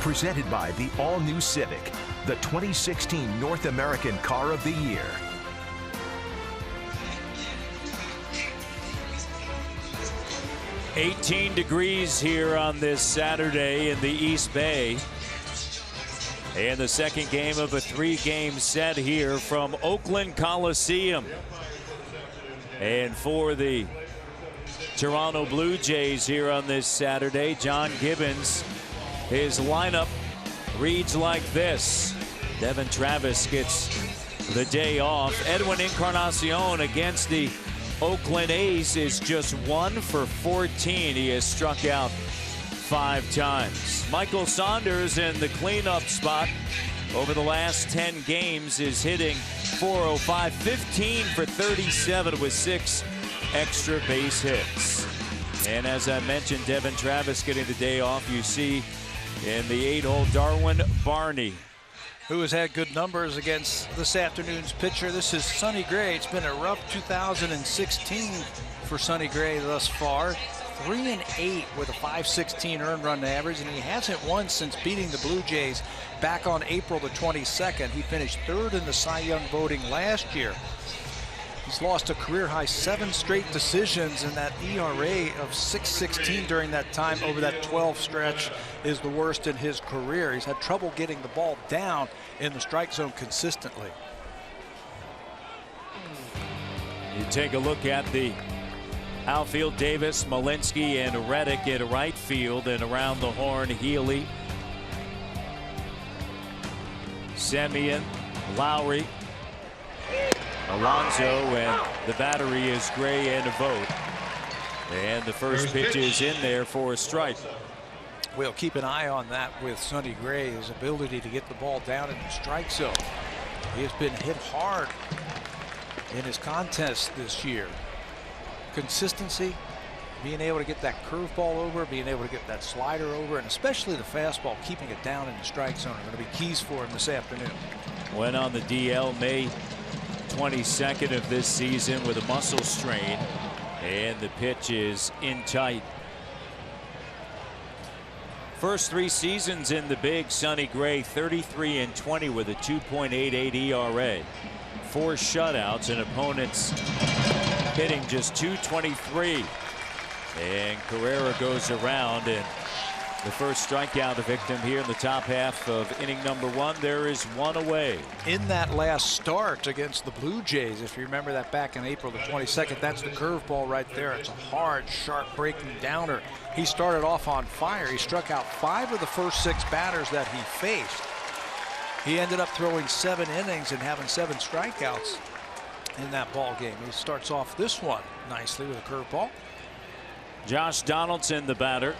Presented by the all-new Civic, the 2016 North American Car of the Year. "18 degrees here on this Saturday in the East Bay. And the second game of a three-game set here from Oakland Coliseum. And for the Toronto Blue Jays here on this Saturday, John Gibbons, his lineup reads like this. Devon Travis gets the day off. Edwin Encarnacion against the Oakland A's is just 1 for 14. He has struck out 5 times. Michael Saunders in the cleanup spot over the last 10 games is hitting .405, 15 for 37 with 6 extra base hits. And as I mentioned, Devon Travis getting the day off. You see in the 8-hole Darwin Barney, who has had good numbers against this afternoon's pitcher. This is Sonny Gray. It's been a rough 2016 for Sonny Gray thus far. 3-8 with a .516 earned run average, and he hasn't won since beating the Blue Jays back on April the 22nd. He finished 3rd in the Cy Young voting last year. He's lost a career-high 7 straight decisions, and that ERA of .616 during that time over that 12 stretch is the worst in his career. He's had trouble getting the ball down in the strike zone consistently. You take a look at the outfield. Davis, Malinsky, and Reddick in right field, and around the horn, Healy, Semien, Lowry, Alonso, and the battery is Gray and Vogt. And the first pitch is in there for a strike. We'll keep an eye on that with Sonny Gray, his ability to get the ball down in the strike zone. He has been hit hard in his contests this year. Consistency, being able to get that curveball over, being able to get that slider over, and especially the fastball, keeping it down in the strike zone, are going to be keys for him this afternoon. Went on the DL May 22nd of this season with a muscle strain, and the pitch is in tight. First 3 seasons in the big, Sonny Gray 33-20 with a 2.88 ERA. 4 shutouts, and opponents hitting just .223. And Carrera goes around, and the first strikeout victim here in the top half of inning number 1. There is 1 away. In that last start against the Blue Jays, if you remember that back in April the 22nd, that's the curveball right there. It's a hard, sharp breaking downer. He started off on fire. He struck out 5 of the first 6 batters that he faced. He ended up throwing 7 innings and having 7 strikeouts in that ball game. He starts off this one nicely with a curveball. Josh Donaldson, the batter.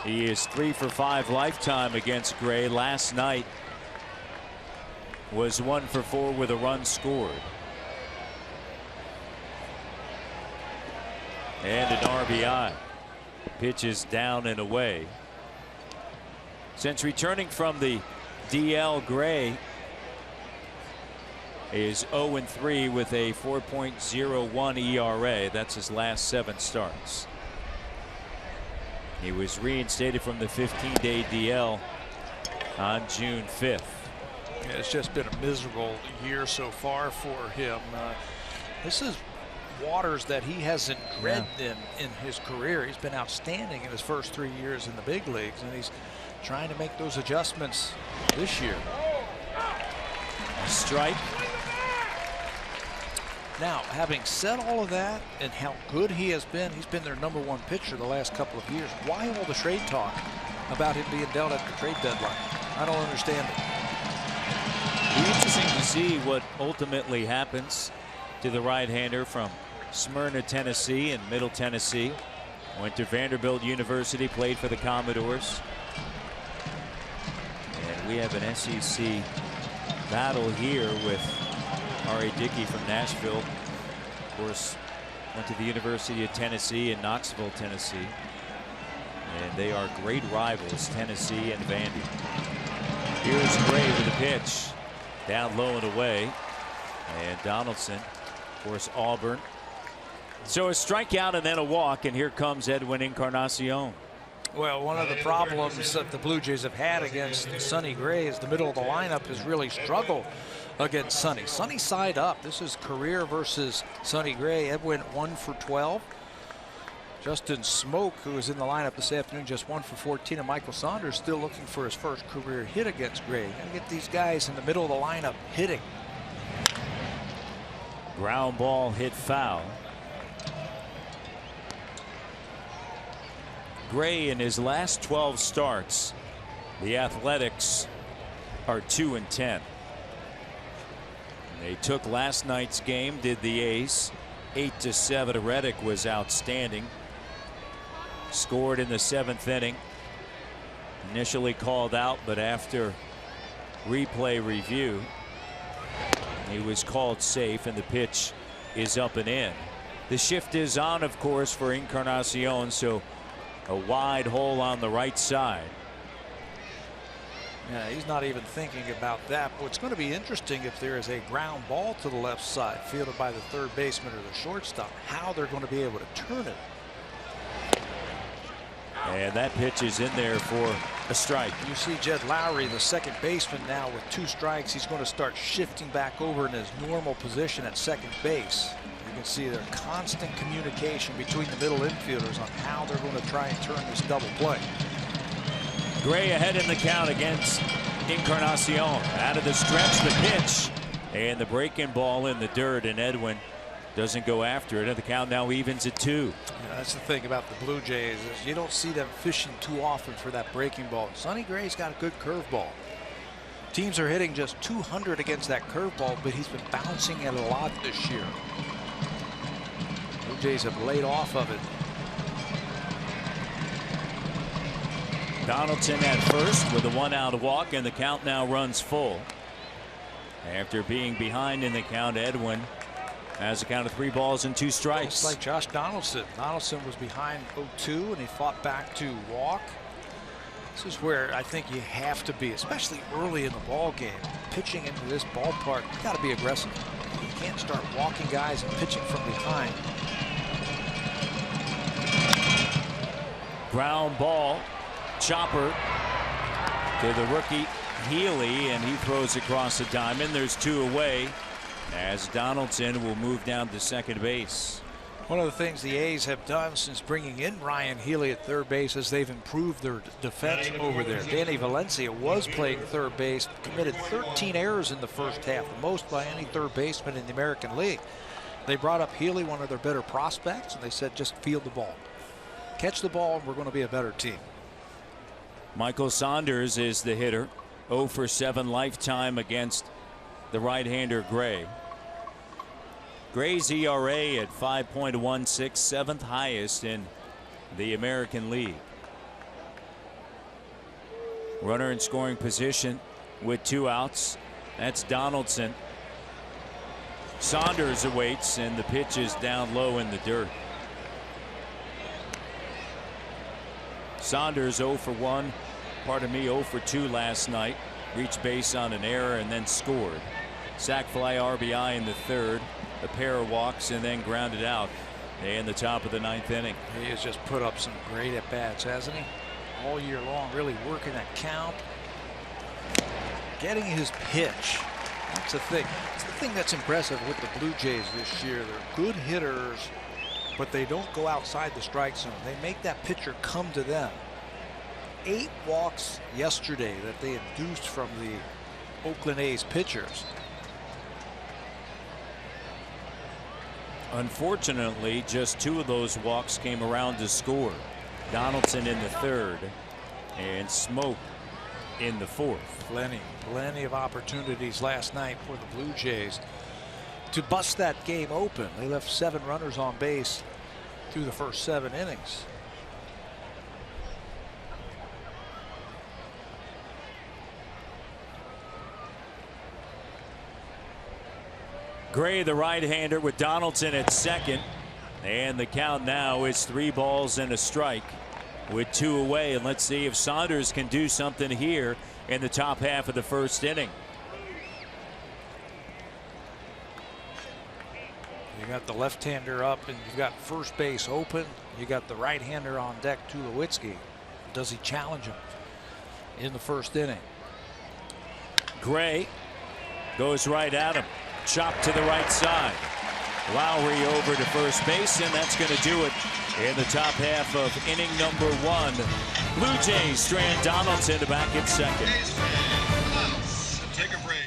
He is 3 for 5 lifetime against Gray. Last night was 1 for 4 with a run scored. And an RBI. Pitch is down and away. Since returning from the DL, Gray is 0-3 with a 4.01 ERA. That's his last 7 starts. He was reinstated from the 15-day DL on June 5th. Yeah, it's just been a miserable year so far for him. This is waters that he hasn't tread in his career. He's been outstanding in his first 3 years in the big leagues, and he's trying to make those adjustments this year. Strike. Now, having said all of that and how good he has been, he's been their #1 pitcher the last couple of years. Why all the trade talk about him being dealt at the trade deadline? I don't understand it. It'll be interesting to see what ultimately happens to the right-hander from Smyrna, Tennessee, and Middle Tennessee. Went to Vanderbilt University, played for the Commodores. And we have an SEC battle here with R.A. Dickey from Nashville. Of course, went to the University of Tennessee in Knoxville, Tennessee. And they are great rivals, Tennessee and Vandy. Here's Gray with the pitch. Down low and away. And Donaldson, of course, Auburn. So a strikeout and then a walk, and here comes Edwin Encarnacion. Well, one of the problems that the Blue Jays have had against Sonny Gray is the middle of the lineup has really struggled against Sonny. Sonny side up. This is career versus Sonny Gray. Edwin 1 for 12. Justin Smoke, who was in the lineup this afternoon, just 1 for 14. And Michael Saunders still looking for his first career hit against Gray. Gotta get these guys in the middle of the lineup hitting. Ground ball hit foul. Gray in his last 12 starts, the Athletics are 2-10. They took last night's game, did the A's 8-7. Reddick was outstanding. Scored in the 7th inning. Initially called out, but after replay review, he was called safe, and the pitch is up and in. The shift is on, of course, for Encarnacion, so a wide hole on the right side. Yeah, he's not even thinking about that. But it's going to be interesting if there is a ground ball to the left side, fielded by the third baseman or the shortstop, how they're going to be able to turn it. And that pitch is in there for a strike. You see Jed Lowry, the second baseman, now with 2 strikes. He's going to start shifting back over in his normal position at second base. You can see their constant communication between the middle infielders on how they're going to try and turn this double play. Gray ahead in the count against Encarnacion. Out of the stretch, the pitch, and the breaking ball in the dirt, and Edwin doesn't go after it, and the count now evens at 2. Yeah, that's the thing about the Blue Jays is you don't see them fishing too often for that breaking ball. Sonny Gray's got a good curveball. Teams are hitting just 200 against that curveball, but he's been bouncing it a lot this year. Blue Jays have laid off of it. Donaldson at first with a 1-out walk, and the count now runs full. After being behind in the count, Edwin has a count of 3 balls and 2 strikes. It's like Josh Donaldson. Donaldson was behind 0-2 and he fought back to walk. This is where I think you have to be, especially early in the ball game. Pitching into this ballpark, you got to be aggressive. You can't start walking guys and pitching from behind. Ground ball, chopper to the rookie Healy, and he throws across the diamond. There's 2 away as Donaldson will move down to second base. One of the things the A's have done since bringing in Ryan Healy at third base is they've improved their defense over there. Danny Valencia was playing third base, committed 13 errors in the first half, the most by any third baseman in the American League. They brought up Healy, one of their better prospects, and they said just field the ball. Catch the ball and we're going to be a better team. Michael Saunders is the hitter. 0 for 7 lifetime against the right-hander Gray. Gray's ERA at 5.16, 7th highest in the American League. Runner in scoring position with 2 outs. That's Donaldson. Saunders awaits, and the pitch is down low in the dirt. Saunders 0 for 1, pardon me, 0 for 2 last night. Reached base on an error and then scored. Sac fly RBI in the 3rd. A pair of walks and then grounded out in the top of the 9th inning. He has just put up some great at-bats, hasn't he? All year long, really working that count. Getting his pitch. That's the thing. It's the thing that's impressive with the Blue Jays this year. They're good hitters, but they don't go outside the strike zone. They make that pitcher come to them. 8 walks yesterday that they induced from the Oakland A's pitchers. Unfortunately, just 2 of those walks came around to score. Donaldson in the 3rd and Smoke in the 4th. Plenty of opportunities last night for the Blue Jays to bust that game open. They left 7 runners on base through the first 7 innings. Gray, the right-hander, with Donaldson at second, and the count now is 3 balls and a strike with 2 away. And let's see if Saunders can do something here in the top half of the 1st inning. You got the left-hander up and you've got first base open. You got the right-hander on deck, Tulowitzki. does he challenge him in the first inning? Gray goes right at him. Chopped to the right side. Lowry over to first base, and that's going to do it in the top half of inning number 1. Blue Jays strand Donaldson back at second. Take a break.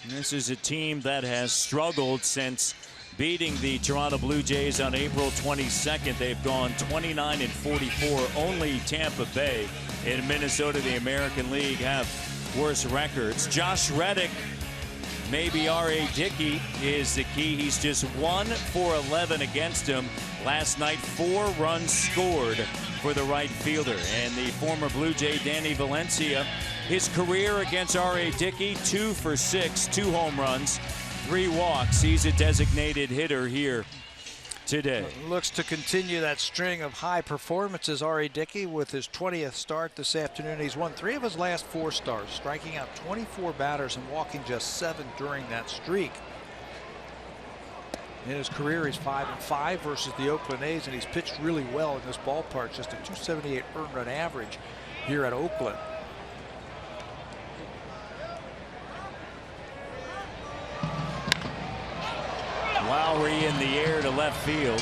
This is a team that has struggled since beating the Toronto Blue Jays on April 22nd. They've gone 29-44. Only Tampa Bay and Minnesota, the American League, have worse records. Josh Reddick, maybe R.A. Dickey is the key. He's just 1 for 11 against him. Last night, 4 runs scored for the right fielder. And the former Blue Jay, Danny Valencia, his career against R.A. Dickey, 2 for 6, 2 home runs, 3 walks. He's a designated hitter here today. Looks to continue that string of high performances. R.A. Dickey with his 20th start this afternoon. He's won 3 of his last 4 starts, striking out 24 batters and walking just 7 during that streak. In his career, he's 5-5 versus the Oakland A's, and he's pitched really well in this ballpark. Just a .278 earned run average here at Oakland. Lowry in the air to left field.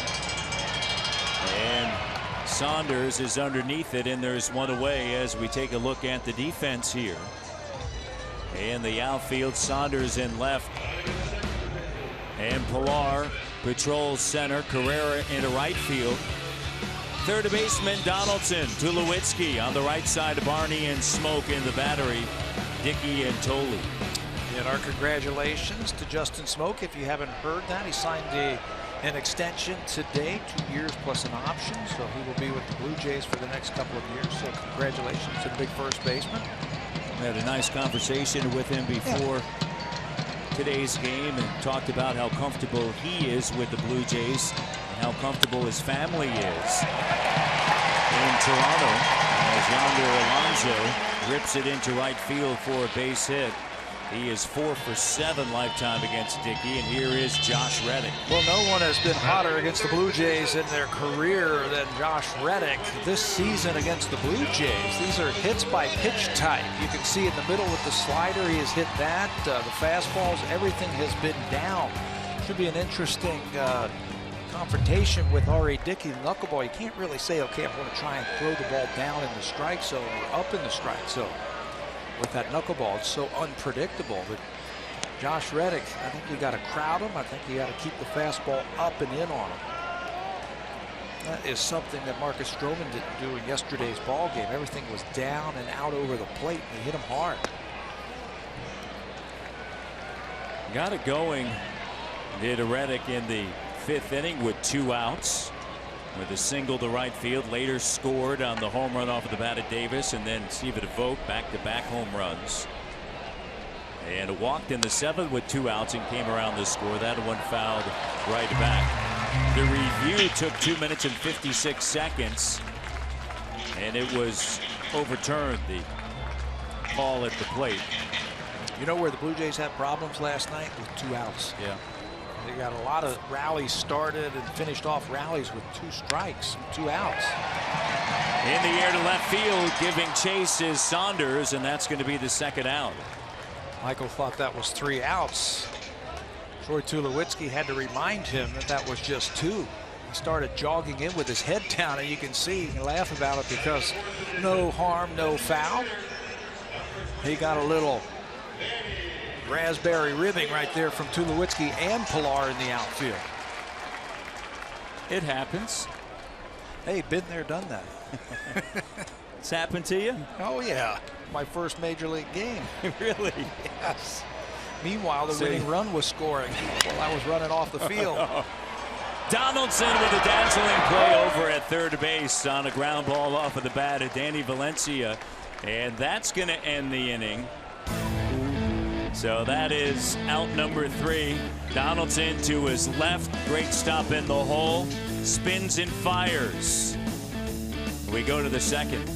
And Saunders is underneath it, and there's one away as we take a look at the defense here. In the outfield, Saunders in left. And Pilar patrols center. Carrera into right field. Third baseman Donaldson. Tulowitzki on the right side of Barney and Smoke in the battery. Dickey and Tolley. And our congratulations to Justin Smoke. If you haven't heard that, he signed an extension today, 2 years plus an option. So he will be with the Blue Jays for the next couple of years. So congratulations to the big first baseman. We had a nice conversation with him before today's game and talked about how comfortable he is with the Blue Jays and how comfortable his family is in Toronto as Yonder Alonso rips it into right field for a base hit. He is 4 for 7 lifetime against Dickey, and here is Josh Reddick. Well, no one has been hotter against the Blue Jays in their career than Josh Reddick this season against the Blue Jays. These are hits by pitch type. You can see in the middle with the slider, he has hit that. The fastballs, everything has been down. Should be an interesting confrontation with R.A. Dickey. The knuckleball, you can't really say, okay, I'm going to try and throw the ball down in the strike zone or up in the strike zone. With that knuckleball, it's so unpredictable. But Josh Reddick, I think you got to crowd him. I think you got to keep the fastball up and in on him. That is something that Marcus Stroman didn't do in yesterday's ball game. Everything was down and out over the plate, and he hit him hard. Got it going. Did Reddick in the 5th inning with 2 outs. With a single to right field. Later scored on the home run off of the bat of Davis, and then Steven Vogt back-to-back home runs. And walked in the 7th with 2 outs and came around the score. That one fouled right back. The review took 2 minutes and 56 seconds, and it was overturned. The call at the plate. You know where the Blue Jays had problems last night? With 2 outs. Yeah. They got a lot of rallies started and finished off rallies with 2 strikes, 2 outs. In the air to left field, giving chase is Saunders, and that's going to be the second out. Michael thought that was 3 outs. Troy Tulowitzki had to remind him that that was just 2. He started jogging in with his head down, and you can see and laugh about it because no harm, no foul. He got a little raspberry ribbing right there from Tulowitzki and Pilar in the outfield. It happens. Hey, been there, done that. It's happened to you? Oh, yeah. My first major league game. Really? Yes. Meanwhile, the winning run was scoring while I was running off the field. Donaldson with a dazzling play over at third base on a ground ball off of the bat of Danny Valencia. And that's going to end the inning. So that is out number 3. Donaldson to his left. Great stop in the hole. Spins and fires. We go to the second.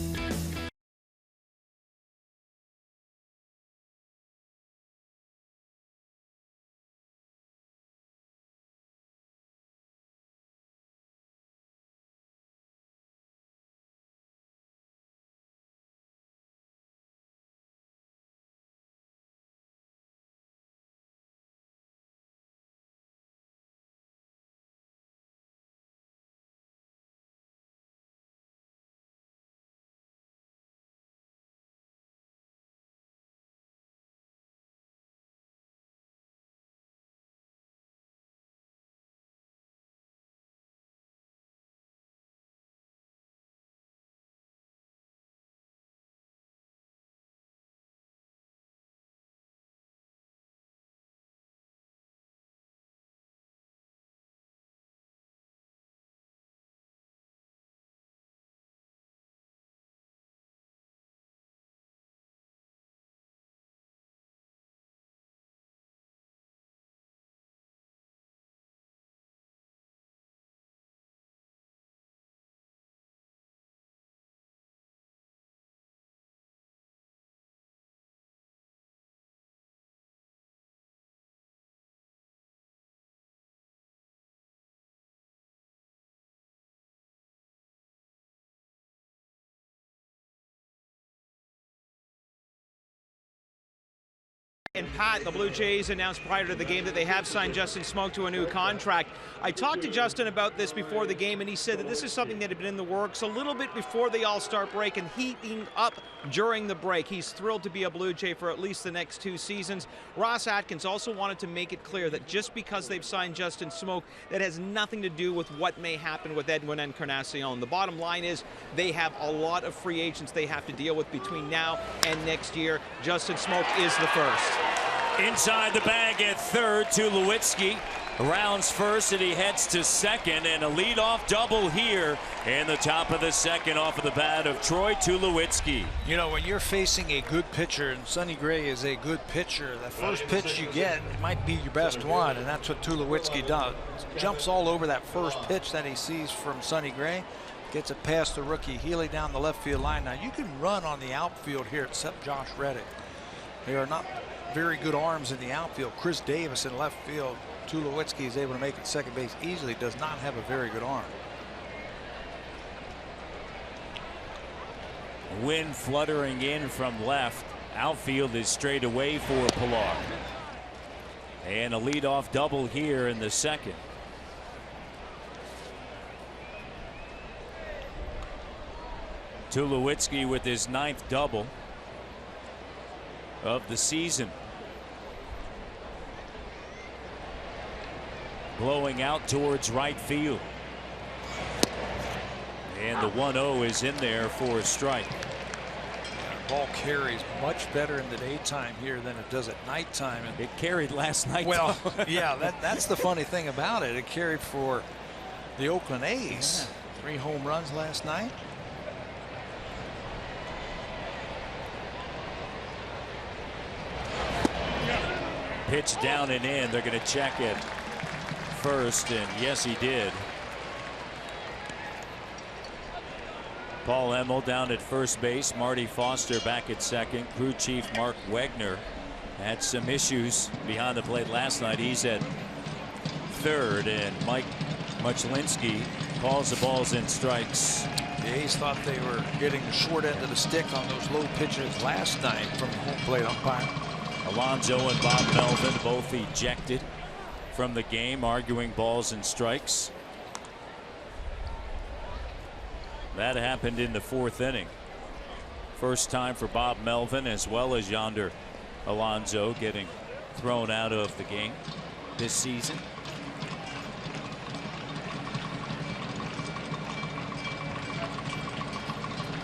And Pat, the Blue Jays announced prior to the game that they have signed Justin Smoak to a new contract. I talked to Justin about this before the game, and he said that this is something that had been in the works a little bit before the All-Star break and heating up during the break. He's thrilled to be a Blue Jay for at least the next 2 seasons. Ross Atkins also wanted to make it clear that just because they've signed Justin Smoak, that has nothing to do with what may happen with Edwin Encarnacion. The bottom line is they have a lot of free agents they have to deal with between now and next year. Justin Smoak is the first. Inside the bag at third, Tulowitzki rounds first and he heads to second, and a leadoff double here in the top of the second off of the bat of Troy Tulowitzki. You know, when you're facing a good pitcher, and Sonny Gray is a good pitcher, the first pitch you get might be your best one, and that's what Tulowitzki does. Jumps all over that first pitch that he sees from Sonny Gray, gets it past the rookie Healy down the left field line. Now, you can run on the outfield here except Josh Reddick. They are not very good arms in the outfield. Chris Davis in left field. Tulowitzki is able to make it second base easily. Does not have a very good arm. Wind fluttering in from left. Outfield is straight away for Pilar. And a leadoff double here in the second. Tulowitzki with his 9th double of the season. Blowing out towards right field. And the 1-0 is in there for a strike. Ball carries much better in the daytime here than it does at nighttime. And it carried last night. Well, yeah, that's the funny thing about it. It carried for the Oakland A's. Yeah. 3 home runs last night. Pitch down and in. They're going to check it first, and yes, he did. Paul Emmel down at first base. Marty Foster back at second. Crew chief Mark Wegner had some issues behind the plate last night. He's at third, and Mike Muchlinski calls the balls and strikes. The A's thought they were getting the short end of the stick on those low pitches last night from the home plate umpire. Alonso and Bob Melvin both ejected from the game, arguing balls and strikes. That happened in the fourth inning. First time for Bob Melvin as well as Yonder Alonso getting thrown out of the game this season.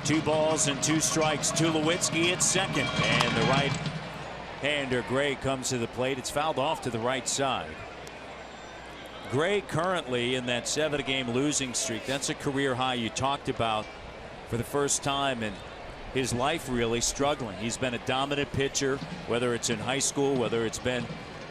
Two balls and two strikes. Tulowitzki at second, and the right-hander Gray comes to the plate. It's fouled off to the right side. Gray currently in that 7-game losing streak. That's a career high. You talked about for the first time in his life, really struggling. He's been a dominant pitcher, whether it's in high school, whether it's been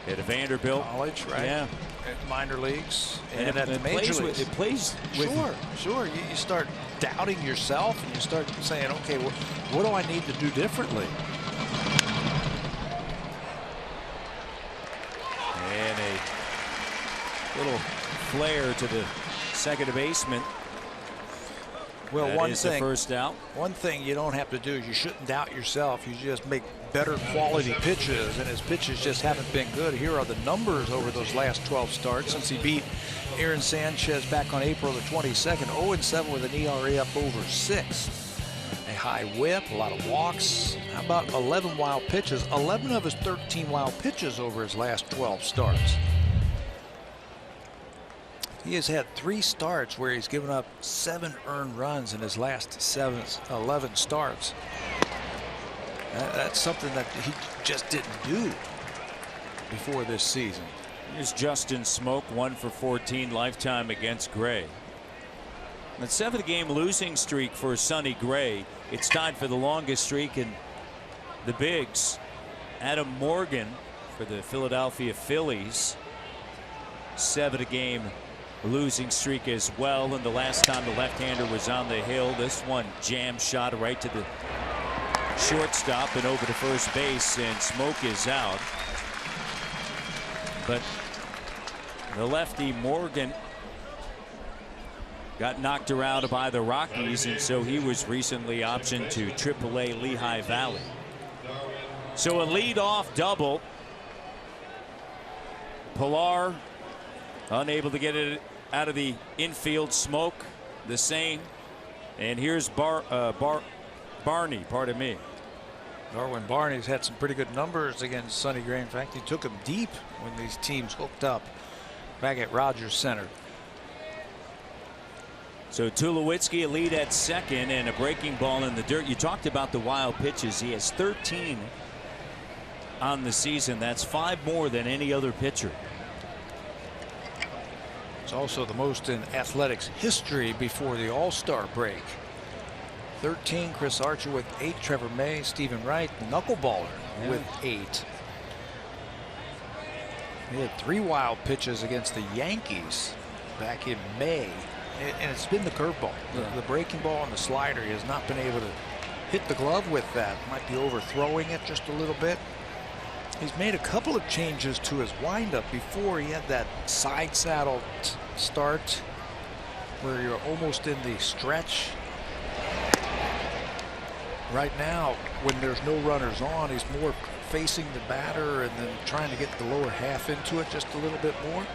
at Vanderbilt, college, right? Yeah, at minor leagues, and at the it major plays leagues. It plays with, Sure. You start doubting yourself, and you start saying, okay, well, what do I need to do differently? and a little flare to the second baseman. Well, That is the first out. One thing you don't have to do is you shouldn't doubt yourself. You just make better quality pitches, and his pitches just haven't been good. Here are the numbers over those last 12 starts since he beat Aaron Sanchez back on April the 22nd. 0-7 with an ERA up over 6. A high whip, a lot of walks. How about 11 wild pitches? 11 of his 13 wild pitches over his last 12 starts. He has had 3 starts where he's given up 7 earned runs in his last 11 starts. That's something that he just didn't do before this season. Here's Justin Smoak, 1 for 14 lifetime against Gray. That 7-game losing streak for Sonny Gray. It's tied for the longest streak in the bigs. Adam Morgan for the Philadelphia Phillies. 7-game losing streak as well. And the last time the left-hander was on the hill, this one jam shot right to the shortstop and over to first base, and Smoak is out. But the lefty Morgan got knocked around by the Rockies, and so he was recently optioned to AAA Lehigh Valley. So a leadoff double. Pilar unable to get it out of the infield. Smoak the same. And here's Barney, pardon me. Darwin Barney's had some pretty good numbers against Sonny Gray. In fact, he took him deep when these teams hooked up back at Rogers Center. So Tulowitzki a lead at second, and a breaking ball in the dirt. You talked about the wild pitches. He has 13 on the season. That's 5 more than any other pitcher. It's also the most in athletics history before the All-Star break. 13, Chris Archer with 8, Trevor May, Stephen Wright, knuckleballer with 8. He had 3 wild pitches against the Yankees back in May. And it's been the curveball, the breaking ball and the slider. He has not been able to hit the glove with that. Might be overthrowing it just a little bit. He's made a couple of changes to his windup. Before, he had that side saddle start where you're almost in the stretch. Right now, when there's no runners on, he's more facing the batter and then trying to get the lower half into it just a little bit more.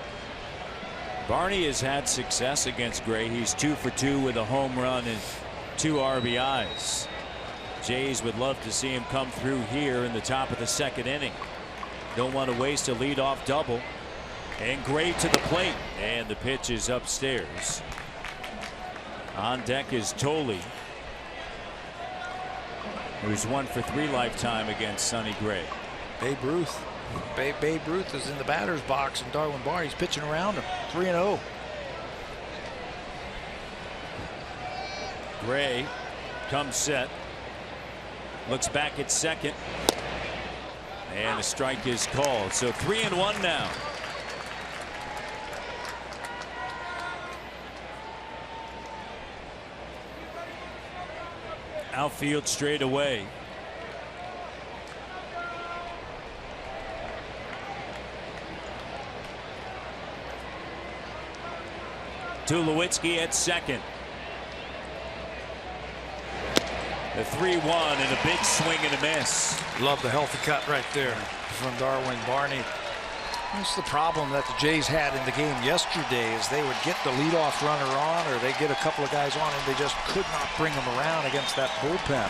Barney has had success against Gray. He's 2 for 2 with a home run and 2 RBIs. Jays would love to see him come through here in the top of the second inning. Don't want to waste a leadoff double. And Gray to the plate, and the pitch is upstairs. On deck is Tolley, who's 1 for 3 lifetime against Sonny Gray. Babe Ruth. Babe Ruth is in the batter's box, and Darwin Barney's pitching around him. 3-0. Gray comes set, looks back at second, and a strike is called. So 3-1 now. Outfield straight away. Tulowitzki at second. The 3-1 and a big swing and a miss. Love the healthy cut right there from Darwin Barney. That's the problem that the Jays had in the game yesterday, is they would get the leadoff runner on, or they get a couple of guys on, and they just could not bring them around against that bullpen.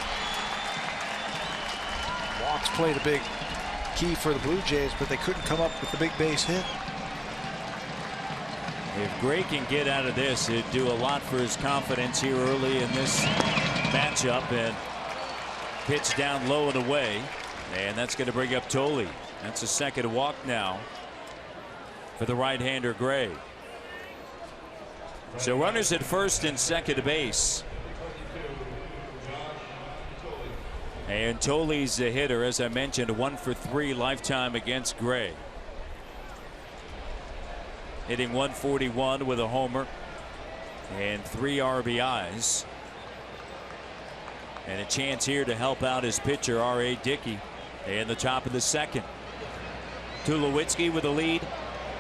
Walks played a big key for the Blue Jays, but they couldn't come up with the big base hit. If Gray can get out of this, it'd do a lot for his confidence here early in this matchup. And pitch down low and away, and that's going to bring up Thole. That's a second walk now for the right-hander Gray. So runners at first and second base. And Thole's the hitter, as I mentioned, 1 for 3 lifetime against Gray. Hitting .141 with a homer and 3 RBIs. And a chance here to help out his pitcher, R.A. Dickey, in the top of the second. Tulowitzki with the lead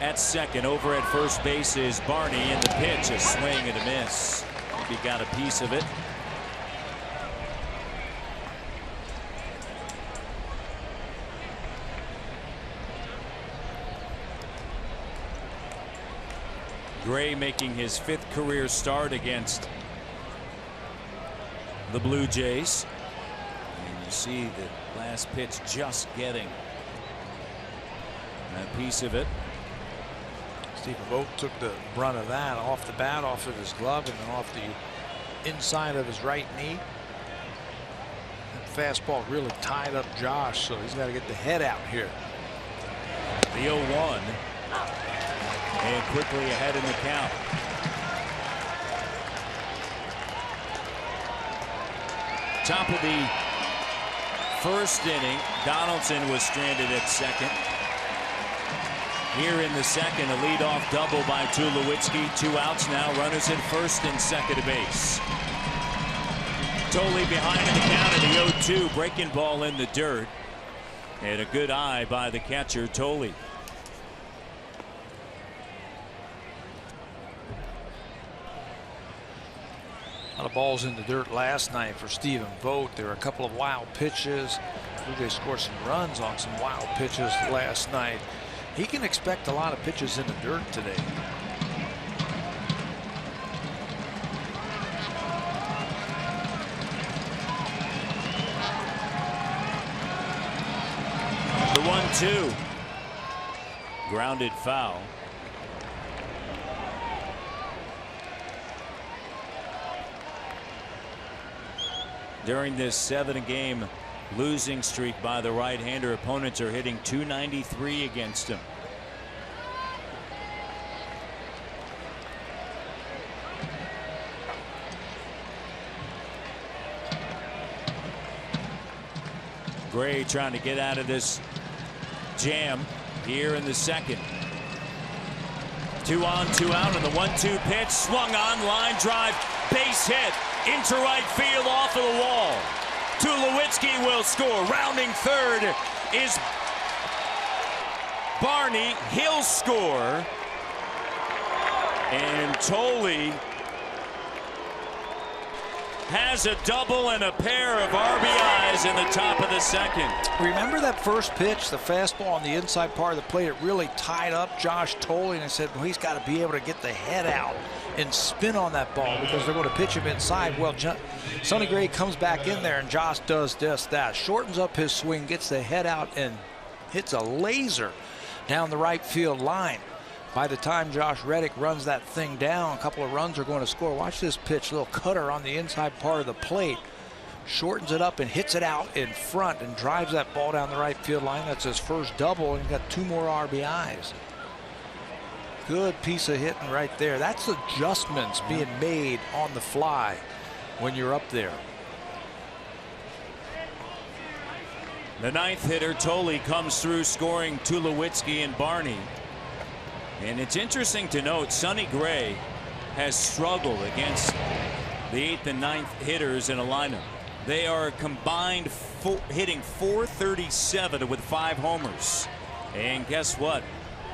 at second. Over at first base is Barney, and the pitch, a swing and a miss. He got a piece of it. Gray making his 5th career start against the Blue Jays. And you see the last pitch just getting a piece of it. Stephen Vogt took the brunt of that off the bat, off of his glove, and then off the inside of his right knee. That fastball really tied up Josh, so he's got to get the head out here. The 0-1. And quickly ahead in the count. Top of the first inning, Donaldson was stranded at second. Here in the second, a leadoff double by Tulowitzki. 2 outs now, runners at first and second base. Thole behind in the count of the 0-2, breaking ball in the dirt. And a good eye by the catcher, Thole. A lot of balls in the dirt last night for Stephen Vogt. There were a couple of wild pitches. Blue Jays scored some runs on some wild pitches last night. He can expect a lot of pitches in the dirt today. The 1-2. Grounded foul. During this 7-game losing streak by the right-hander, opponents are hitting .293 against him. Gray trying to get out of this jam here in the second. 2 on, 2 out, and the 1-2 pitch swung on, line drive, base hit into right field off of the wall. Tulowitzki will score. Rounding third is Barney. He'll score. And Thole has a double and a pair of RBIs in the top of the second. Remember that first pitch, the fastball on the inside part of the plate? It really tied up Josh Thole, and I said, well, he's got to be able to get the head out and spin on that ball because they're going to pitch him inside. Well, Sonny Gray comes back in there, and Josh does just that. Shortens up his swing, gets the head out, and hits a laser down the right field line. By the time Josh Reddick runs that thing down, a couple of runs are going to score. Watch this pitch, little cutter on the inside part of the plate. Shortens it up and hits it out in front and drives that ball down the right field line. That's his first double, and he's got 2 more RBIs. Good piece of hitting right there. That's adjustments being made on the fly when you're up there. The 9th hitter, Thole, comes through, scoring Tulowitzki and Barney. And it's interesting to note Sonny Gray has struggled against the 8th and 9th hitters in a lineup. They are combined hitting .437 with 5 homers. And guess what?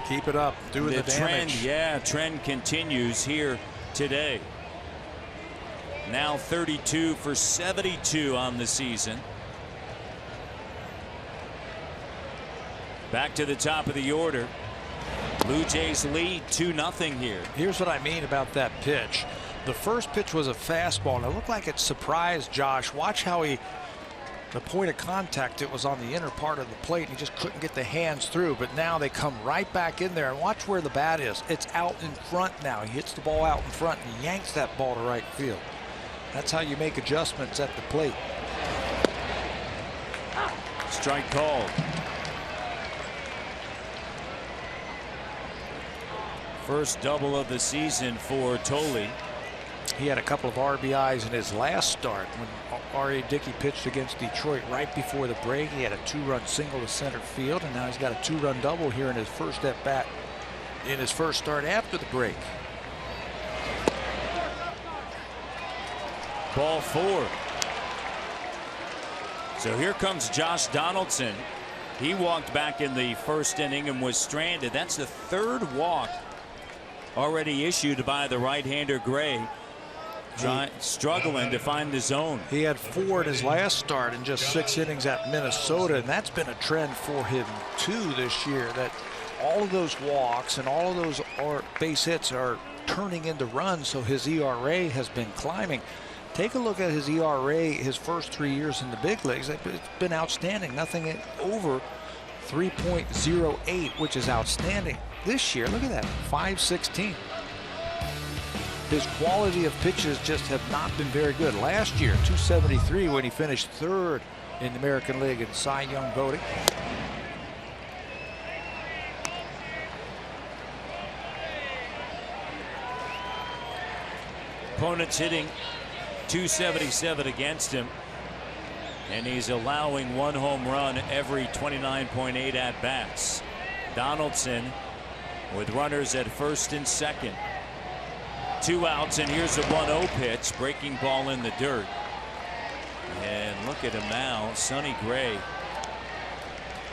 Keep it up. Doing the damage. Trend continues here today. Now 32 for 72 on the season. Back to the top of the order. Blue Jays lead 2-0 here. Here's what I mean about that pitch. The first pitch was a fastball, and it looked like it surprised Josh. Watch how the point of contact, it was on the inner part of the plate, and he just couldn't get the hands through. But now they come right back in there, and watch where the bat is. It's out in front now. He hits the ball out in front, and he yanks that ball to right field. That's how you make adjustments at the plate. Strike called. First double of the season for Thole. He had a couple of RBIs in his last start when R.A. Dickey pitched against Detroit right before the break. He had a 2-run single to center field, and now he's got a 2-run double here in his first at bat in his first start after the break. Ball 4. So here comes Josh Donaldson. He walked back in the first inning and was stranded. That's the third walk already issued by the right-hander Gray. Struggling to find the zone. He had 4 in his last start in just 6 innings at Minnesota, and that's been a trend for him too this year, that all of those walks and all of those base hits are turning into runs, so his ERA has been climbing. Take a look at his ERA his first 3 years in the big leagues. It's been outstanding. Nothing over 3.08, which is outstanding. This year, look at that, 5.16. His quality of pitches just have not been very good. Last year, 273 when he finished 3rd in the American League in Cy Young voting. Opponents hitting 277 against him, and he's allowing 1 home run every 29.8 at bats. Donaldson with runners at first and second. 2 outs, and here's a 1-0 pitch. Breaking ball in the dirt. And look at him now. Sonny Gray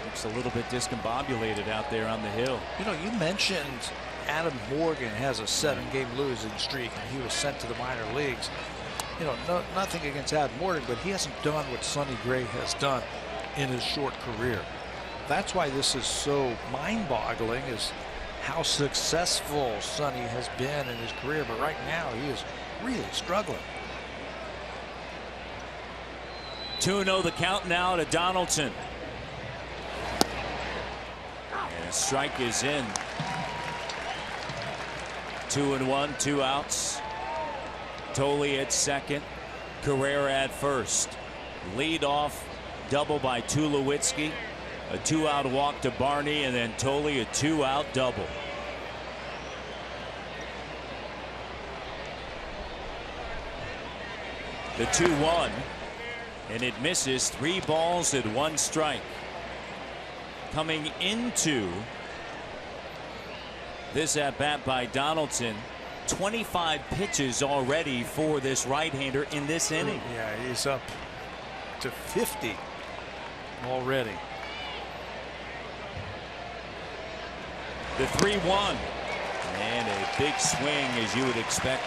looks a little bit discombobulated out there on the hill. You know, you mentioned Adam Morgan has a 7-game losing streak, and he was sent to the minor leagues. You know, nothing against Adam Morgan, but he hasn't done what Sonny Gray has done in his short career. That's why this is so mind-boggling, is how successful Sonny has been in his career, but right now he is really struggling. 2-0 the count now to Donaldson. And a strike is in. 2-1, 2 outs. Thole at second, Carrera at first. Lead off double by Tulowitzki. A 2-out walk to Barney, and then Thole a 2-out double. The 2-1, and it misses. 3 balls and 1 strike. Coming into this at bat by Donaldson, 25 pitches already for this right-hander in this inning. Yeah, he's up to 50 already. The 3-1, and a big swing, as you would expect,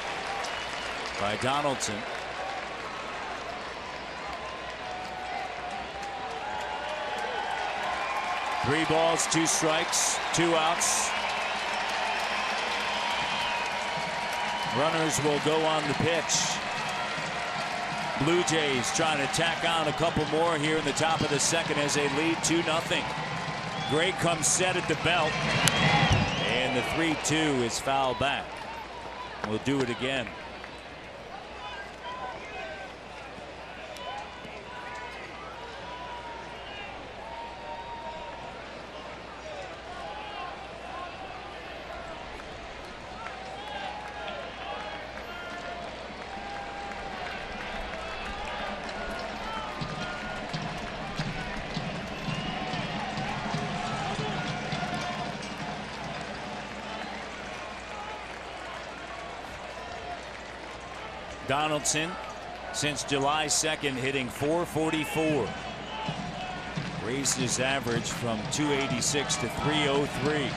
by Donaldson. Three balls, 2 strikes, 2 outs. Runners will go on the pitch. Blue Jays trying to tack on a couple more here in the top of the second as they lead 2-0. Gray comes set at the belt, and the 3-2 is fouled back. We'll do it again. Donaldson, since July 2nd, hitting .444. Raised his average from 286 to 303.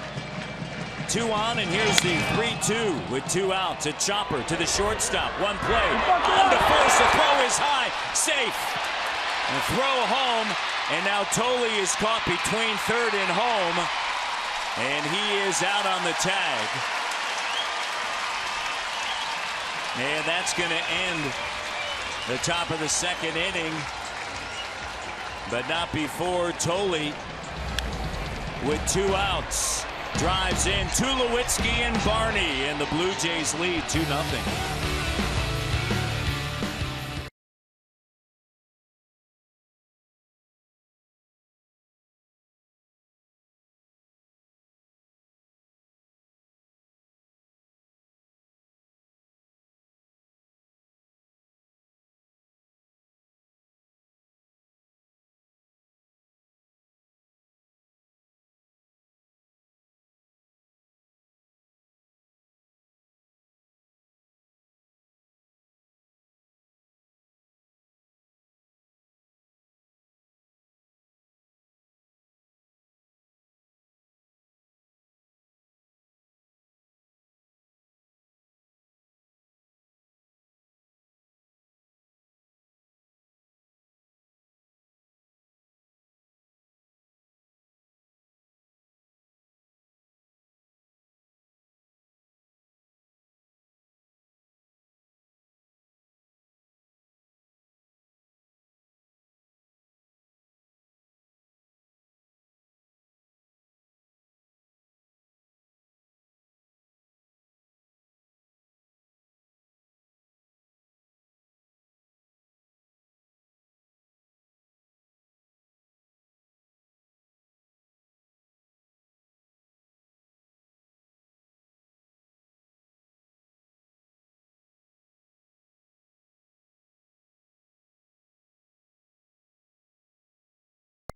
2 on, and here's the 3-2 with 2 outs. A chopper to the shortstop. 1 play. On to first. The throw is high. Safe. The throw home. And now Tolley is caught between third and home. And he is out on the tag. And that's going to end the top of the second inning. But not before Tolley with 2 outs. Drives in Tulowitzki and Barney, and the Blue Jays lead 2-0.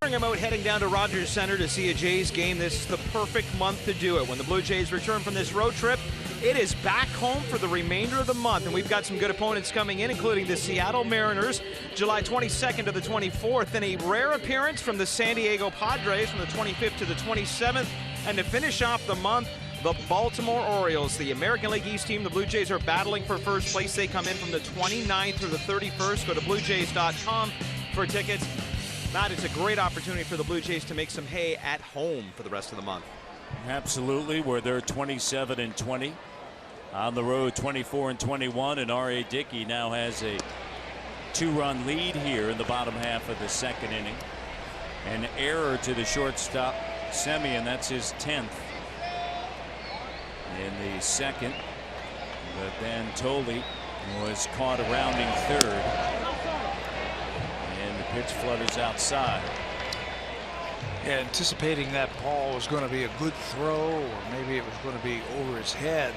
I'm out heading down to Rogers Center to see a Jays game. This is the perfect month to do it. When the Blue Jays return from this road trip, it is back home for the remainder of the month, and we've got some good opponents coming in, including the Seattle Mariners, July 22nd to the 24th, and a rare appearance from the San Diego Padres from the 25th to the 27th, and to finish off the month, the Baltimore Orioles, the American League East team. The Blue Jays are battling for first place. They come in from the 29th through the 31st. Go to bluejays.com for tickets. Matt, it's a great opportunity for the Blue Jays to make some hay at home for the rest of the month. Absolutely, where they're 27-20. On the road, 24-21, and R.A. Dickey now has a 2-run lead here in the bottom half of the second inning. An error to the shortstop, Semien, that's his 10th in the second. But then Tolley was caught rounding third. Pitch flutters outside. Yeah, anticipating that ball was going to be a good throw, or maybe it was going to be over his head.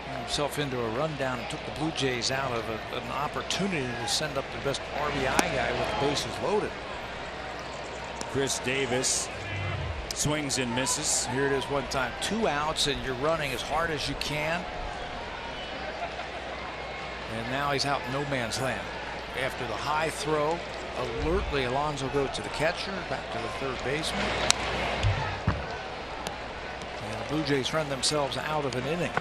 Got himself into a rundown and took the Blue Jays out of an opportunity to send up their best RBI guy with the bases loaded. Chris Davis swings and misses. Here it is one time. 2 outs, and you're running as hard as you can. And now he's out in no man's land. After the high throw, alertly Alonso goes to the catcher, back to the third baseman. And the Blue Jays run themselves out of an inning.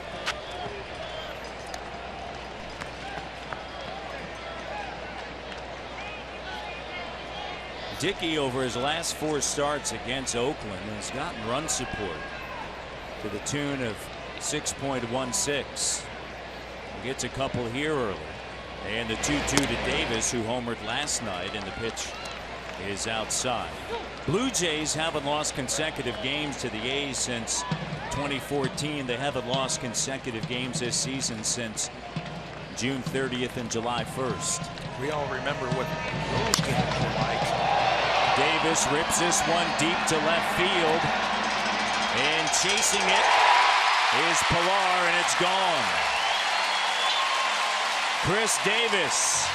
Dickey, over his last 4 starts against Oakland, has gotten run support to the tune of 6.16. He gets a couple here early. And the 2-2 to Davis, who homered last night, and the pitch is outside. Blue Jays haven't lost consecutive games to the A's since 2014. They haven't lost consecutive games this season since June 30th and July 1st. We all remember what those games were like. Davis rips this one deep to left field, and chasing it is Pilar, and it's gone. Chris Davis,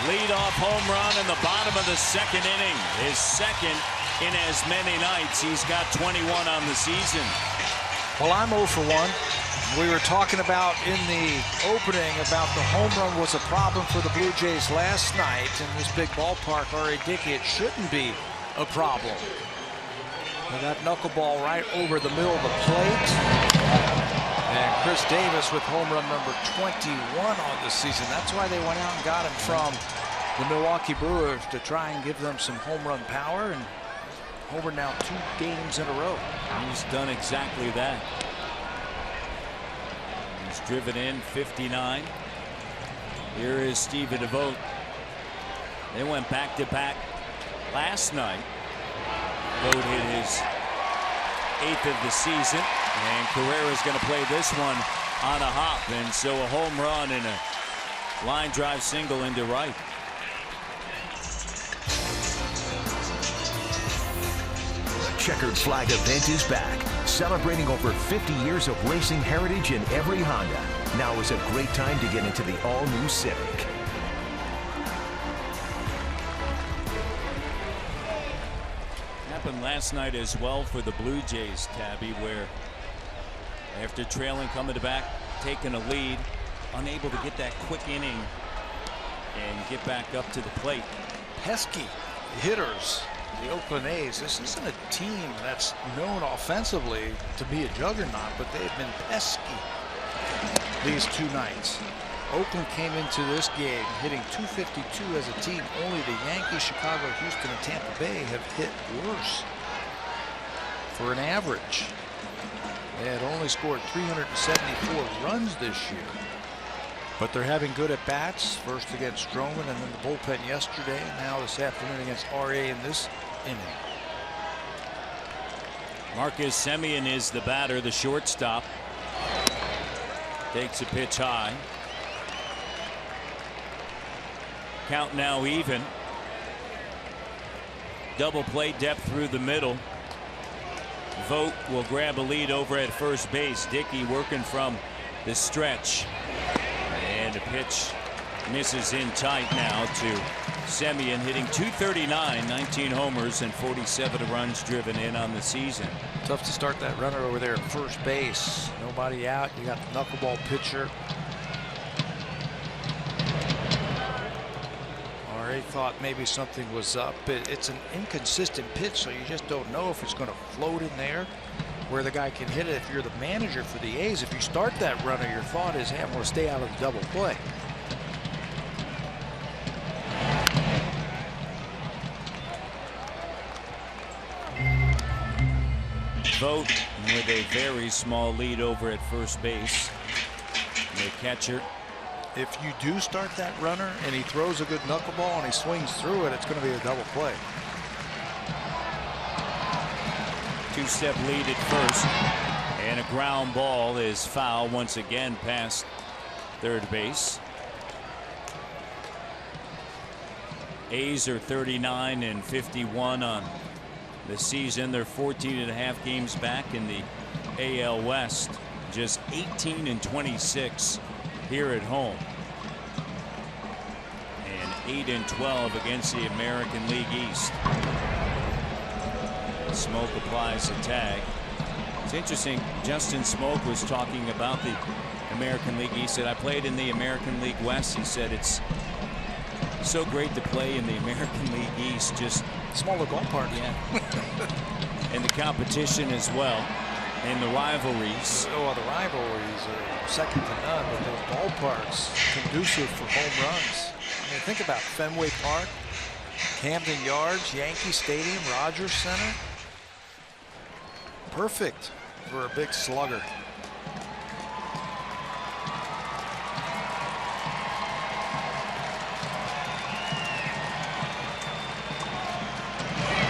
leadoff home run in the bottom of the second inning. His second in as many nights. He's got 21 on the season. Well, I'm 0 for 1. We were talking about in the opening about the home run was a problem for the Blue Jays last night in this big ballpark. R.A. Dickey, it shouldn't be a problem. And that knuckleball right over the middle of the plate. And Chris Davis with home run number 21 on the season. That's why they went out and got him from the Milwaukee Brewers, to try and give them some home run power. And Homer now 2 games in a row. He's done exactly that. He's driven in 59. Here is Stephen Devote. They went back-to-back last night. Devote hit his 8th of the season, and Carrera's going to play this one on a hop, and so a home run and a line drive single into right. Checkered flag event is back, celebrating over 50 years of racing heritage in every Honda. Now is a great time to get into the all-new Civic. Happened last night as well for the Blue Jays, Tabby, where after trailing, coming back, taking a lead, unable to get that quick inning and get back up to the plate. Pesky hitters, the Oakland A's. This isn't a team that's known offensively to be a juggernaut, but they've been pesky these 2 nights. Oakland came into this game hitting .252 as a team. Only the Yankees, Chicago, Houston, and Tampa Bay have hit worse for an average. They had only scored 374 runs this year. But they're having good at-bats, first against Stroman and then the bullpen yesterday, and now this afternoon against R.A. in this inning. Marcus Semien is the batter, the shortstop. Takes a pitch high. Count now even. Double play depth through the middle. Vogt will grab a lead over at first base. Dickey working from the stretch. And a pitch misses in tight now to Semien, hitting .239, 19 homers and 47 runs driven in on the season. Tough to start that runner over there at first base. Nobody out. You got the knuckleball pitcher. RA thought maybe something was up. It's an inconsistent pitch, so you just don't know if it's going to float in there, where the guy can hit it. If you're the manager for the A's, if you start that runner, your thought is, hey, I'm going to stay out of the double play. Vogt with a very small lead over at first base. The catcher. If you do start that runner and he throws a good knuckleball and he swings through it, it's going to be a double play. 2-step lead at first, and a ground ball is foul once again past third base. A's are 39 and 51 on the season. They're 14.5 games back in the AL West, just 18 and 26 here at home, and 8 and 12 against the American League East. Smoke applies a tag. It's interesting, Justin Smoke was talking about the American League East. He said, I played in the American League West. He said it's so great to play in the American League East, just smaller ballpark. Yeah. And the competition as well, and the rivalries. Oh, the rivalries are second to none, but those ballparks conducive for home runs. I mean, think about Fenway Park, Camden Yards, Yankee Stadium, Rogers Center. Perfect for a big slugger.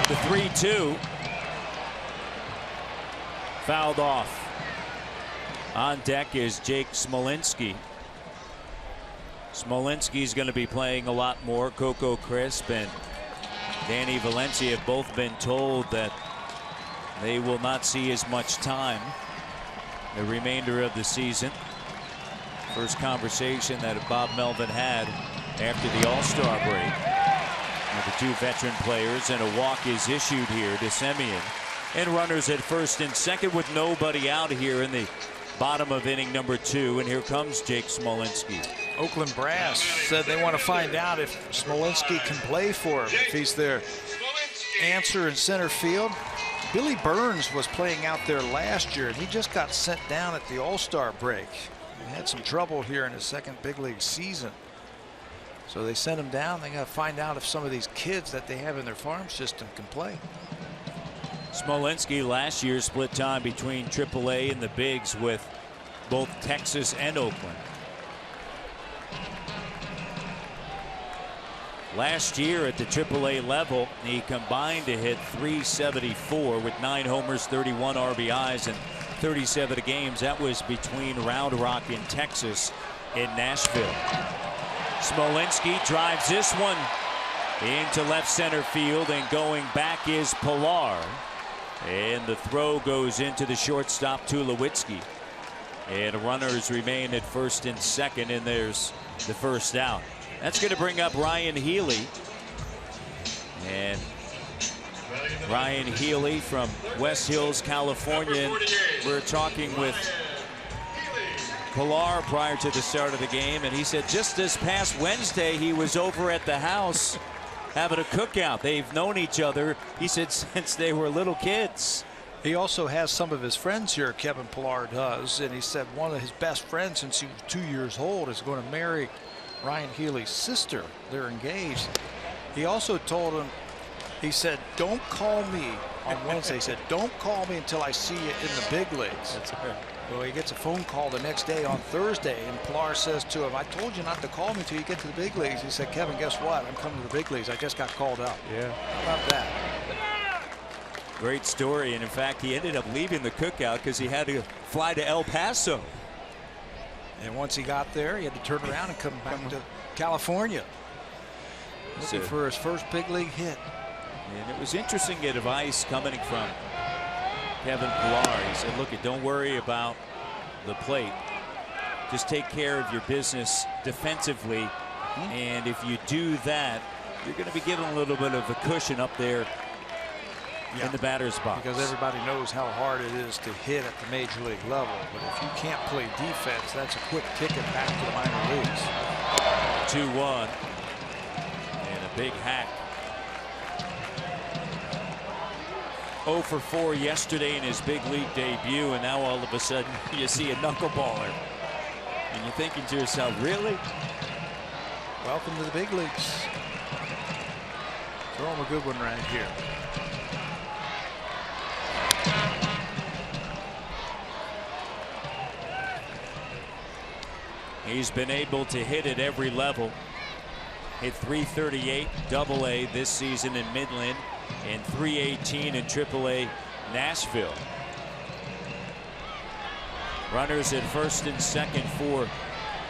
The 3-2 fouled off. On deck is Jake Smolinski. Smolinski's going to be playing a lot more. Coco Crisp and Danny Valencia have both been told that they will not see as much time the remainder of the season. First conversation that Bob Melvin had after the All-Star break with the 2 veteran players, and a walk is issued here to Semien. And runners at first and second with nobody out here in the bottom of inning number 2, and here comes Jake Smolinski. Oakland Brass said they want to find out if Smolinski can play for him, if he's their answer in center field. Billy Burns was playing out there last year, and he just got sent down at the All-Star break. He had some trouble here in his second big league season. So they sent him down. They got to find out if some of these kids that they have in their farm system can play. Smolinski last year split time between AAA and the bigs with both Texas and Oakland. Last year at the AAA level, he combined to hit .374 with 9 homers, 31 RBIs, and 37 games. That was between Round Rock in Texas and Nashville. Smolinski drives this one into left center field, and going back is Pilar. And the throw goes into the shortstop, Tulowitzki. And runners remain at first and second, and there's the first out. That's going to bring up Ryan Healy. And Ryan Healy from West Hills, California. And we're talking with Pilar prior to the start of the game, and he said just this past Wednesday he was over at the house having a cookout. They've known each other, he said, since they were little kids. He also has some of his friends here, Kevin Pilar does, and he said one of his best friends since he was 2 years old is going to marry Ryan Healy's sister. They're engaged. He also told him, he said, don't call me on Wednesday. He said, don't call me until I see you in the big leagues. That's right. Well, he gets a phone call the next day on Thursday, and Pilar says to him, I told you not to call me until you get to the big leagues. He said, Kevin, guess what? I'm coming to the big leagues. I just got called up. Yeah. How about that? Great story. And in fact, he ended up leaving the cookout because he had to fly to El Paso. And once he got there, he had to turn around and come back to California, looking for his first big league hit. And it was interesting advice coming from Kevin Pilar. He said, look, don't worry about the plate. Just take care of your business defensively. And if you do that, you're going to be given a little bit of a cushion up there in the batter's box. Because everybody knows how hard it is to hit at the major league level. But if you can't play defense, that's a quick ticket back to the minor leagues. 2-1. And a big hack. 0 for 4 yesterday in his big league debut, and now all of a sudden you see a knuckleballer. And you're thinking to yourself, really? Welcome to the big leagues. Throw him a good one right here. He's been able to hit at every level. Hit .338 AA this season in Midland and .318 in AAA Nashville. Runners at first and second for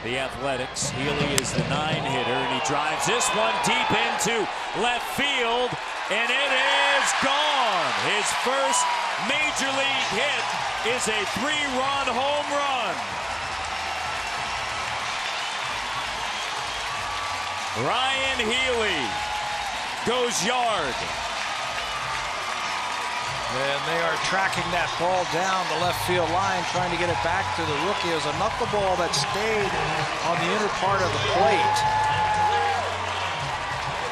the Athletics. Healy is the 9-hitter, and he drives this one deep into left field, and it is gone. His first major league hit is a 3-run home run. Ryan Healy goes yard. And they are tracking that ball down the left field line, trying to get it back to the rookie. It was a knuckleball that stayed on the inner part of the plate.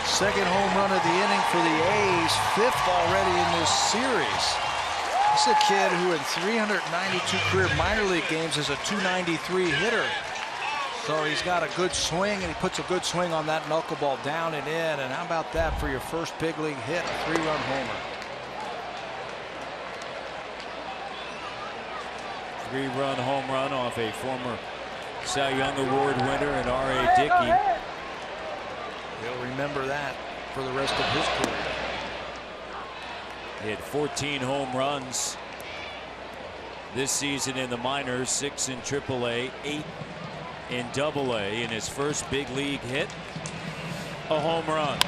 Second home run of the inning for the A's, 5th already in this series. This is a kid who in 392 career minor league games is a .293 hitter. So he's got a good swing, and he puts a good swing on that knuckleball down and in. And how about that for your first big league hit, a 3-run homer? 3-run home run off a former Cy Young Award winner and R.A. Dickey. He'll remember that for the rest of his career. He had 14 home runs this season in the minors, 6 in AAA, 8 in AA. In his first big league hit, a home run.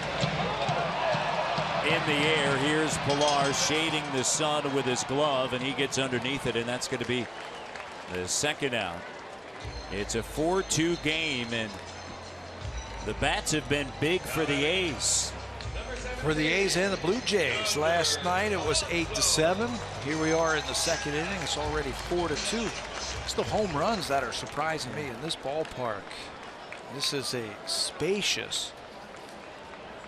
In the air, here's Pilar shading the sun with his glove, and he gets underneath it, and that's going to be the second out. It's a 4-2 game, and the bats have been big for the A's. For the A's and the Blue Jays. Last night it was 8-7. Here we are in the second inning. It's already 4-2. It's the home runs that are surprising me in this ballpark. This is a spacious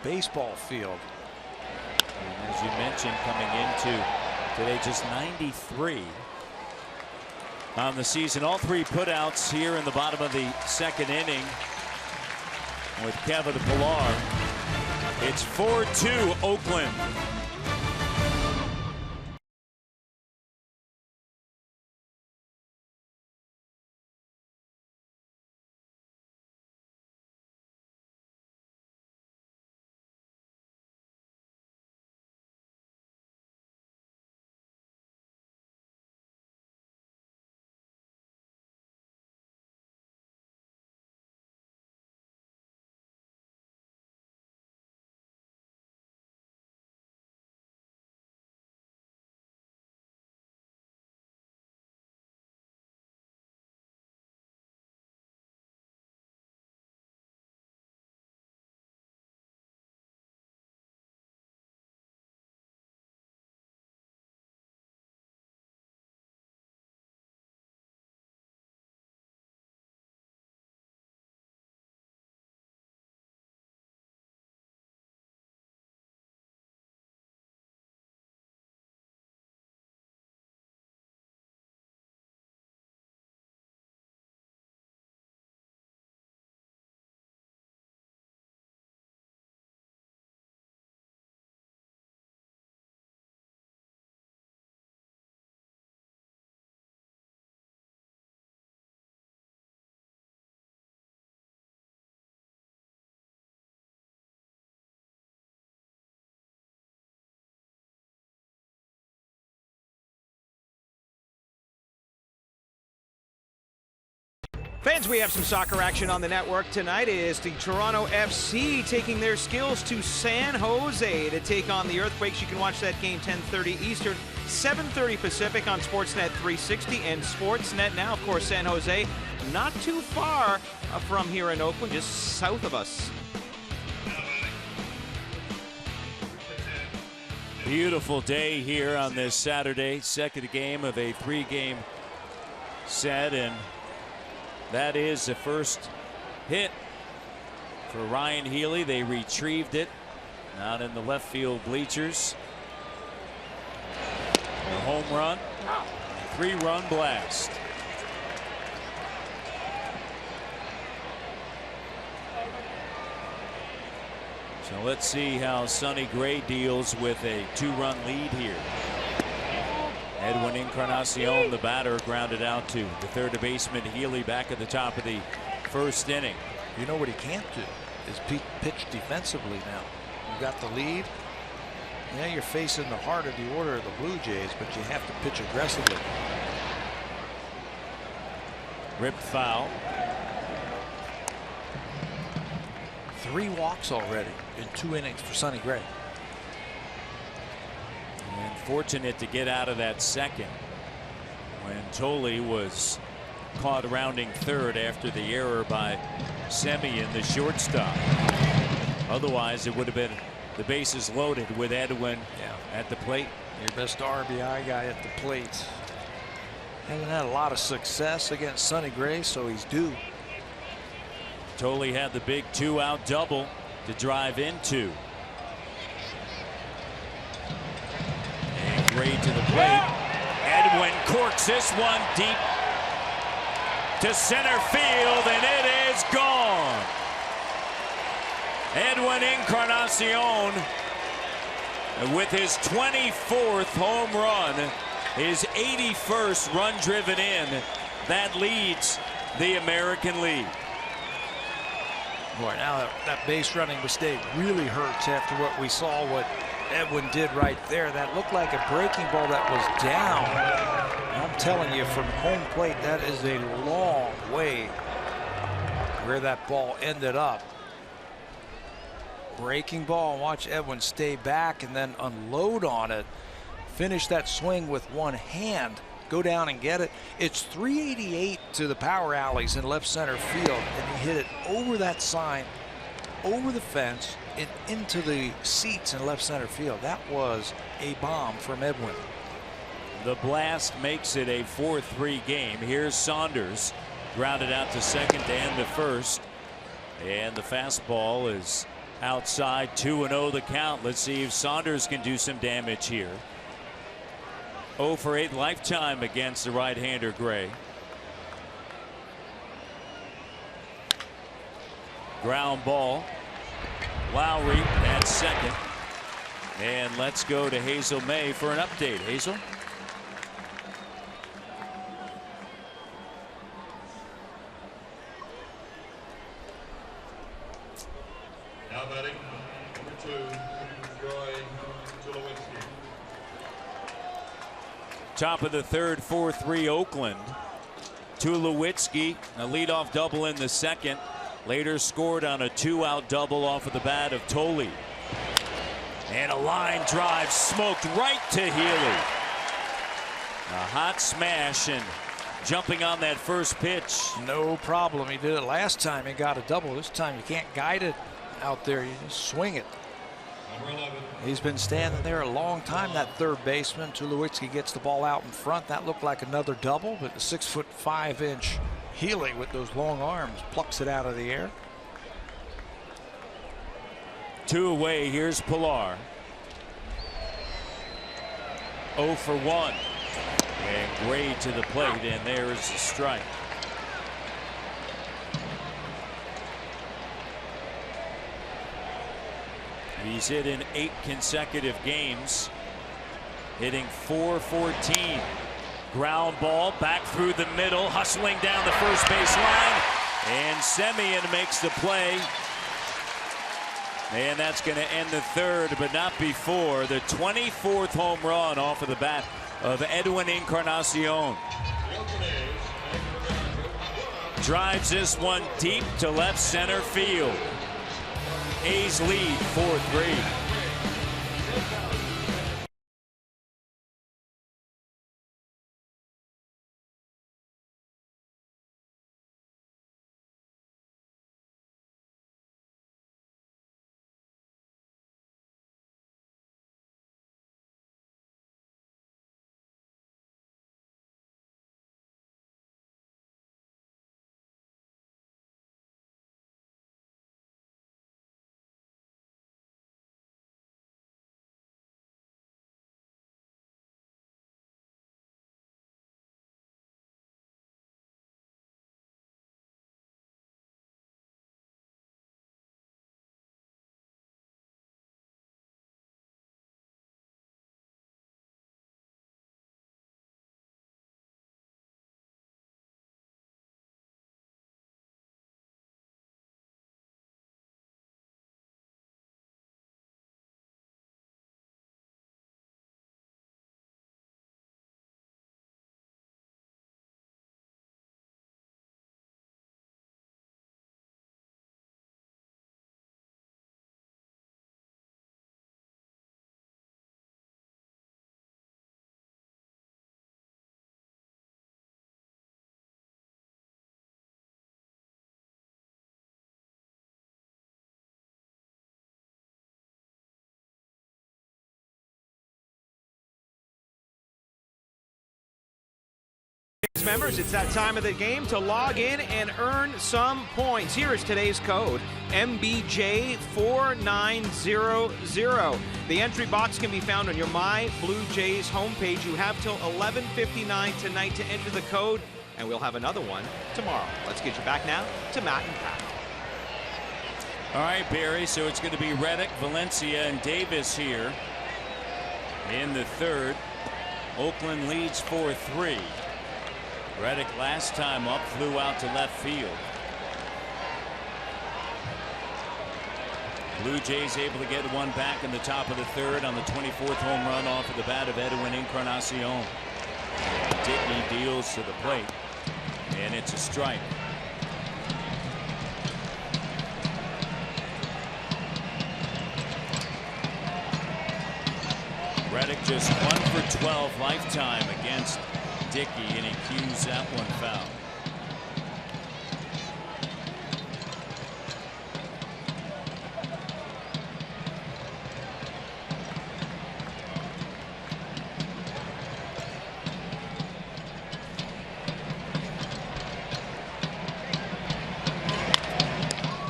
baseball field. And as you mentioned, coming into Today just 93 on the season. All three putouts here in the bottom of the second inning with Kevin Pillar. It's 4-2 Oakland. Fans, we have some soccer action on the network tonight. It is the Toronto FC taking their skills to San Jose to take on the Earthquakes. You can watch that game 10:30 Eastern, 7:30 Pacific on Sportsnet 360 and Sportsnet Now. Of course, San Jose not too far from here in Oakland, just south of us. Beautiful day here on this Saturday, second game of a three-game set, and that is the first hit for Ryan Healy. They retrieved it out in the left field bleachers. A home run, three-run blast. So let's see how Sonny Gray deals with a two-run lead here. Edwin Encarnacion, the batter, grounded out to the third baseman Healy back at the top of the first inning. You know what he can't do is pitch defensively now. You got the lead. Yeah, you're facing the heart of the order of the Blue Jays, but you have to pitch aggressively. Ripped foul. 3 walks already in 2 innings for Sonny Gray. And fortunate to get out of that second when Tolley was caught rounding third after the error by Semien, the shortstop. Otherwise, it would have been the bases loaded with Edwin at the plate. Your best RBI guy at the plate. Hasn't had a lot of success against Sonny Gray, so he's due. Tolley had the big 2-out double to drive into. And Gray to the plate. Edwin corks this one deep to center field, and it is gone. Edwin Encarnacion with his 24th home run, his 81st run driven in. That leads the American League. Boy, now that base running mistake really hurts after what we saw, what Edwin did right there. That looked like a breaking ball that was down. I'm telling you, from home plate, that is a long way where that ball ended up. Breaking ball, and watch Edwin stay back and then unload on it. Finish that swing with one hand. Go down and get it. It's 388 to the power alleys in left center field, and he hit it over that sign, over the fence, and into the seats in left center field. That was a bomb from Edwin. The blast makes it a 4-3 game. Here's Saunders, grounded out to second and to first, and the fastball is outside. 2-0 the count. Let's see if Saunders can do some damage here. 0 for 8 lifetime against the right-hander Gray. Ground ball. Lowry at second. And let's go to Hazel May for an update. Hazel. Now batting, number 2, Roy Tulowitzki. Top of the third, 4-3 Oakland. Tulowitzki, a leadoff double in the second. Later scored on a 2-out double off of the bat of Tolley. And a line drive smoked right to Healy. A hot smash and jumping on that first pitch. No problem. He did it last time. He got a double. This time you can't guide it out there. You just swing it. Number 11. He's been standing there a long time, that third baseman. Tulowitzki gets the ball out in front. That looked like another double, but the 6'5" Healy with those long arms plucks it out of the air. 2 away. Here's Pilar. 0 for 1. And Gray to the plate, and there is the strike. He's hit in 8 consecutive games, hitting .414. Ground ball back through the middle, hustling down the first base line, and Semien makes the play. And that's going to end the third, but not before. The 24th home run off of the bat of Edwin Encarnacion. Drives this one deep to left center field. A's lead 4-3. Members, it's that time of the game to log in and earn some points. Here is today's code, MBJ4900. The entry box can be found on your My Blue Jays homepage. You have till 11:59 tonight to enter the code, and we'll have another one tomorrow. Let's get you back now to Matt and Pat. All right, Barry, so it's going to be Reddick, Valencia, and Davis here in the third. Oakland leads 4-3. Reddick last time up flew out to left field. Blue Jays able to get one back in the top of the third on the 24th home run off of the bat of Edwin Encarnacion. Dickey deals to the plate, and it's a strike. Reddick just 1 for 12 lifetime against Dickey, and he cues that one foul.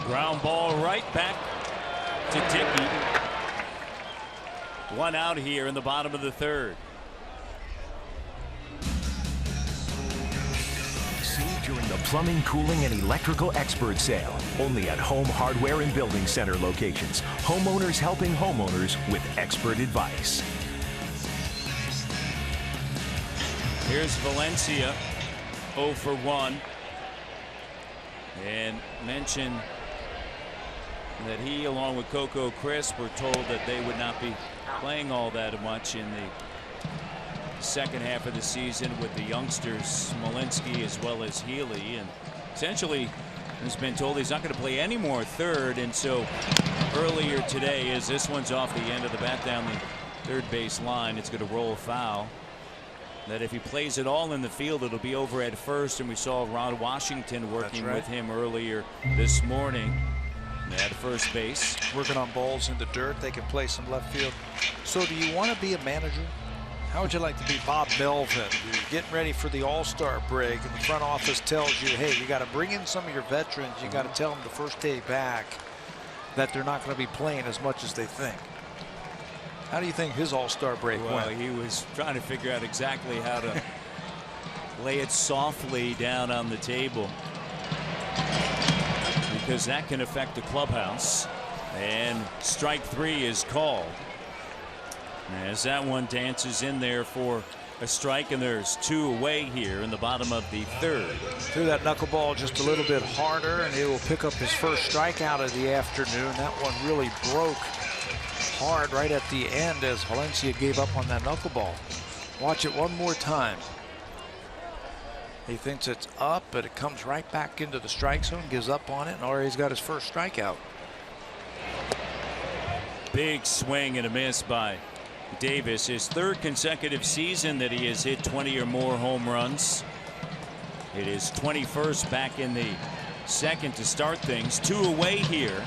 Ground ball right back to Dickey. One out here in the bottom of the third. during the plumbing, cooling, and electrical expert sale. Only at Home Hardware and Building Center locations. Homeowners helping homeowners with expert advice. Here's Valencia, 0 for 1. And mentioned that he, along with Coco Crisp, were told that they would not be playing all that much in the second half of the season with the youngsters, Smolinski as well as Healy, and essentially has been told he's not going to play any more third. And so earlier today, as this one's off the end of the bat down the third base line, it's going to roll foul. That if he plays it all in the field, it'll be over at first. And we saw Ron Washington working with him earlier this morning at first base. Working on balls in the dirt. They can play some left field. So do you want to be a manager? How would you like to be Bob Melvin? You're getting ready for the All-Star break, and the front office tells you, hey, you got to bring in some of your veterans. You got to tell them the first day back that they're not going to be playing as much as they think. How do you think his All-Star break went? Well, he was trying to figure out exactly how to lay it softly down on the table, because that can affect the clubhouse. And strike 3 is called as that one dances in there for a strike, and there's 2 away here in the bottom of the third. Threw that knuckleball just a little bit harder, and he will pick up his first strikeout of the afternoon. That one really broke hard right at the end as Valencia gave up on that knuckleball. Watch it one more time. He thinks it's up, but it comes right back into the strike zone, gives up on it, and already he's got his first strikeout. Big swing and a miss by Davis, his 3rd consecutive season that he has hit 20 or more home runs. It is 21st back in the second to start things. 2 away here.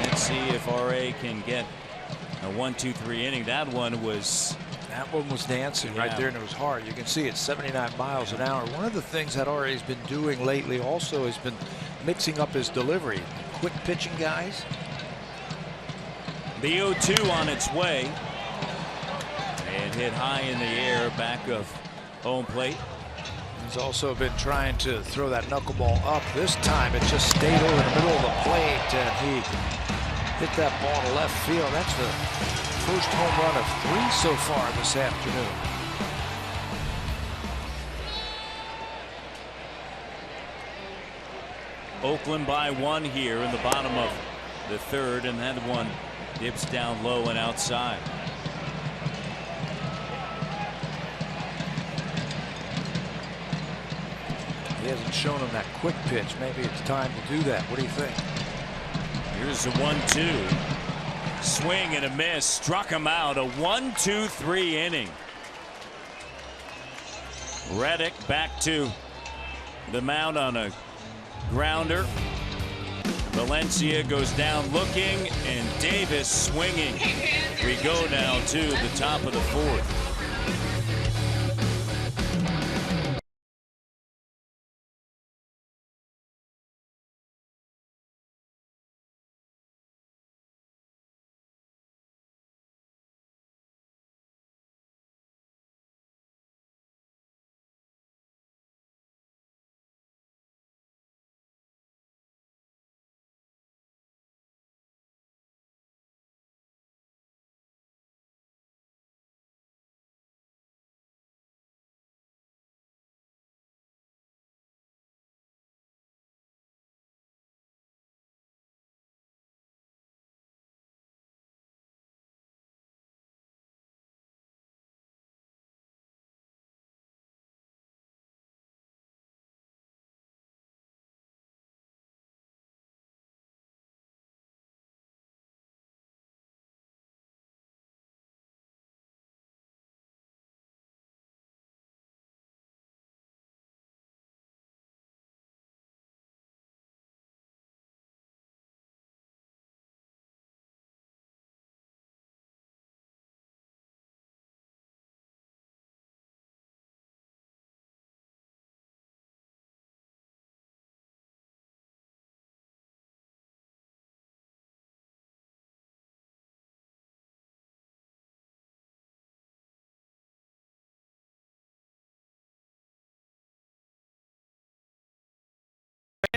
Let's see if RA can get a 1-2-3 inning. That one was dancing right there, and it was hard. You can see it's 79 miles an hour. One of the things that RA's been doing lately also has been mixing up his delivery. Quick pitching guys. The 0-2 on its way. And hit high in the air back of home plate. He's also been trying to throw that knuckleball up. This time it just stayed over the middle of the plate, and he hit that ball to left field. That's the first home run of 3 so far this afternoon. Oakland by 1 here in the bottom of the third, and that one dips down low and outside. He hasn't shown him that quick pitch. Maybe it's time to do that. What do you think? Here's the 1-2. Swing and a miss. Struck him out. A 1-2-3 inning. Reddick back to the mound on a grounder. Valencia goes down looking, and Davis swinging. We go now to the top of the 4th.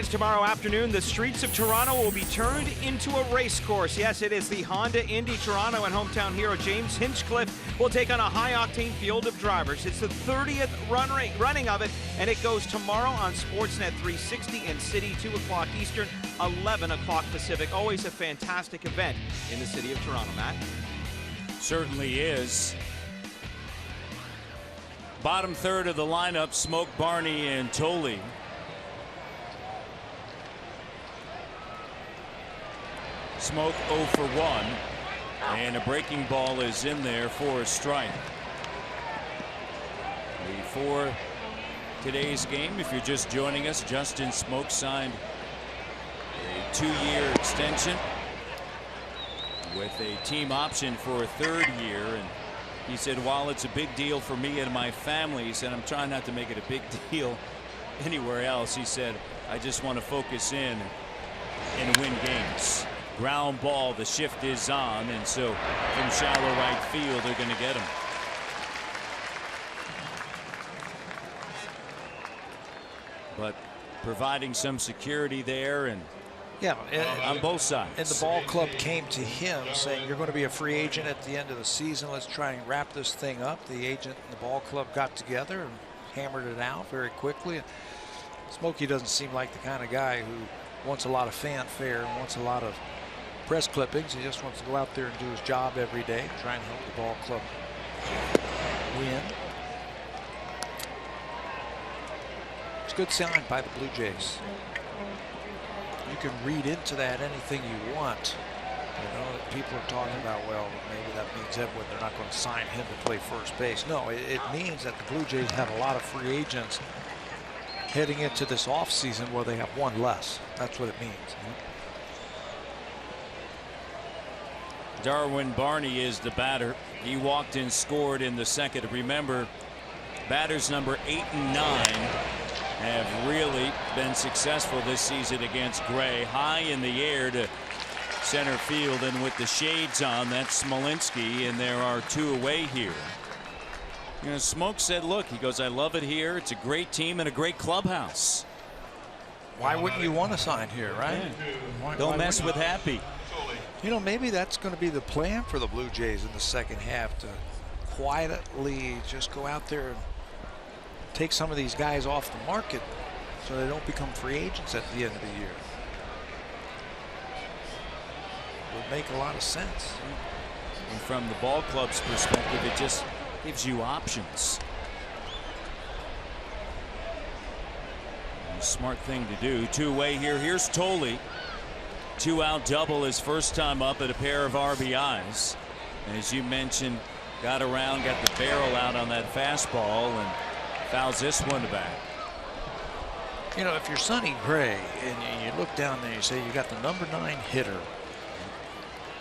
begins tomorrow afternoon. The streets of Toronto will be turned into a race course. Yes, it is the Honda Indy Toronto, and hometown hero James Hinchcliffe will take on a high-octane field of drivers. It's the 30th running of it, and it goes tomorrow on Sportsnet 360 and City, 2 o'clock Eastern, 11 o'clock Pacific. Always a fantastic event in the city of Toronto, Matt. Certainly is. Bottom third of the lineup, Smoke, Barney, and Tolley. Smoke 0 for 1, and a breaking ball is in there for a strike. Before today's game, if you're just joining us, Justin Smoke signed a 2-year extension with a team option for a 3rd year, and he said, while it's a big deal for me and my family, he said, I'm trying not to make it a big deal anywhere else. He said, I just want to focus in and win games. Ground ball, the shift is on, and so from shallow right field, they're going to get him. But providing some security there, and yeah, on both sides. And the ball club came to him saying, you're going to be a free agent at the end of the season. Let's try and wrap this thing up. The agent and the ball club got together and hammered it out very quickly. Smokey doesn't seem like the kind of guy who wants a lot of fanfare and wants a lot of press clippings. He just wants to go out there and do his job every day, try and help the ball club win. It's a good sign by the Blue Jays. You can read into that anything you want. You know, people are talking about, well, maybe that means that they're not going to sign him to play first base. No, it means that the Blue Jays have a lot of free agents heading into this offseason where they have one less. That's what it means. Darwin Barney is the batter. He walked and scored in the 2nd. Remember, batters number 8 and 9 have really been successful this season against Gray. High in the air to center field, and with the shades on, that's Smolinski, and there are 2 away here. You know, Smoke said, look, he goes, I love it here. It's a great team and a great clubhouse. Why wouldn't you want to sign here, right? Yeah. Don't mess with Happy. You know, maybe that's going to be the plan for the Blue Jays in the 2nd half, to quietly just go out there and take some of these guys off the market so they don't become free agents at the end of the year. Would make a lot of sense. And from the ball club's perspective, it just gives you options. Smart thing to do. 2-way here. Here's Tolley. 2-out double, his first time up at a pair of RBIs. As you mentioned, got around, got the barrel out on that fastball, and fouls this one back. You know, if you're Sonny Gray and you look down there, you say you got the number 9 hitter.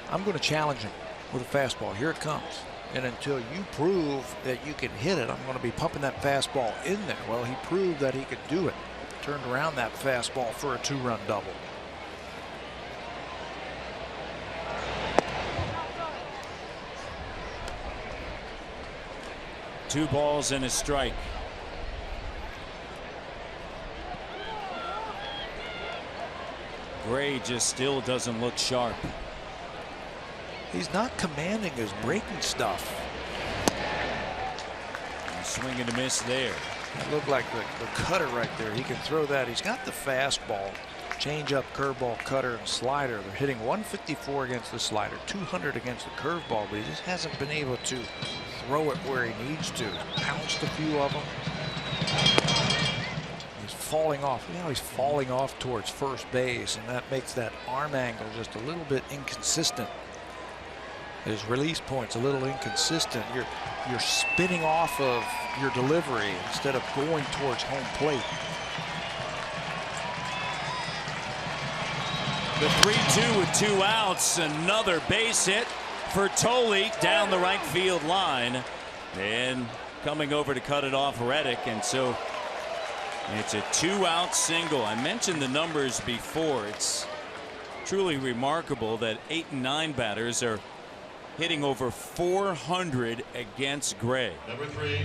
I'm going to challenge him with a fastball. Here it comes. And until you prove that you can hit it, I'm going to be pumping that fastball in there. Well, he proved that he could do it. Turned around that fastball for a 2-run double. Two balls and a strike. Gray just still doesn't look sharp. He's not commanding his breaking stuff. Swing and a miss there. That looked like the cutter right there. He can throw that. He's got the fastball, changeup, curveball, cutter, and slider. They're hitting 154 against the slider, 200 against the curveball, but he just hasn't been able to throw it where he needs to. Pounced a few of them. He's falling off. You know, he's falling off towards first base, and that makes that arm angle just a little bit inconsistent. His release point's a little inconsistent. You're spinning off of your delivery instead of going towards home plate. The 3-2 with 2 outs. Another base hit for Tolley down the right field line, and coming over to cut it off, Reddick, and so it's a 2-out single. I mentioned the numbers before. It's truly remarkable that 8 and 9 batters are hitting over 400 against Gray. Number 3.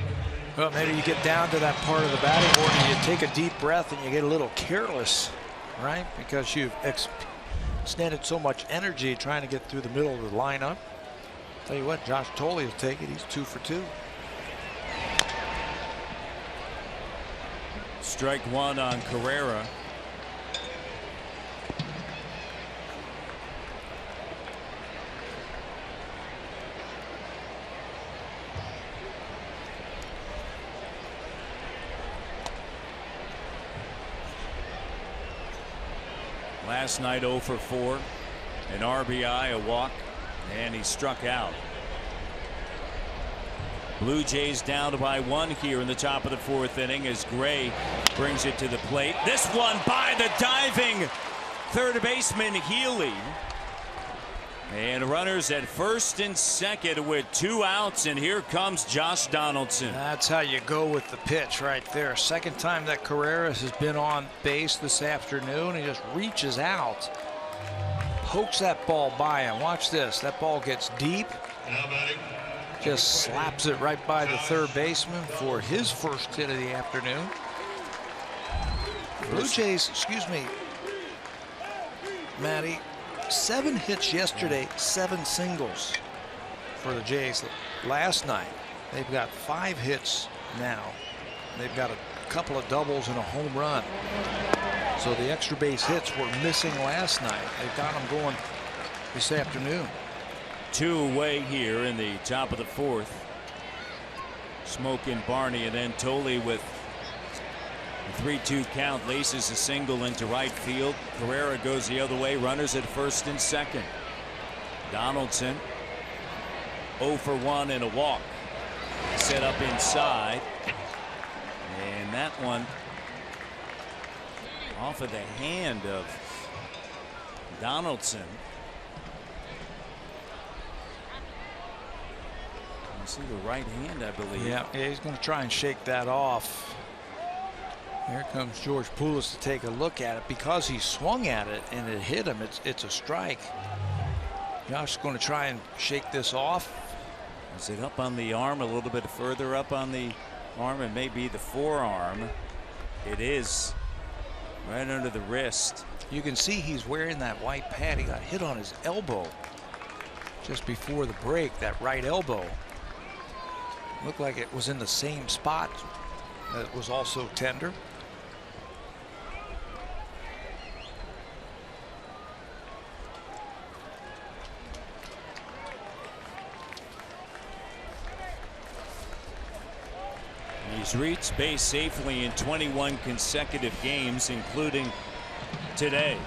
Well, maybe you get down to that part of the batting order, you take a deep breath and you get a little careless right? Because you've extended so much energy trying to get through the middle of the lineup. Tell you what, Josh Thole will take it. He's 2 for 2. Strike one on Carrera. Last night 0 for 4, an RBI, a walk, and he struck out. Blue Jays down by 1 here in the top of the 4th inning as Gray brings it to the plate. This one by the diving third baseman Healy. And runners at first and second with 2 outs, and here comes Josh Donaldson. That's how you go with the pitch right there. Second time that Carrera has been on base this afternoon. He just reaches out, pokes that ball by him. Watch this. That ball gets deep. Now batting. Just slaps it right by the third baseman for his first hit of the afternoon. Blue Jays, excuse me, Matty, 7 hits yesterday, 7 singles for the Jays last night. They've got 5 hits now. They've got a couple of doubles and a home run. So the extra base hits were missing last night. They've got them going this afternoon. 2 away here in the top of the 4th. Smoke and Barney, and then Thole with a 3-2 count laces a single into right field. Carrera goes the other way. Runners at first and second. Donaldson 0 for 1 and a walk. Set up inside, and that one off of the hand of Donaldson. See the right hand, I believe. Yeah, he's going to try and shake that off. Here comes George Poulos to take a look at it. Because he swung at it and it hit him, it's a strike. Josh is going to try and shake this off. Is it up on the arm, a little bit further up on the arm, and maybe the forearm? It is right under the wrist. You can see he's wearing that white pad. He got hit on his elbow just before the break, that right elbow. Looked like it was in the same spot that was also tender. He's reached base safely in 21 consecutive games, including today.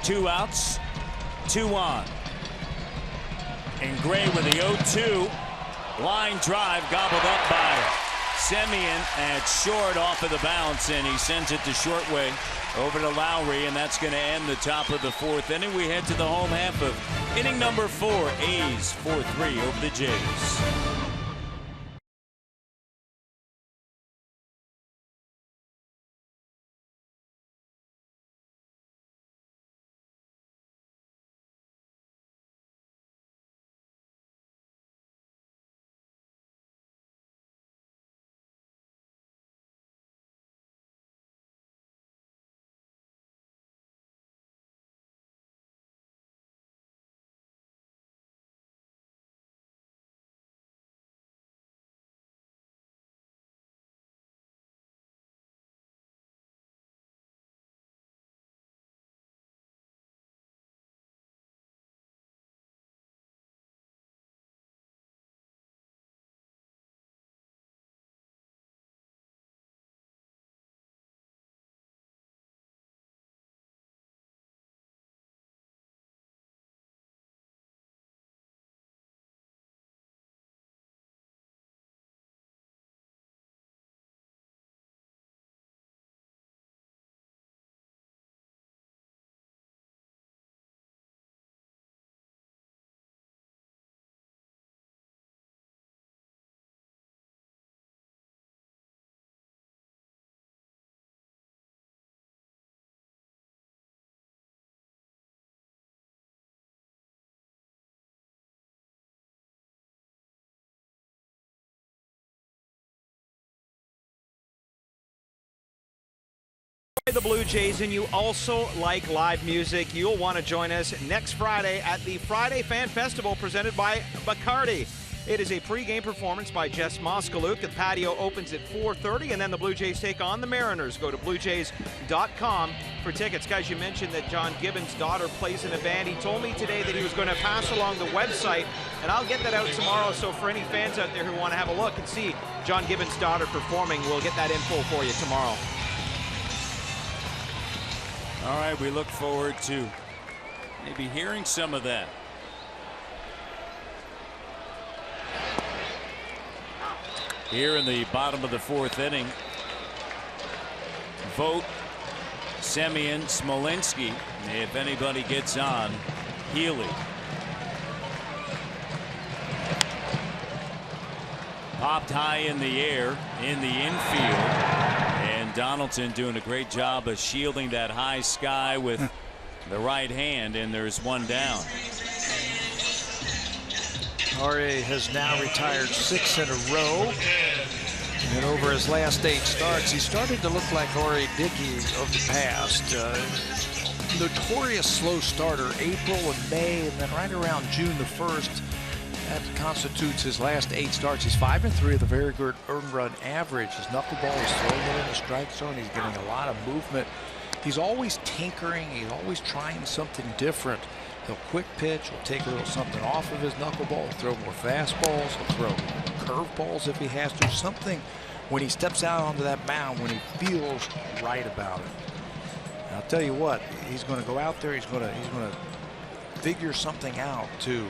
2 outs, 2 on. And Gray with the 0-2. Line drive gobbled up by Semien at short off of the bounce, and he sends it to short way over to Lowry, and that's going to end the top of the 4th inning. We head to the home half of inning number 4. A's 4-3 over the Jays. the Blue Jays and you also like live music, you'll want to join us next Friday at the Friday Fan Festival presented by Bacardi. It is a pregame performance by Jess Moskaluk. The patio opens at 4:30, and then the Blue Jays take on the Mariners. Go to BlueJays.com for tickets. Guys, you mentioned that John Gibbons' daughter plays in a band. He told me today that he was going to pass along the website, and I'll get that out tomorrow. So for any fans out there who want to have a look and see John Gibbons' daughter performing, we'll get that info for you tomorrow. All right, we look forward to maybe hearing some of that. Here in the bottom of the fourth inning, Vogt, Semien, Smolinski. If anybody gets on, Healy. Popped high in the air in the infield. And Donaldson doing a great job of shielding that high sky with the right hand, and there's one down. R.A. has now retired 6 in a row. And over his last 8 starts, he started to look like R.A. Dickey of the past. Notorious slow starter, April and May, and then right around June the 1st, that constitutes his last 8 starts. He's 5-3 with a very good earned run average. His knuckleball is throwing it in the strike zone. He's getting a lot of movement. He's always tinkering. He's always trying something different. He'll quick pitch. He'll take a little something off of his knuckleball. He'll throw more fastballs. He'll throw curveballs if he has to. Something when he steps out onto that mound when he feels right about it. And I'll tell you what, he's going to go out there. He's going to figure something out to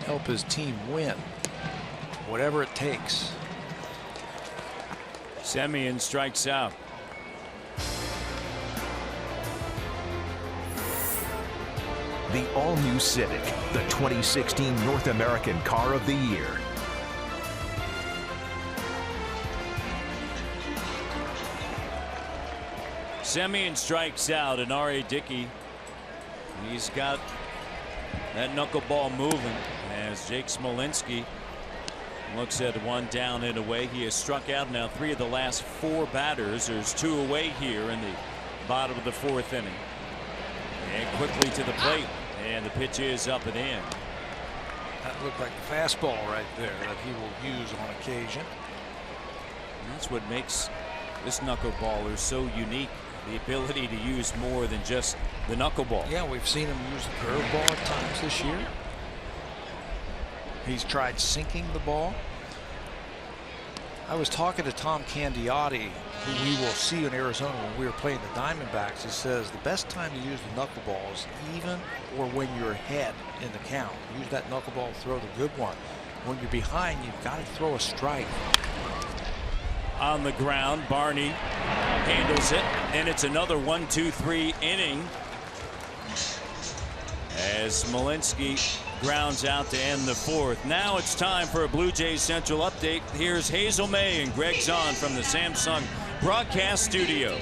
help his team win, whatever it takes. Semien strikes out. The all-new Civic, the 2016 North American Car of the Year. Semien strikes out, and R.A. Dickey, he's got that knuckleball moving as Jake Smolinski looks at one down and away. He has struck out now 3 of the last 4 batters. There's 2 away here in the bottom of the 4th inning. And quickly to the plate, and the pitch is up and in. That looked like a fastball right there that he will use on occasion. And that's what makes this knuckleballer so unique, the ability to use more than just the knuckleball. Yeah, we've seen him use the curveball at times this year. He's tried sinking the ball. I was talking to Tom Candiotti, who we will see in Arizona when we were playing the Diamondbacks. He says the best time to use the knuckleball is even or when you're ahead in the count. Use that knuckleball, throw the good one. When you're behind, you've got to throw a strike. On the ground, Barney handles it, and it's another 1-2-3 inning as Smolinski grounds out to end the 4th. Now it's time for a Blue Jays Central update. Here's Hazel May and Greg Zahn from the Samsung broadcast studio.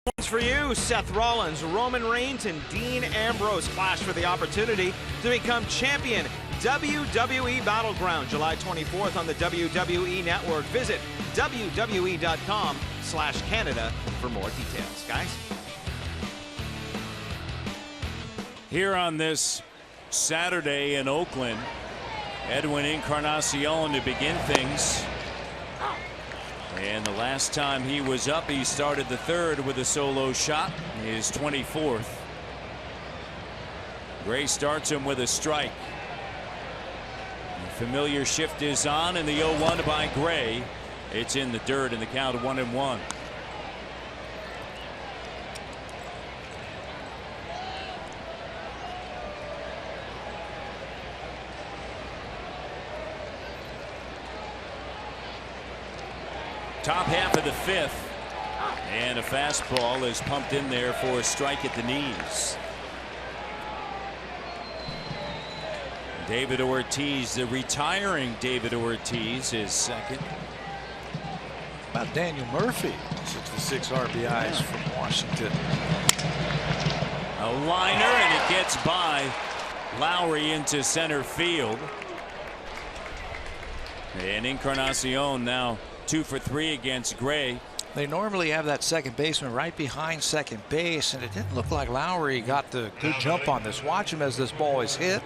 One's for you. Seth Rollins, Roman Reigns, and Dean Ambrose clash for the opportunity to become champion. WWE Battleground, July 24th on the WWE Network. Visit WWE.com/Canada for more details, guys. Here on this Saturday in Oakland, Edwin Encarnacion to begin things. And the last time he was up, he started the third with a solo shot, his 24th. Gray starts him with a strike. The familiar shift is on, and the 0-1 by Gray. It's in the dirt, and the count of 1-1. Top half of the fifth, and a fastball is pumped in there for a strike at the knees. David Ortiz, the retiring David Ortiz, is second. About Daniel Murphy, 66 RBIs from Washington. A liner, and it gets by Lowry into center field. And Encarnacion now 2 for 3 against Gray. They normally have that second baseman right behind second base, and it didn't look like Lowry got the good jump on this. Watch him as this ball is hit.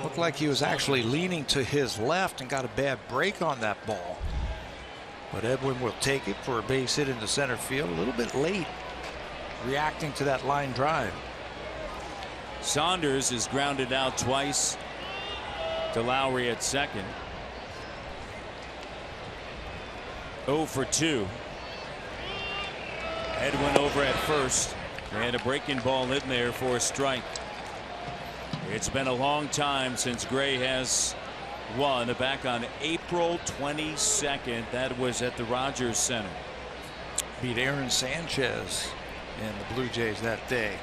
Looked like he was actually leaning to his left and got a bad break on that ball. But Edwin will take it for a base hit into center field. A little bit late reacting to that line drive. Saunders is grounded out twice to Lowry at second. 0 for 2. Edwin over at first, and a breaking ball in there for a strike. It's been a long time since Gray has won. Back on April 22nd. That was at the Rogers Center. Beat Aaron Sanchez and the Blue Jays that day.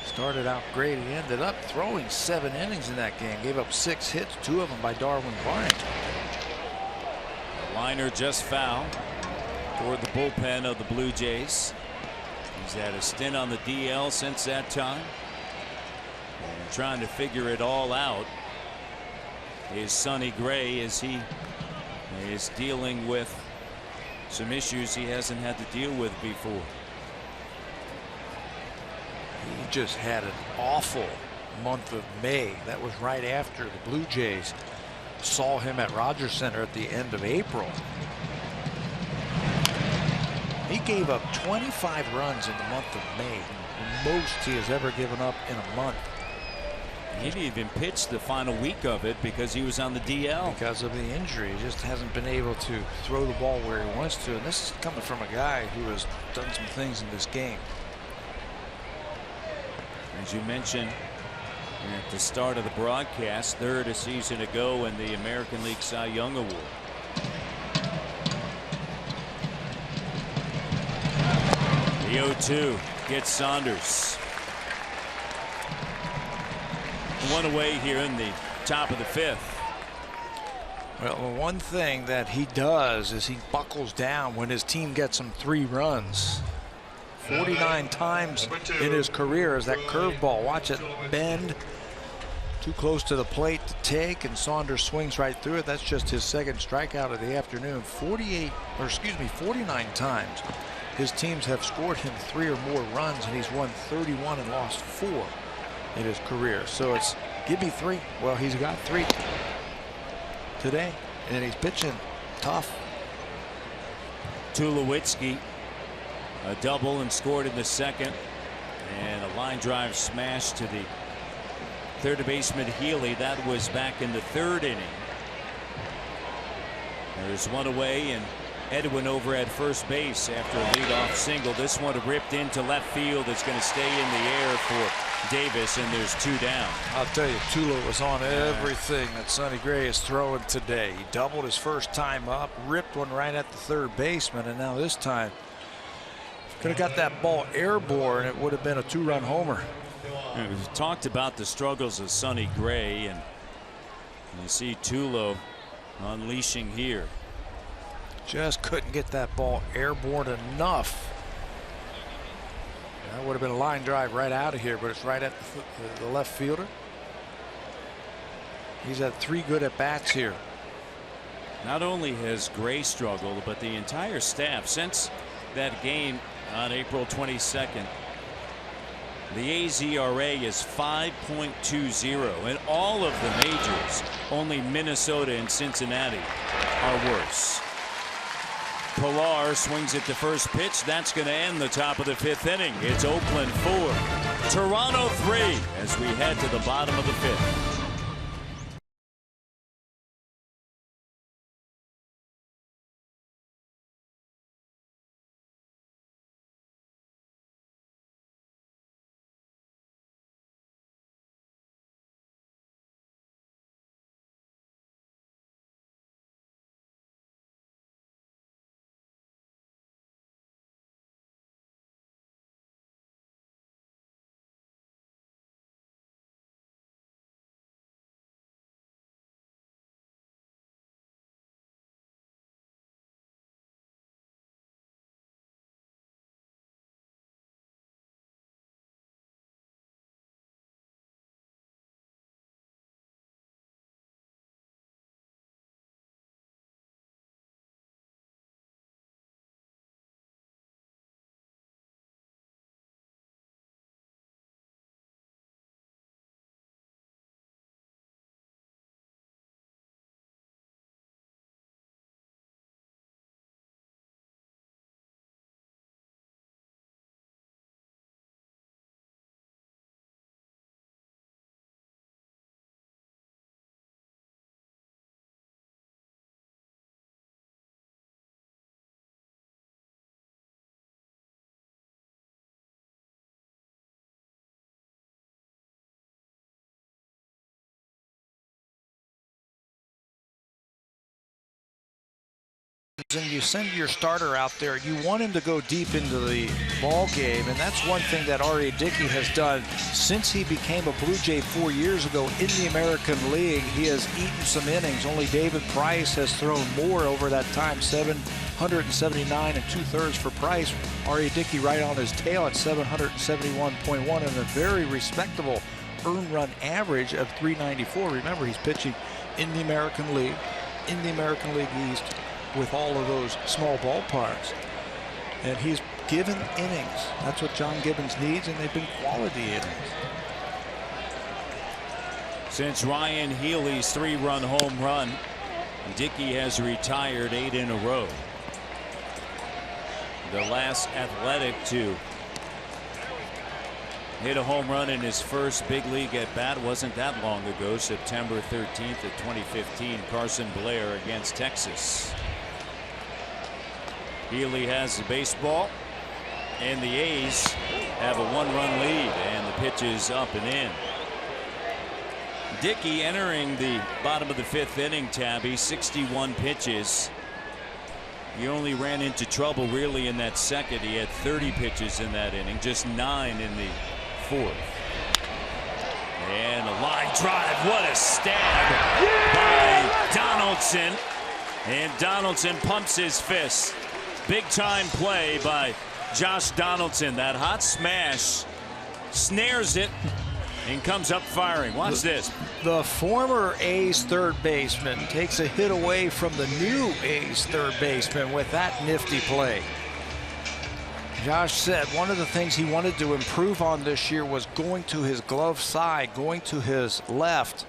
Started out great. He ended up throwing 7 innings in that game. Gave up 6 hits, 2 of them by Darwin Barnett. Liner just foul toward the bullpen of the Blue Jays. He's had a stint on the DL since that time. And trying to figure it all out is Sonny Gray, as he is dealing with some issues he hasn't had to deal with before. He just had an awful month of May. That was right after the Blue Jays saw him at Rogers Center at the end of April. He gave up 25 runs in the month of May, the most he has ever given up in a month. He didn't even pitch the final week of it because he was on the DL. Because of the injury. He just hasn't been able to throw the ball where he wants to. And this is coming from a guy who has done some things in this game. As you mentioned at the start of the broadcast, third a season ago in the American League Cy Young Award. The 0-2 gets Saunders. One away here in the top of the fifth. Well, the one thing that he does is he buckles down when his team gets him 3 runs. 49 times in his career is that curveball. Watch it bend too close to the plate to take, and Saunders swings right through it. That's just his second strikeout of the afternoon. 49 times his teams have scored him 3 or more runs, and he's won 31 and lost 4 in his career. So it's give me 3. Well, he's got 3 today, and he's pitching tough. Tulowitzki a double and scored in the second, and a line drive smash to the third baseman Healy. That was back in the 3rd inning. There's one away, and Edwin over at first base after a leadoff single. This one ripped into left field. It's going to stay in the air for Davis, and there's 2 down. I'll tell you, Tulo was on everything that Sonny Gray is throwing today. He doubled his first time up, ripped one right at the third baseman, and now this time could have got that ball airborne. It would have been a 2-run homer. We've talked about the struggles of Sonny Gray, and you see Tulo unleashing here. Just couldn't get that ball airborne enough That would have been a line drive right out of here, but it's right at the left fielder. He's had 3 good at bats here. Not only has Gray struggled, but the entire staff since that game on April 22nd. The A's ERA is 5.20. In all of the majors, only Minnesota and Cincinnati are worse. Pilar swings at the first pitch. That's going to end the top of the 5th inning. It's Oakland 4, Toronto 3 as we head to the bottom of the 5th. And you send your starter out there, you want him to go deep into the ball game, and that's one thing that R.A. Dickey has done since he became a Blue Jay 4 years ago in the American League. He has eaten some innings. Only David Price has thrown more over that time, 779 2/3 for Price. R.A. Dickey right on his tail at 771.1 and a very respectable earned run average of 394. Remember, he's pitching in the American League, in the American League East, with all of those small ballparks, and he's given innings. That's what John Gibbons needs, and they've been quality innings. Since Ryan Healy's 3-run home run, Dickey has retired 8 in a row. The last Athletic to hit a home run in his first big league at bat wasn't that long ago, September 13th of 2015, Carson Blair against Texas. Healy has the baseball, and the A's have a 1-run lead, and the pitch is up and in. Dickey entering the bottom of the 5th inning, Tabby, 61 pitches. He only ran into trouble really in that second. He had 30 pitches in that inning, just 9 in the 4th. And a line drive. What a stab by Donaldson. And Donaldson pumps his fist. Big time play by Josh Donaldson. That hot smash snares it and comes up firing. Watch this. The former A's third baseman takes a hit away from the new A's third baseman with that nifty play. Josh said one of the things he wanted to improve on this year was going to his glove side, going to his left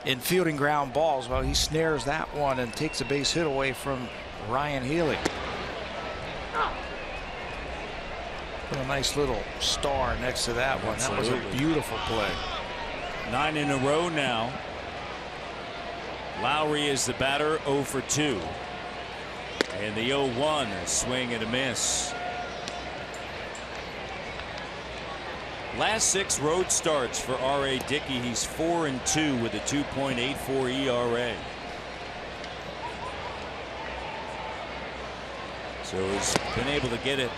in fielding ground balls. Well, he snares that one and takes a base hit away from Ryan Healy. Put a nice little star next to that one. Absolutely. That was a beautiful play. 9 in a row now. Lowry is the batter, 0 for 2. And the 0-1, a swing and a miss. Last 6 road starts for R.A. Dickey. He's 4-2 with a 2.84 ERA. So he's been able to get it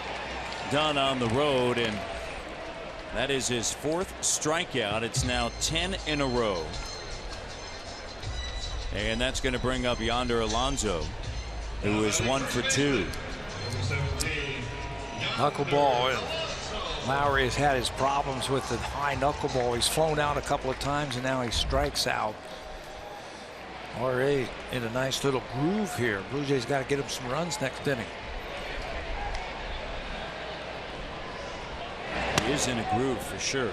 done on the road, and that is his 4th strikeout. It's now 10 in a row. And that's going to bring up Yonder Alonso, who is 1 for 2. Knuckleball Lowry has had his problems with the high knuckleball. He's flown out a couple of times and now he strikes out. R.A. in a nice little groove here. Blue Jays got to get him some runs next inning. He is in a groove for sure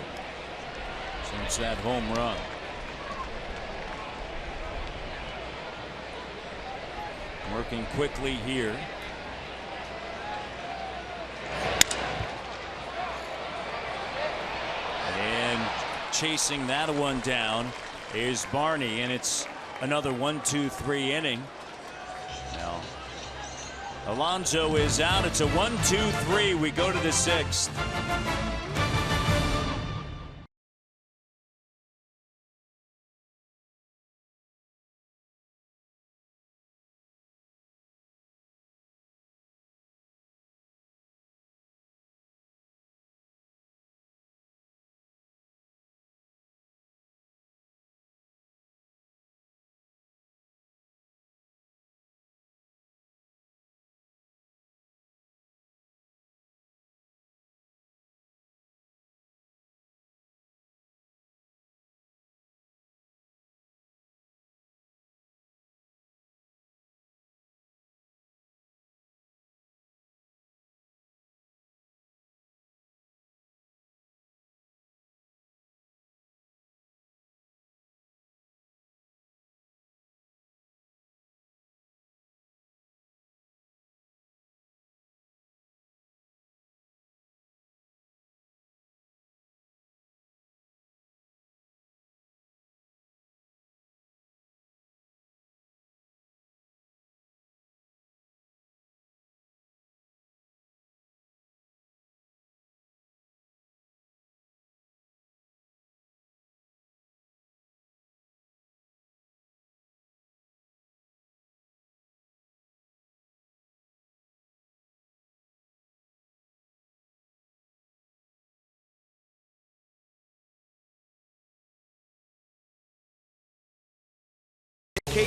since that home run. Working quickly here. And chasing that one down is Barney, and it's another 1-2-3 inning. Now Alonso is out. It's a 1-2-3. We go to the 6th.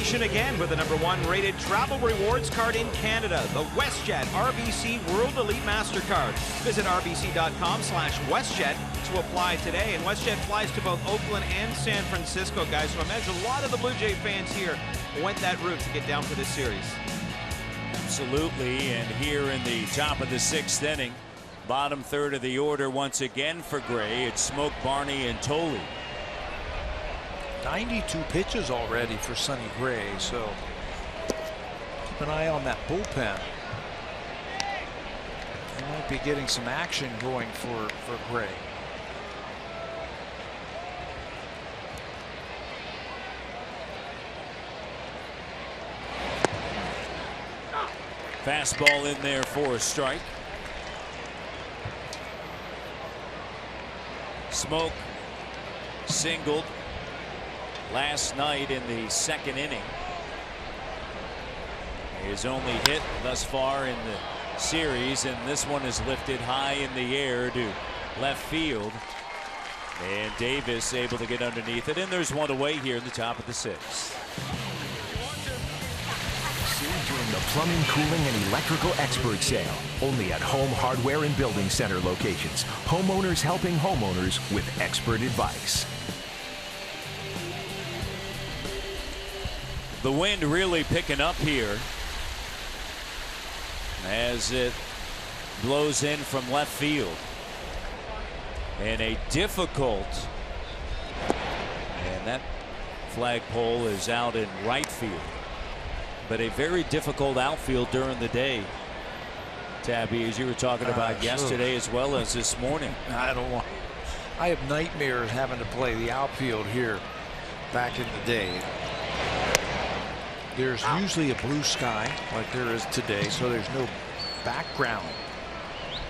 Again with the #1 rated travel rewards card in Canada, the WestJet RBC World Elite MasterCard. Visit rbc.com/WestJet to apply today. And WestJet flies to both Oakland and San Francisco, guys. So I imagine a lot of the Blue Jay fans here went that route to get down for this series. Absolutely. And here in the top of the 6th inning, bottom third of the order once again for Gray, it's Smoke, Barney, and Tolley. 92 pitches already for Sonny Gray, so keep an eye on that bullpen. They might be getting some action going for Gray. Fastball in there for a strike. Smoke singled last night in the 2nd inning. His only hit thus far in the series, and this one is lifted high in the air to left field. And Davis able to get underneath it, and there's one away here in the top of the 6th. During the plumbing, cooling, and electrical expert sale, only at Home Hardware and Building Center locations. Homeowners helping homeowners with expert advice. The wind really picking up here as it blows in from left field. And a difficult, and that flagpole is out in right field. But a very difficult outfield during the day, Tabby, as you were talking about yesterday as well as this morning. I have nightmares having to play the outfield here back in the day. There's usually a blue sky like there is today, so there's no background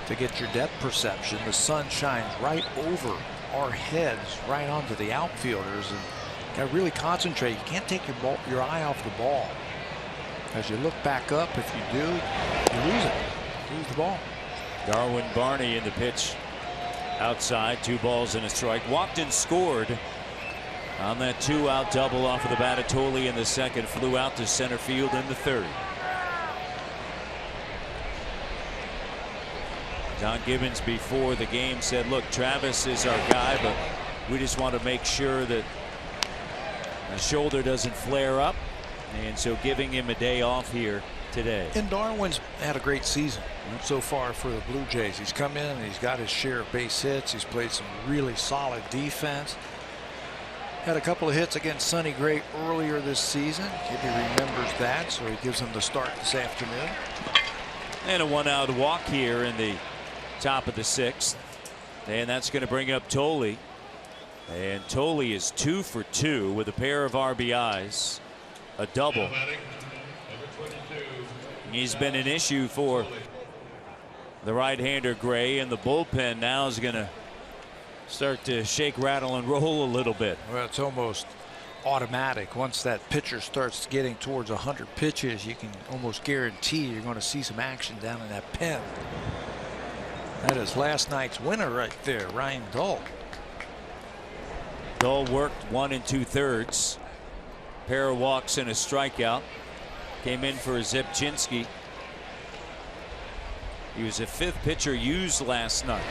to get your depth perception. The sun shines right over our heads, right onto the outfielders, and you got to really concentrate. You can't take your eye off the ball. As you look back up, if you do, you lose it. You lose the ball. Darwin Barney in the pitch outside, 2 balls and a strike. Walked and scored on that 2-out double off of the bat of Tolley in the 2nd. Flew out to center field in the 3rd. Don Gibbons before the game said, look, Travis is our guy, but we just want to make sure that the shoulder doesn't flare up, and so giving him a day off here today. And Darwin's had a great season so far for the Blue Jays. He's come in and he's got his share of base hits. He's played some really solid defense. Had a couple of hits against Sonny Gray earlier this season. Maybe remembers that, so he gives him the start this afternoon. And a 1-out walk here in the top of the 6th. And that's going to bring up Tolley. And Tolley is 2 for 2 with a pair of RBIs, a double. He's been an issue for the right-hander Gray, and the bullpen now is going to start to shake, rattle, and roll a little bit. Well, it's almost automatic. Once that pitcher starts getting towards 100 pitches, you can almost guarantee you're going to see some action down in that pen. That is last night's winner right there, Ryan Dull. Dull worked 1 2/3. Pair of walks and a strikeout. Came in for Zepchinski. He was a 5th pitcher used last night.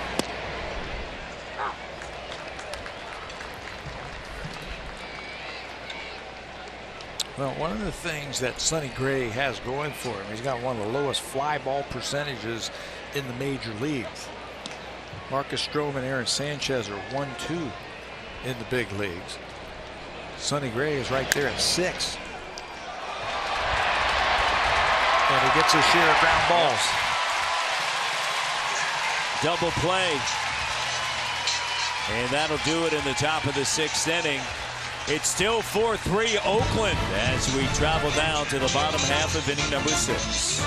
Well, one of the things that Sonny Gray has going for him, he's got one of the lowest fly ball percentages in the major leagues. Marcus Stroman and Aaron Sanchez are 1-2 in the big leagues. Sonny Gray is right there at 6. And he gets his share of ground balls. Double play. And that'll do it in the top of the 6th inning. It's still 4-3 Oakland as we travel down to the bottom half of inning number 6.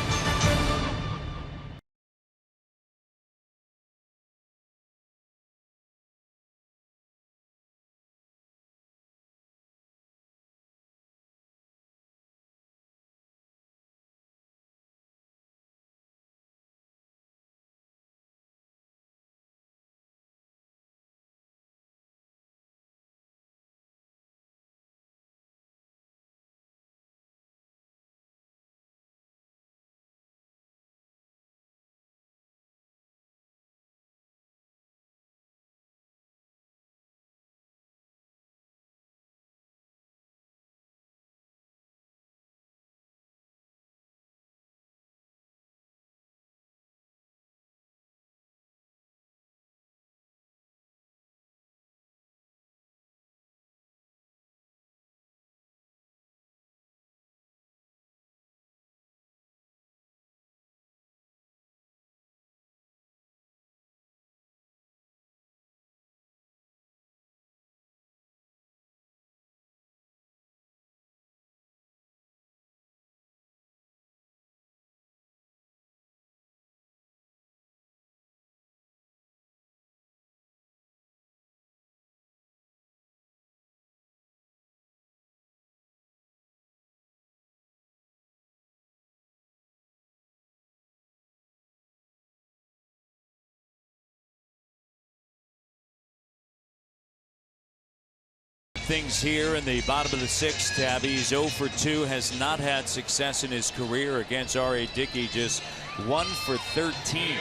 Things here in the bottom of the 6th, Tabby. He's 0 for 2, has not had success in his career against R.A. Dickey, just 1 for 13.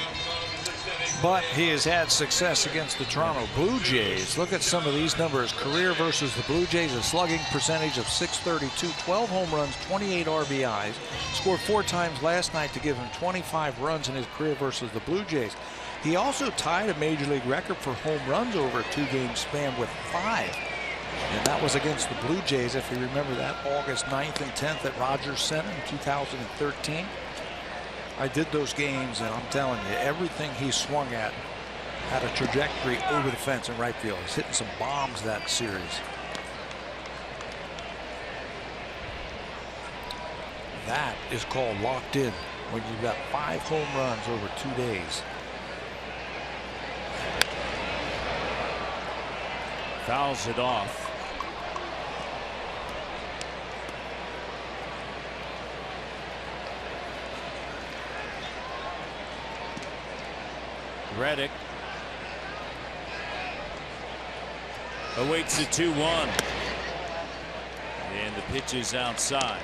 But he has had success against the Toronto Blue Jays. Look at some of these numbers. Career versus the Blue Jays, a slugging percentage of .632, 12 home runs, 28 RBIs. Scored 4 times last night to give him 25 runs in his career versus the Blue Jays. He also tied a major league record for home runs over a 2-game span with 5. And that was against the Blue Jays, if you remember that, August 9th and 10th at Rogers Center in 2013. I did those games, and I'm telling you, everything he swung at had a trajectory over the fence in right field. He's hitting some bombs that series. That is called locked in when you've got 5 home runs over 2 days. Fouls it off. Reddick awaits the 2-1. And the pitch is outside.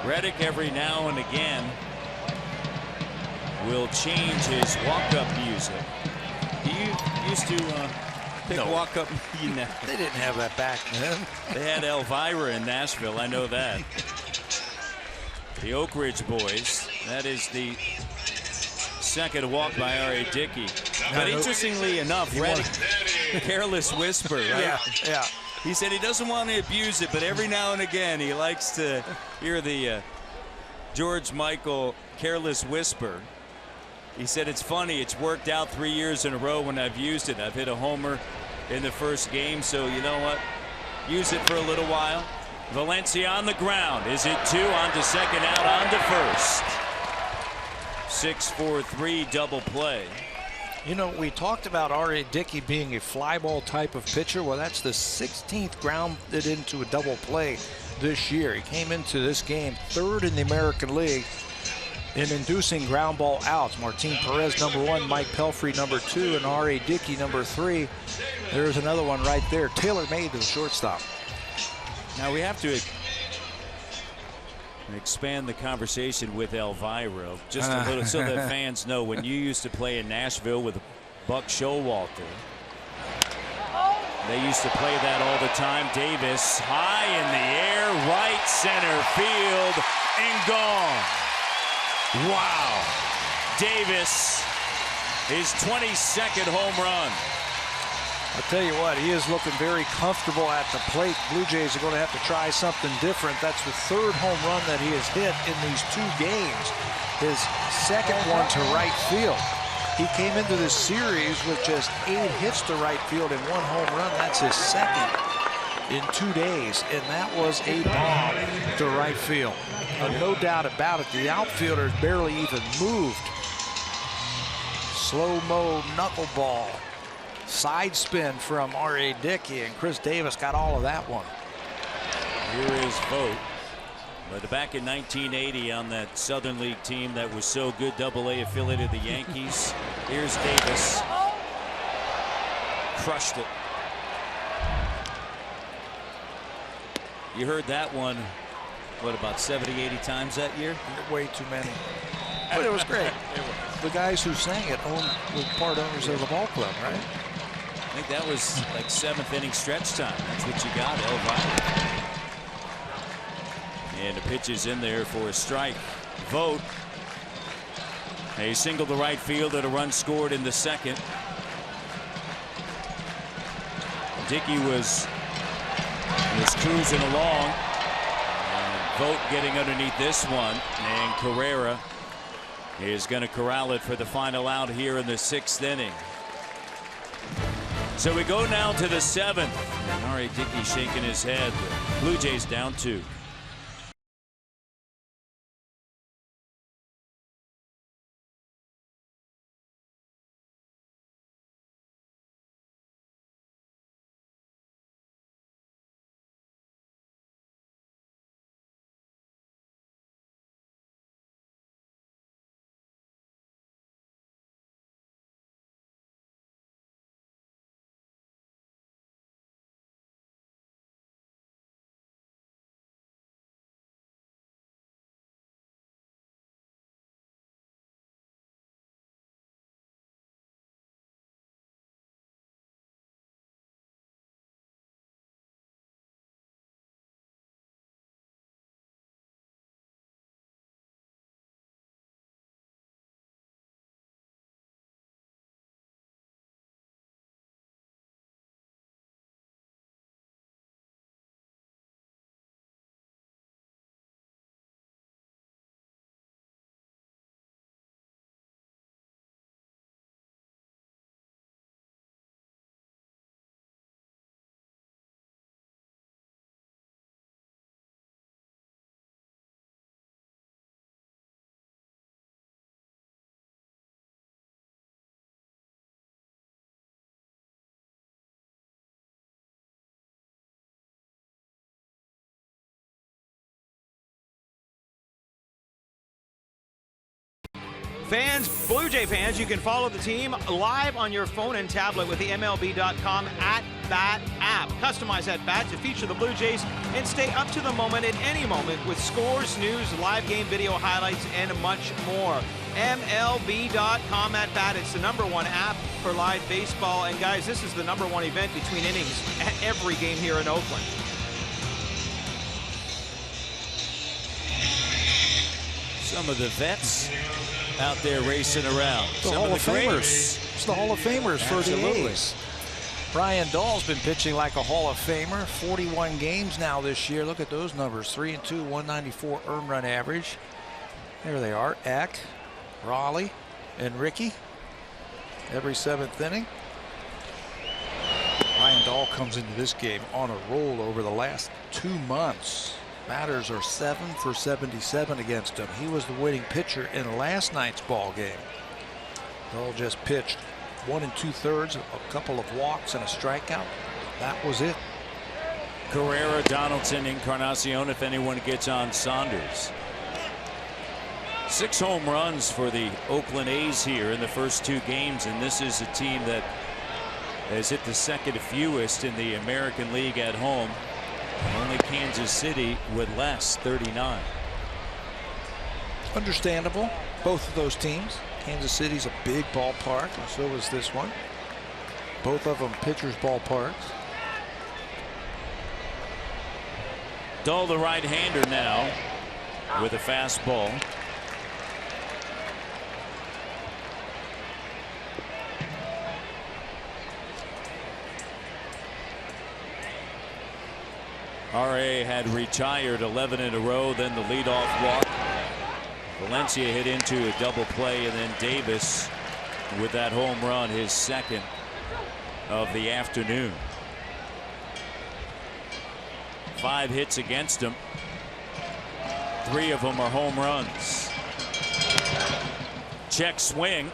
Reddick every now and again will change his walk-up music. You used to pick walk-up. They didn't have that back then. They had Elvira in Nashville. I know that. The Oak Ridge Boys. That is the second walk by R.A. Dickey. But interestingly enough, Reddick, Careless Whisper, right? Yeah. He said he doesn't want to abuse it, but every now and again he likes to hear the George Michael Careless Whisper. He said it's funny, it's worked out 3 years in a row when I've used it. I've hit a homer in the first game, so you know what? Use it for a little while. Valencia on the ground. Is it 2? On to second, out on to first. 6-4-3 double play. You know, we talked about R.A. Dickey being a fly ball type of pitcher. Well, that's the 16th grounded into a double play this year. He came into this game 3rd in the American League in inducing ground ball outs. Martin Perez #1, Mike Pelfrey #2, and R.A. Dickey #3. There's another one right there. Taylor Made to the shortstop. Now we have to expand the conversation with Elvira just a little so that fans know when you used to play in Nashville with Buck Showalter. They used to play that all the time. Davis high in the air, right center field, and gone. Wow. Davis, his 22nd home run. I'll tell you what, he is looking very comfortable at the plate. Blue Jays are going to have to try something different. That's the 3rd home run that he has hit in these 2 games. His second one to right field. He came into this series with just 8 hits to right field and 1 home run. That's his second in 2 days, and that was a bomb to right field. No doubt about it. The outfielders barely even moved. Slow-mo knuckleball. Side spin from R.A. Dickey, and Chris Davis got all of that one. Here is Vogt. But back in 1980 on that Southern League team that was so good, Double-A affiliated the Yankees. Here's Davis. Crushed it. You heard that one, what, about 70, 80 times that year? Way too many. But it was great. The guys who sang it were part owners of the ball club, right? I think that was like 7th inning stretch time. That's what you got, Elvira. And the pitch is in there for a strike. Vogt. A single to right field and a run scored in the second. Dickey was cruising along. And Vogt getting underneath this one. And Carrera is going to corral it for the final out here in the 6th inning. So we go now to the 7th. And R.A. Dickey shaking his head. The Blue Jays down 2. Fans, Blue Jay fans, you can follow the team live on your phone and tablet with the MLB.com @BAT app. Customize that bat to feature the Blue Jays and stay up to the moment at any moment with scores, news, live game video highlights, and much more. MLB.com @BAT. It's the #1 app for live baseball. And guys, this is the #1 event between innings at every game here in Oakland. Some of the vets out there racing around. The Some Hall of of the Famers. greats. It's the Hall of Famers for the Absolutely. A's. Brian Dahl's been pitching like a Hall of Famer. 41 games now this year. Look at those numbers. 3-2, 194 earned run average. There they are. Eck, Raleigh, and Ricky. Every 7th inning. Brian Dahl comes into this game on a roll over the last 2 months. Batters are 7 for 77 against him. He was the winning pitcher in last night's ball game. Dahl just pitched 1 2/3, a couple of walks and a strikeout. That was it. Carrera, Donaldson, Encarnacion, if anyone gets on Saunders. 6 home runs for the Oakland A's here in the first 2 games, and this is a team that has hit the second fewest in the American League at home. Only Kansas City with less, 39. Understandable. Both of those teams. Kansas City's a big ballpark, and so is this one. Both of them pitchers' ballparks. Dahl, the right-hander now, with a fastball. R.A. had retired 11 in a row, then the leadoff walk. Valencia hit into a double play, and then Davis with that home run, his second of the afternoon. 5 hits against him. 3 of them are home runs. Check swing.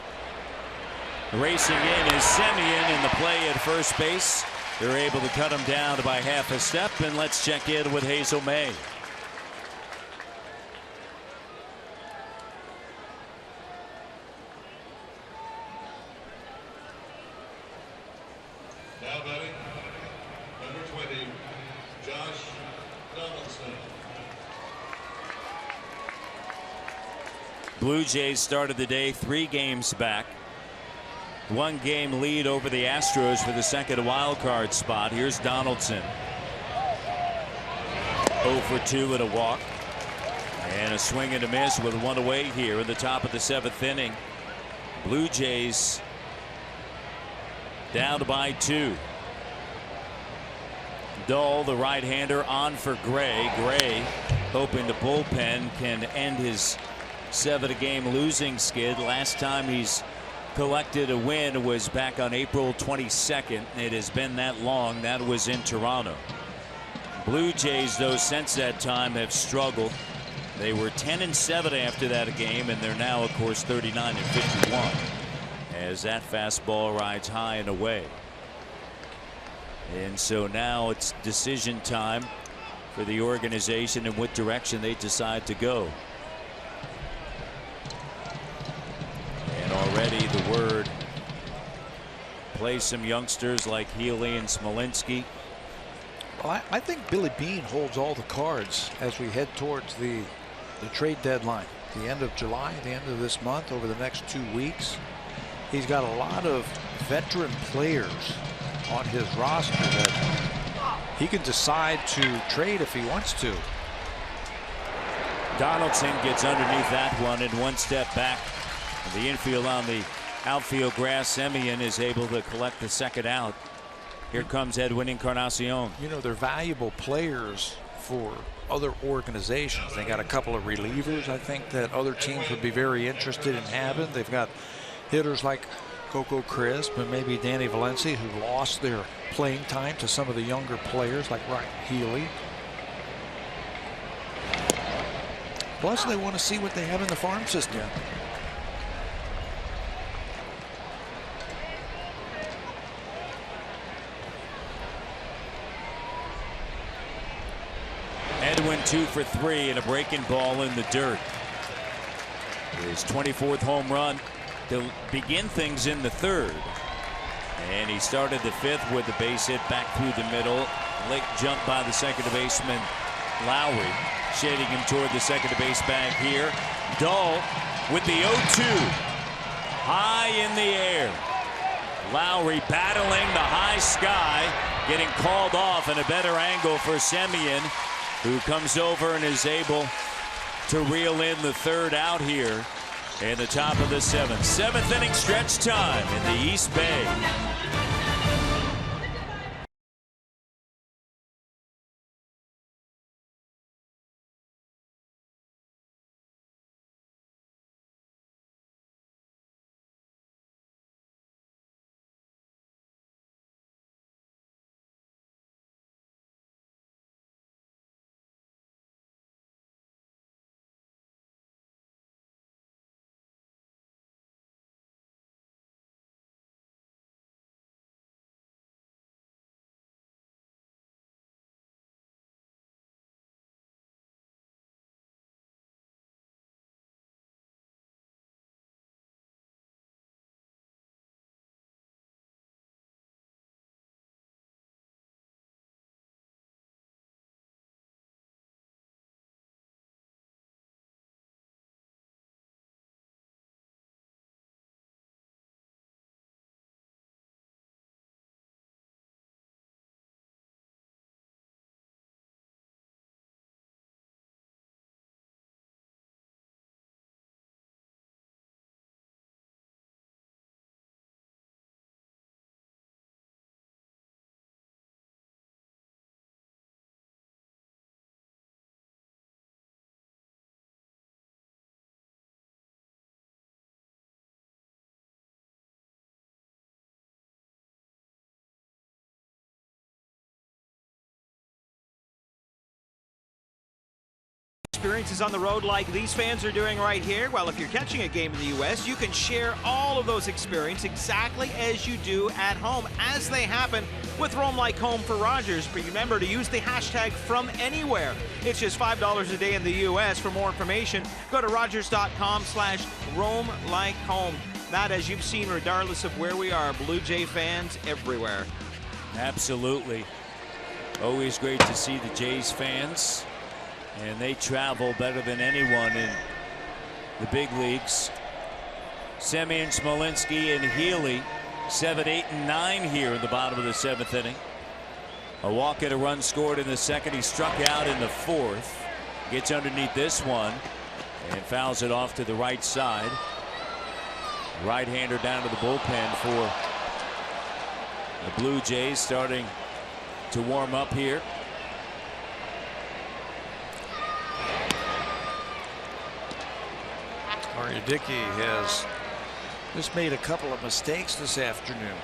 Racing in is Semien in the play at first base. They're able to cut him down by half a step, and let's check in with Hazel May. Now batting, number 20, Josh Donaldson. Blue Jays started the day 3 games back. 1 game lead over the Astros for the second wild card spot. Here's Donaldson. 0 for 2 and a walk. And a swing and a miss with 1 away here in the top of the 7th inning. Blue Jays down by 2. Dahl, the right-hander, on for Gray. Gray hoping the bullpen can end his 7-game losing skid. Last time he's collected a win was back on April 22nd. It has been that long. That was in Toronto. Blue Jays, though, since that time have struggled. They were 10-7 after that game, and they're now, of course, 39-51 as that fastball rides high and away. And so now it's decision time for the organization and what direction they decide to go. And already the word, play some youngsters like Healy and Smolinski. Well, I think Billy Beane holds all the cards as we head towards the trade deadline. The end of July, the end of this month, over the next 2 weeks. He's got a lot of veteran players on his roster that he can decide to trade if he wants to. Donaldson gets underneath that one and 1 step back. The infield on the outfield grass. Semien is able to collect the second out. Here comes Edwin Encarnacion. You know, they're valuable players for other organizations. They got a couple of relievers, I think, that other teams would be very interested in having. They've got hitters like Coco Crisp and maybe Danny Valencia, who lost their playing time to some of the younger players like Ryan Healy. Plus, they want to see what they have in the farm system. Yeah. Edwin 2 for 3 and a breaking ball in the dirt. His 24th home run to begin things in the third. And he started the fifth with the base hit back through the middle. Late jump by the second baseman Lowry, shading him toward the second base bag here. Dahl with the 0-2. High in the air. Lowry battling the high sky, getting called off, and a better angle for Semien, who comes over and is able to reel in the third out here in the top of the seventh. Seventh inning stretch time in the East Bay. Experiences on the road like these fans are doing right here. Well, if you're catching a game in the U.S., you can share all of those experiences exactly as you do at home, as they happen with Roam Like Home for Rogers. But remember to use the hashtag #FromAnywhere. It's just $5 a day in the U.S. For more information, go to Rogers.com/RoamLikeHome. That, as you've seen, regardless of where we are, Blue Jay fans everywhere. Absolutely. Always great to see the Jays fans. And they travel better than anyone in the big leagues. Semien, Smolinski, and Healy, 7, 8, and 9 here in the bottom of the seventh inning. A walk and a run scored in the second. He struck out in the fourth. Gets underneath this one and fouls it off to the right side. Right-hander down to the bullpen for the Blue Jays, starting to warm up here. Mario Dickey has just made a couple of mistakes this afternoon.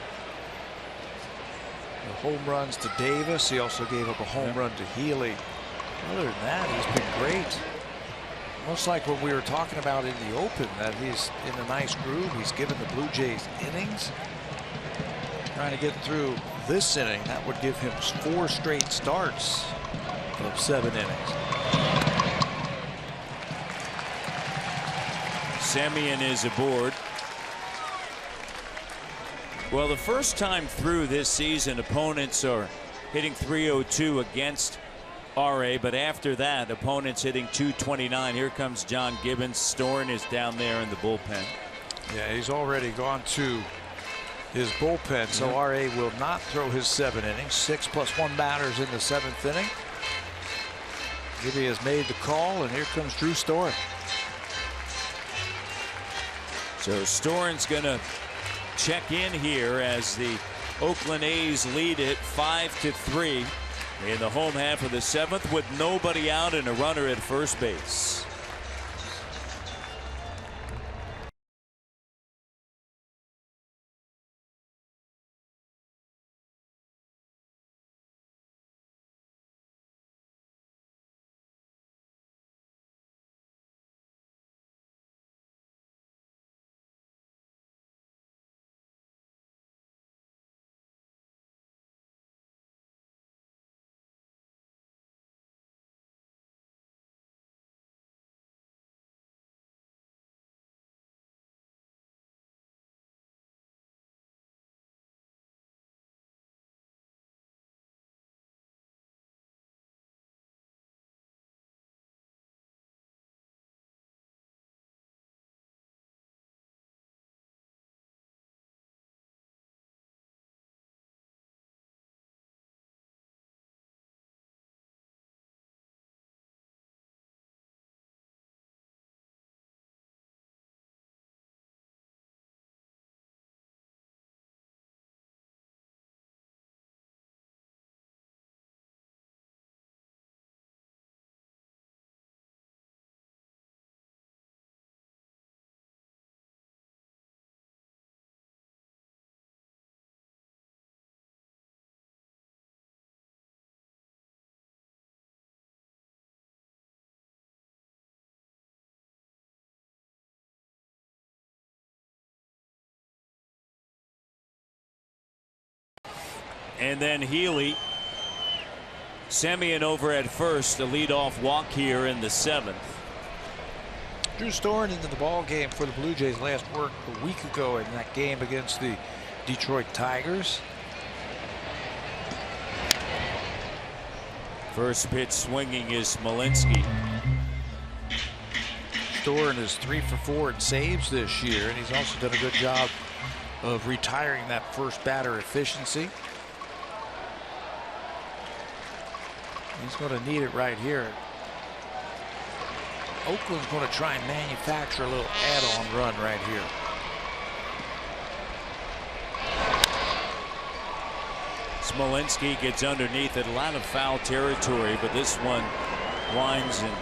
The home runs to Davis. He also gave up a home run to Healy. Other than that, he's been great. Almost like what we were talking about in the open, that he's in a nice groove. He's given the Blue Jays innings. Trying to get through this inning, that would give him 4 straight starts of 7 innings. Semien is aboard. Well, the first time through this season, opponents are hitting .302 against RA, but after that, opponents hitting .229. Here comes John Gibbons. Storen is down there in the bullpen. Yeah, he's already gone to his bullpen, so RA will not throw his 7 innings. 6 + 1 batters in the 7th inning. Gibby has made the call, and here comes Drew Storen. So Storen's going to check in here as the Oakland A's lead it 5-3 in the home half of the 7th with nobody out and a runner at first base. And then Healy. Semien over at first, a leadoff walk here in the 7th. Drew Storen into the ball game for the Blue Jays last worked a week ago in that game against the Detroit Tigers. First pitch swinging is Smolinski. Storen is 3 for 4 in saves this year, and he's also done a good job of retiring that first batter efficiency. He's going to need it right here. Oakland's going to try and manufacture a little add-on run right here. Smolinski gets underneath it, a lot of foul territory, but this one winds and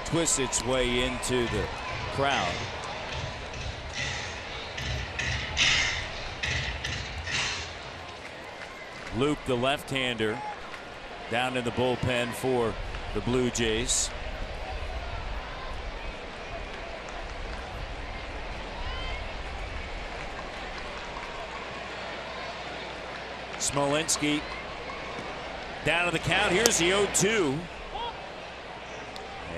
twists its way into the crowd. Luke, the left-hander, down in the bullpen for the Blue Jays. Smolinski down to the count. Here's the 0-2.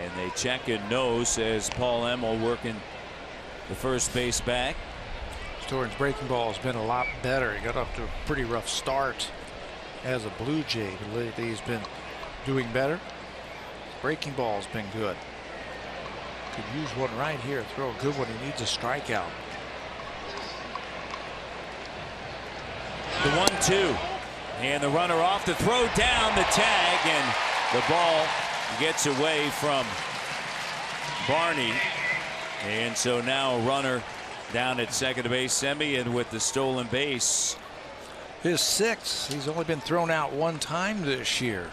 And they check and no, says Paul Emmel, working the first base back. Storen's breaking ball has been a lot better. He got off to a pretty rough start as a Blue Jay, but lately he's been doing better. Breaking ball has been good. Could use one right here. Throw a good one. He needs a strikeout. The 1-2, and the runner off to throw down the tag, and the ball gets away from Barney. And so now a runner down at second base. Semien with the stolen base. His 6th. He's only been thrown out one time this year.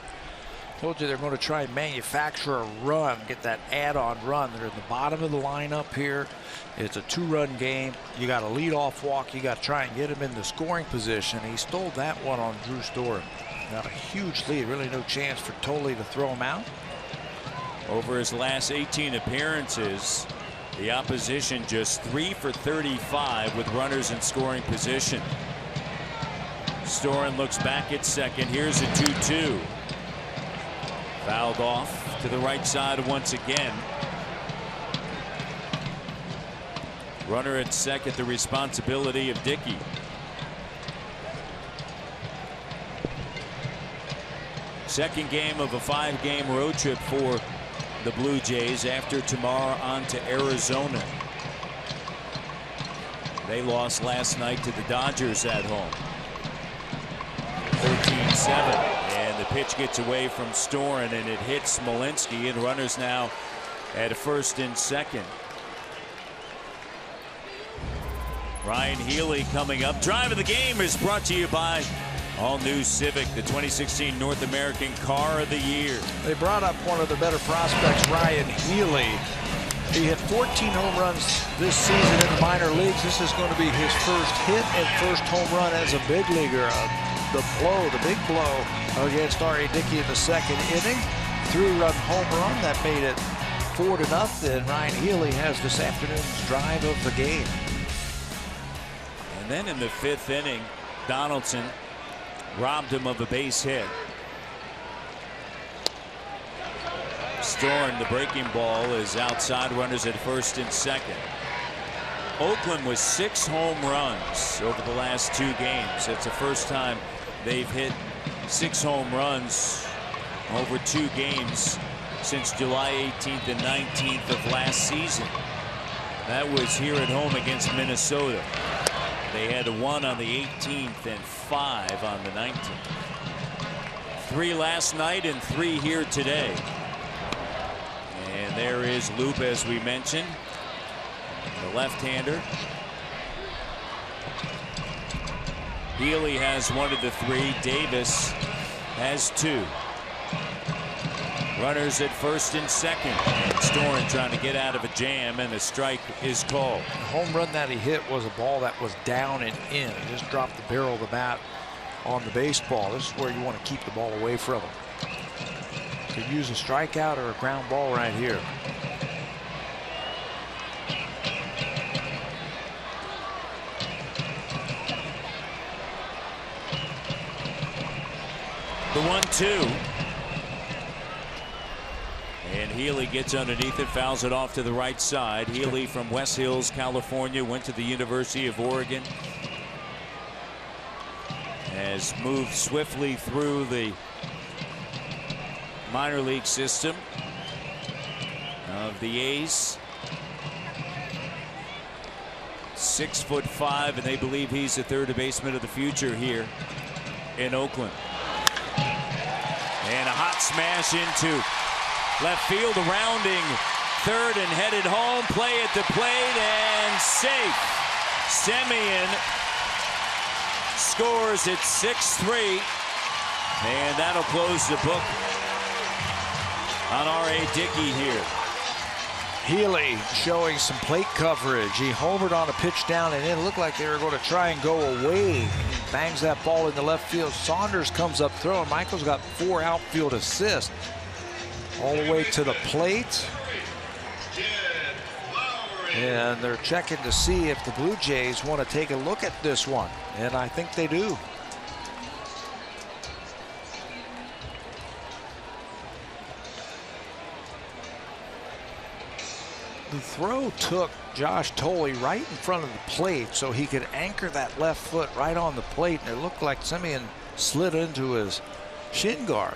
Told you they're going to try and manufacture a run, get that add-on run. They're in the bottom of the lineup here. It's a 2-run game. You got a leadoff walk. You got to try and get him in the scoring position. He stole that one on Drew Storen. Got a huge lead. Really no chance for Tolley to throw him out. Over his last 18 appearances, the opposition just 3 for 35 with runners in scoring position. Storen looks back at second. Here's a 2-2. Fouled off to the right side once again. Runner at second, the responsibility of Dickey. Second game of a 5-game road trip for the Blue Jays. After tomorrow, on to Arizona. They lost last night to the Dodgers at home. 13-7, and the pitch gets away from Storen, and it hits Smolinski, and runners now at first and second. Ryan Healy coming up. Drive of the game is brought to you by all new Civic, the 2016 North American Car of the Year. They brought up one of the better prospects, Ryan Healy. He hit 14 home runs this season in the minor leagues. This is going to be his first hit and first home run as a big leaguer. The big blow against R.A. Dickey in the second inning. 3-run home run that made it 4-0. Ryan Healy has this afternoon's drive of the game. And then in the 5th inning, Donaldson robbed him of a base hit. Storen, the breaking ball, is outside, runners at first and second. Oakland was 6 home runs over the last 2 games. It's the first time they've hit 6 home runs over 2 games since July 18th and 19th of last season. That was here at home against Minnesota. They had 1 on the 18th and 5 on the 19th. 3 last night and 3 here today. And there is Loop, as we mentioned, the left-hander. Healy has 1 of the 3. Davis has 2. Runners at first and second. And Storen trying to get out of a jam, and a strike is called. The home run that he hit was a ball that was down and in. He just dropped the barrel of the bat on the baseball. This is where you want to keep the ball away from him. Could use a strikeout or a ground ball right here. The 1-2. And Healy gets underneath it, fouls it off to the right side. Healy from West Hills, California, went to the University of Oregon. Has moved swiftly through the minor league system of the A's. 6'5", and they believe he's the third baseman of the future here in Oakland. And a hot smash into left field, a rounding third and headed home. Play at the plate and safe. Semien scores at 6-3, and that'll close the book on R.A. Dickey here. Healy showing some plate coverage. He homered on a pitch down and in. It looked like they were going to try and go away. He bangs that ball in the left field. Saunders comes up throwing. Michael's got 4 outfield assists. All the way to the plate. And they're checking to see if the Blue Jays want to take a look at this one. And I think they do. The throw took Josh Thole right in front of the plate so he could anchor that left foot right on the plate, and it looked like Semien slid into his shin guard.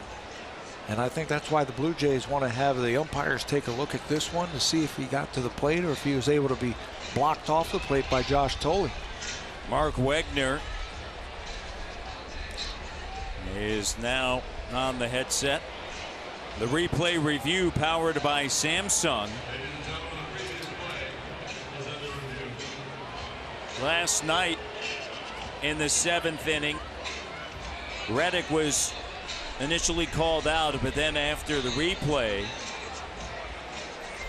And I think that's why the Blue Jays want to have the umpires take a look at this one to see if he got to the plate or if he was able to be blocked off the plate by Josh Thole. Mark Wegner is now on the headset. The replay review powered by Samsung. Last night in the 7th inning, Reddick was initially called out, but then after the replay,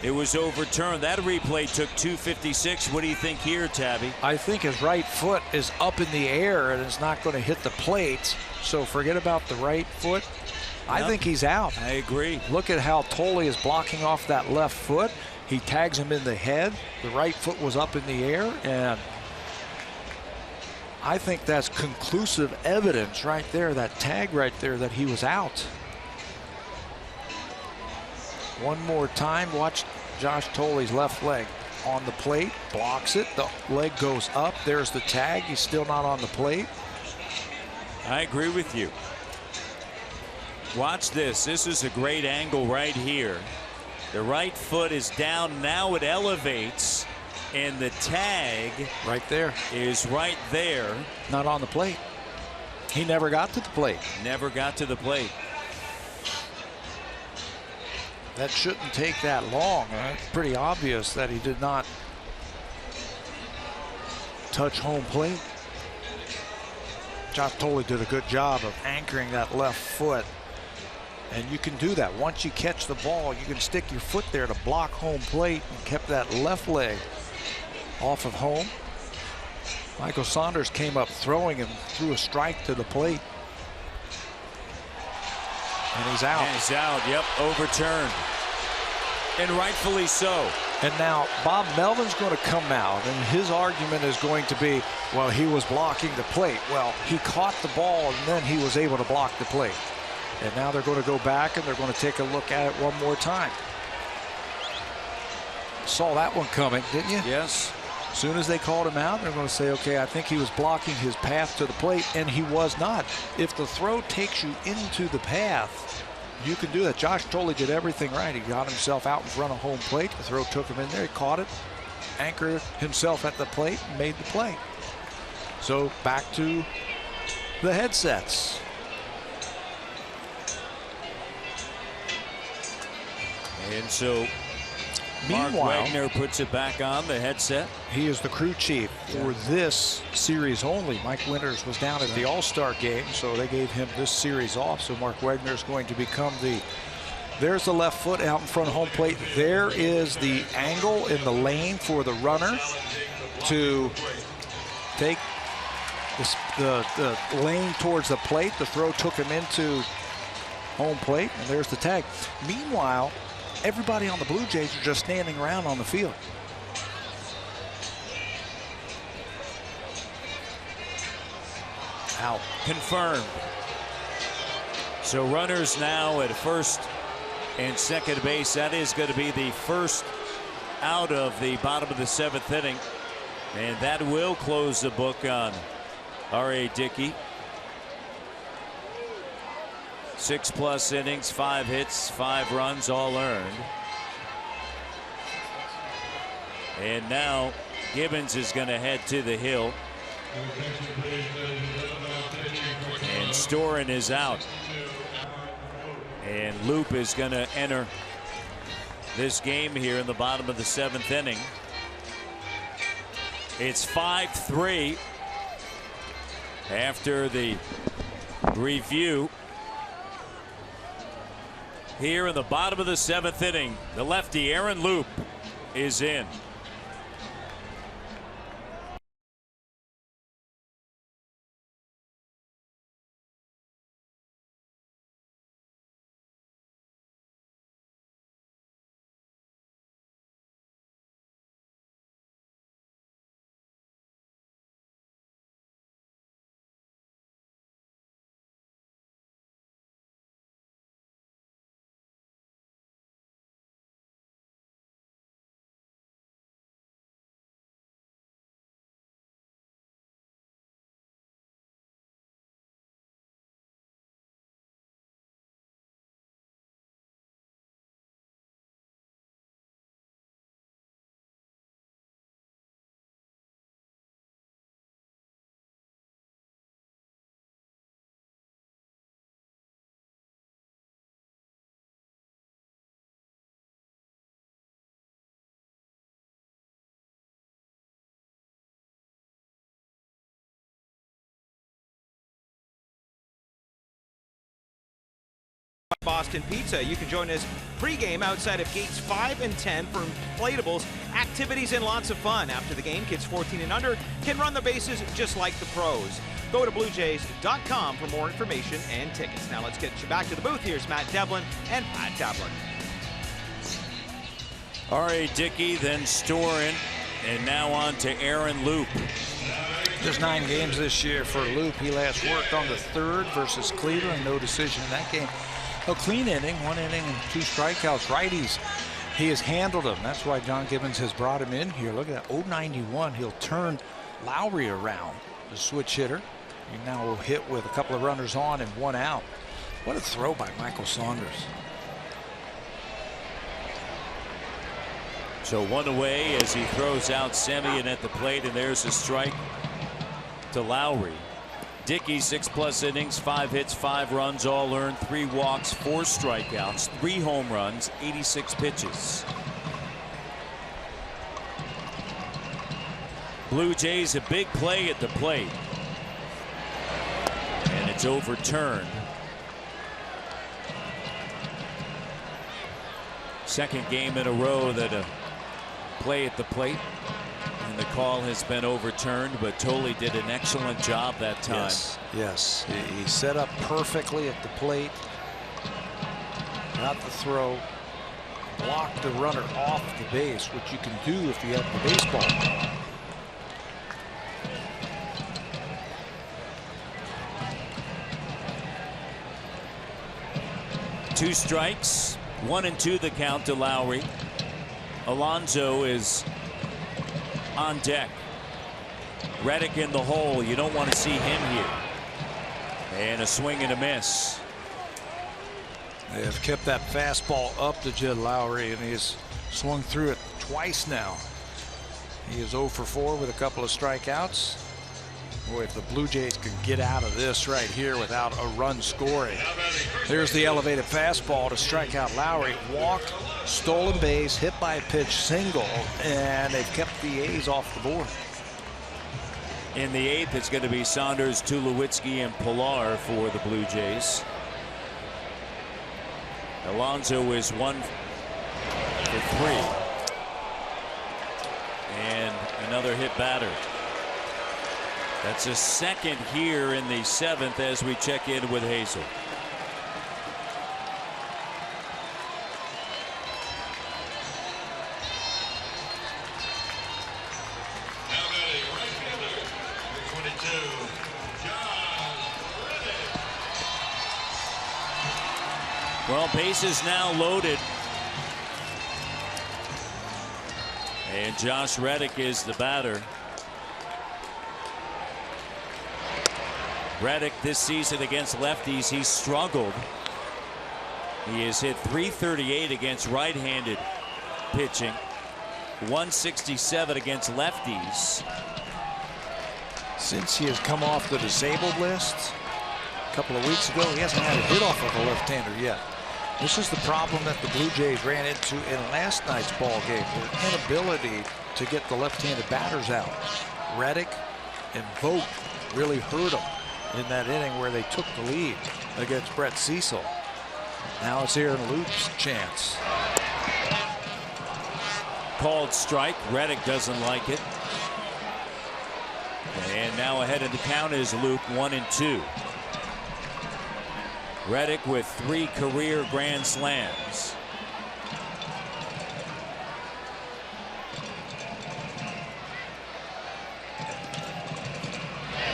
it was overturned. That replay took 2:56. What do you think here, Tabby? I think his right foot is up in the air and it's not going to hit the plate. So forget about the right foot. I think he's out. I agree. Look at how Thole is blocking off that left foot. He tags him in the head. The right foot was up in the air, and I think that's conclusive evidence right there, that tag right there, that he was out. One more time, watch Josh Thole's left leg on the plate, blocks it, the leg goes up, there's the tag, he's still not on the plate. I agree with you. Watch this. This is a great angle right here. The right foot is down, now it elevates. And the tag right there is right there. Not on the plate. He never got to the plate. Never got to the plate. That shouldn't take that long. It's pretty obvious that he did not touch home plate. Josh Thole did a good job of anchoring that left foot. And you can do that. Once you catch the ball, you can stick your foot there to block home plate and kept that left leg off of home. Michael Saunders came up throwing and threw a strike to the plate. And he's out. And he's out, yep, overturned. And rightfully so. And now Bob Melvin's going to come out, and his argument is going to be, well, he was blocking the plate. Well, he caught the ball, and then he was able to block the plate. And now they're going to go back, and they're going to take a look at it one more time. Saw that one coming, didn't you? Yes. As soon as they called him out, they're going to say, okay, I think he was blocking his path to the plate, and he was not. If the throw takes you into the path, you can do that. Josh Thole did everything right. He got himself out in front of home plate. The throw took him in there. He caught it, anchored himself at the plate, and made the play. So back to the headsets. And so Mark Wegner puts it back on the headset. He is the crew chief for this series only. Mike Winters was down at the All-Star game, so they gave him this series off. So Mark Wegner is going to become the, there's the left foot out in front of home plate. There is the angle in the lane for the runner to take the lane towards the plate. The throw took him into home plate, and there's the tag. Meanwhile, everybody on the Blue Jays are just standing around on the field. Out. Confirmed. So runners now at first and second base. That is going to be the first out of the bottom of the 7th inning. And that will close the book on R.A. Dickey. 6+ innings, 5 hits, 5 runs, all earned. And now Gibbons is going to head to the hill. And Storen is out. And Loop is going to enter this game here in the bottom of the 7th inning. It's 5-3 after the review. Here in the bottom of the 7th inning, the lefty Aaron Loop is in. Boston Pizza. You can join us pregame outside of gates 5 and 10 for inflatables, activities, and lots of fun. After the game, kids 14 and under can run the bases just like the pros. Go to BlueJays.com for more information and tickets. Now let's get you back to the booth. Here's Matt Devlin and Pat Tabler. R.A. Dickey, then Storen, and now on to Aaron Loop. Just 9 games this year for Loop. He last worked on the 3rd versus Cleveland. No decision in that game. A clean inning, 1 inning and 2 strikeouts. Righties, he has handled them. That's why John Gibbons has brought him in here. Look at that, 091. He'll turn Lowry around, the switch hitter. He now will hit with a couple of runners on and 1 out. What a throw by Michael Saunders. So 1 away as he throws out Semien at the plate, and there's a strike to Lowry. Dickey, 6+ innings, 5 hits, 5 runs, all earned, 3 walks, 4 strikeouts, 3 home runs, 86 pitches. Blue Jays, a big play at the plate. And it's overturned. Second game in a row that a play at the plate. And the call has been overturned, but Tolley did an excellent job that time. Yes. He set up perfectly at the plate. Got the throw. Blocked the runner off the base, which you can do if you have the baseball. Two strikes, 1 and 2 the count to Lowry. Alonso is on deck. Reddick in the hole. You don't want to see him here. And a swing and a miss. They have kept that fastball up to Jed Lowry, and he has swung through it twice now. He is 0 for 4 with a couple of strikeouts. Boy, if the Blue Jays can get out of this right here without a run scoring. There's the elevated fastball to strike out Lowry. Walk, stolen base, hit by a pitch, single, and they've kept the A's off the board. In the 8th, it's going to be Saunders, Tulowitzki, and Pilar for the Blue Jays. Alonso is 1 for 3. And another hit batter. That's a second here in the 7th as we check in with Hazel. Now batting right fielder, number 22, John Reddick. Well, bases now loaded. And Josh Reddick is the batter. Reddick this season against lefties, he's struggled. He has hit .338 against right-handed pitching, .167 against lefties. Since he has come off the disabled list a couple of weeks ago, he hasn't had a hit off of a left-hander yet. This is the problem that the Blue Jays ran into in last night's ball game, their inability to get the left-handed batters out. Reddick and Vogt really hurt them in that inning where they took the lead against Brett Cecil. Now it's Aaron Loupe's chance. Called strike. Reddick doesn't like it. And now ahead of the count is Loupe, 1-2. Reddick with 3 career grand slams.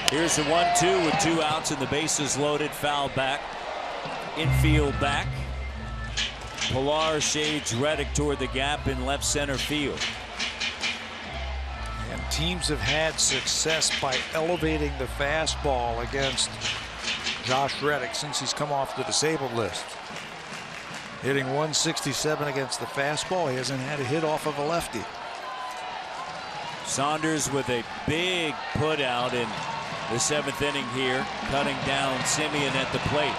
Here's the 1-2 with 2 outs and the bases loaded. Foul back. Infield back. Pilar shades Reddick toward the gap in left center field. And teams have had success by elevating the fastball against Josh Reddick since he's come off the disabled list. Hitting .167 against the fastball. He hasn't had a hit off of a lefty. Saunders with a big put out in the 7th inning here, cutting down Simeon at the plate.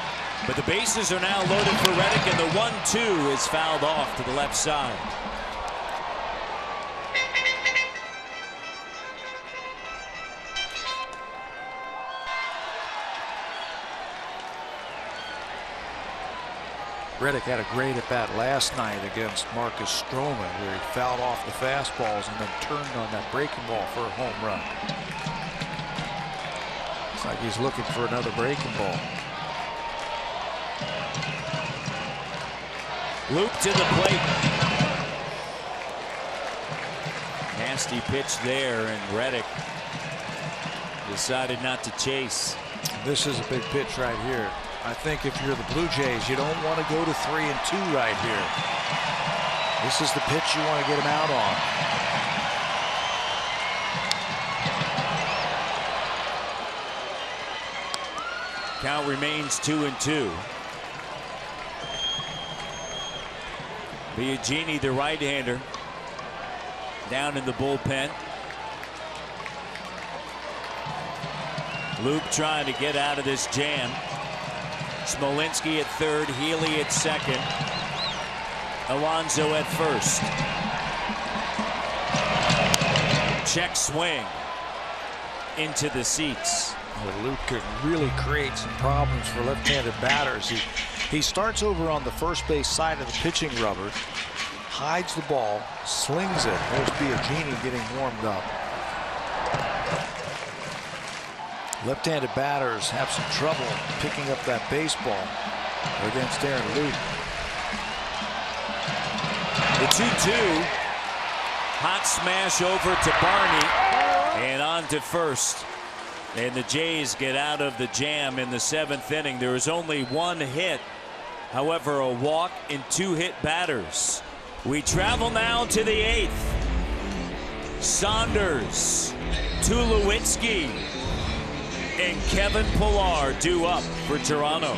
But the bases are now loaded for Reddick, and the 1-2 is fouled off to the left side. Reddick had a great at bat last night against Marcus Stroman, where he fouled off the fastballs and then turned on that breaking ball for a home run. It's like he's looking for another breaking ball. Loupe to the plate. Nasty pitch there, and Reddick decided not to chase. This is a big Pitch right here. I think if you're the Blue Jays, you don't want to go to 3-2 right here. This is the pitch you want to get him out on. Count remains 2-2. Biagini, the right-hander, down in the bullpen. Loupe trying to get out of this jam. Smolinski at third, Healy at second, Alonso at first. Check swing into the seats. Well, Loupe could really create some problems for left-handed batters. He starts over on the first base side of the pitching rubber, hides the ball, slings it. There's Biagini getting warmed up. Left-handed batters have some trouble picking up that baseball against Aaron Loupe. The 2-2. Hot smash over to Barney and on to first. And the Jays get out of the jam in the 7th inning. There is only 1 hit. However, a walk and 2 hit batters. We travel now to the 8th. Saunders, Tulowitzki, and Kevin Pilar due up for Toronto.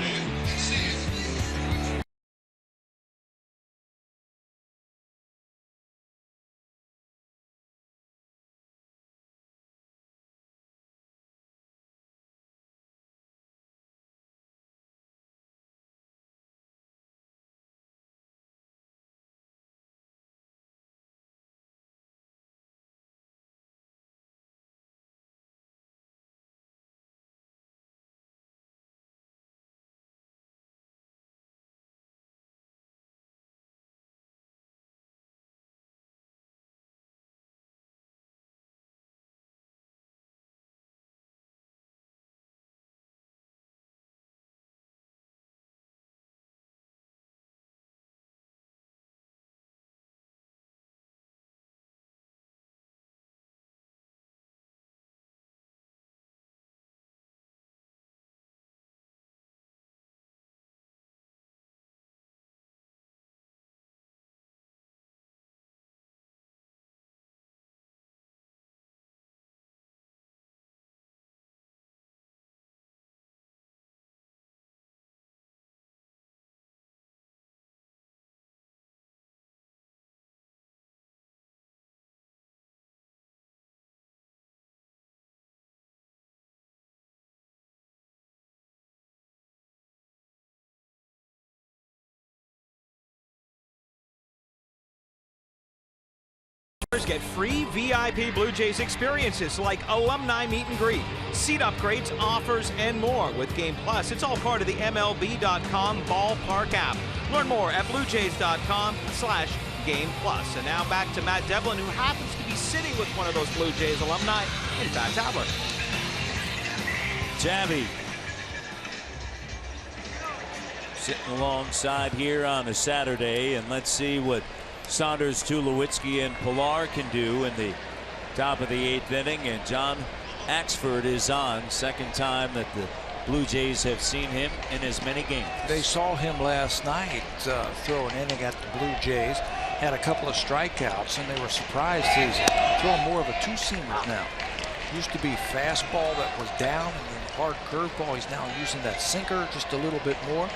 Get free VIP Blue Jays experiences like alumni meet and greet, seat upgrades, offers, and more. With Game Plus, it's all part of the MLB.com ballpark app. Learn more at BlueJays.com/Game Plus. And now back to Matt Devlin, who happens to be sitting with one of those Blue Jays alumni in Pat Tabler. Tabby sitting alongside here on a Saturday, and let's see what Saunders, Tulowitzki, and Pilar can do in the top of the 8th inning. And John Axford is on. Second time that the Blue Jays have seen him in as many games. They saw him last night throw an inning at the Blue Jays. Had a couple of strikeouts, and they were surprised he's throwing more of a two-seamer now. Used to be fastball that was down and then hard curveball. He's now using that sinker just a little bit more.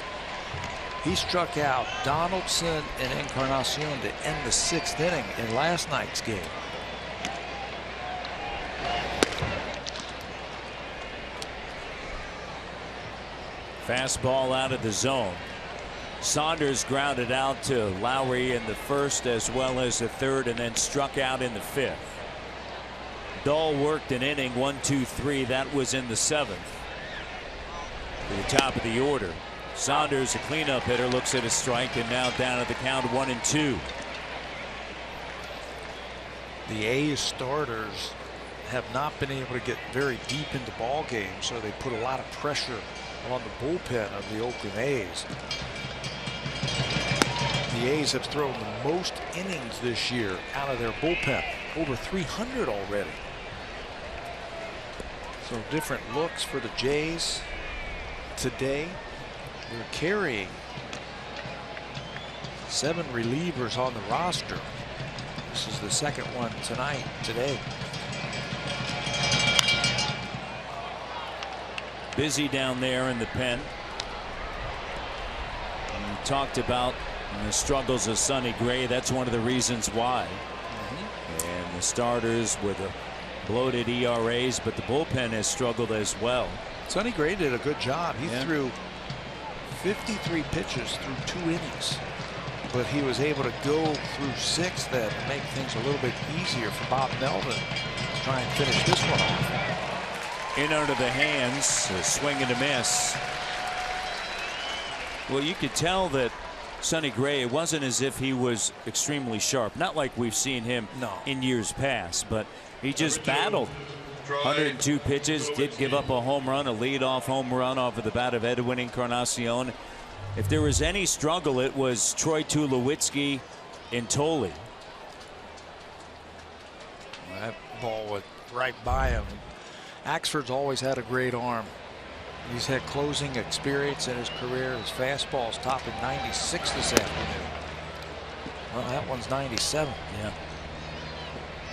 He struck out Donaldson and Encarnacion to end the 6th inning in last night's game. Fastball out of the zone. Saunders grounded out to Lowry in the 1st as well as the 3rd, and then struck out in the 5th. Dahl worked an inning, 1, 2, 3. That was in the 7th. To the top of the order. Saunders, a cleanup hitter, looks at a strike, and now down at the count 1-2. The A's starters have not been able to get very deep into ball games, so they put a lot of pressure on the bullpen of the Oakland A's. The A's have thrown the most innings this year out of their bullpen, over 300 already. So different looks for the Jays today. They're carrying 7 relievers on the roster. This is the 2nd one today. Busy down there in the pen. And we talked about the struggles of Sonny Gray. That's one of the reasons why. And the starters with the bloated ERAs, but the bullpen has struggled as well. Sonny Gray did a good job. He threw 53 pitches through 2 innings, but he was able to go through 6 then and make things a little bit easier for Bob Melvin to try and finish this one off. In under the hands, a swing and a miss. Well, you could tell that Sonny Gray, it wasn't as if he was extremely sharp, not like we've seen him in years past, but he just battled. 102 pitches, did give up a home run, a leadoff home run off of the bat of Edwin Encarnacion. If there was any struggle, it was Troy Tulowitzki and Tolley. That ball went right by him. Axford's always had a great arm. He's had closing experience in his career. His fastball's topping 96 this afternoon. Well, that one's 97. Yeah.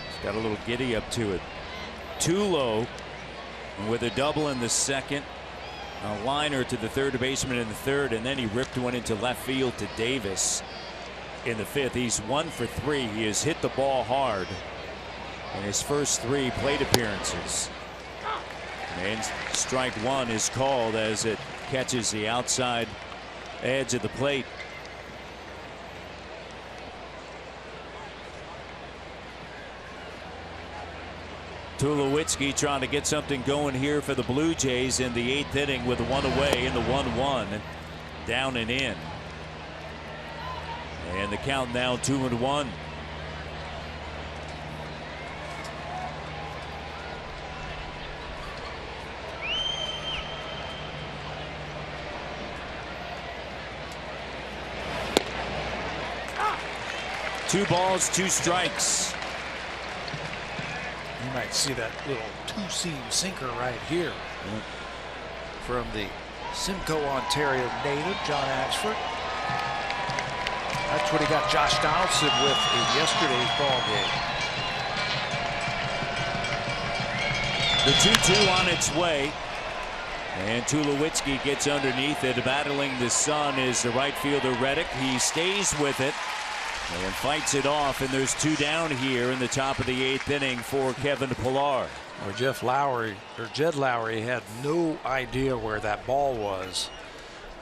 He's got a little giddy up to it. Tulo with a double in the 2nd, a liner to the 3rd baseman in the 3rd, and then he ripped one into left field to Davis in the 5th. He's 1 for 3. He has hit the ball hard in his first 3 plate appearances. And strike 1 is called as it catches the outside edge of the plate. Tulowitzki trying to get something going here for the Blue Jays in the 8th inning with 1 away in the 1-1, down and in. And the count now 2-1. Two balls, 2 strikes. You might see that little 2-seam sinker right here from the Simcoe, Ontario native, John Axford. That's what he got Josh Donaldson with in yesterday's ball game. The 2-2 on its way. And Tulowitzki gets underneath it. Battling the sun is the right fielder Reddick. He stays with it and fights it off, and there's 2 down here in the top of the 8th inning for Kevin Pilar. Or Jed Lowry had no idea where that ball was.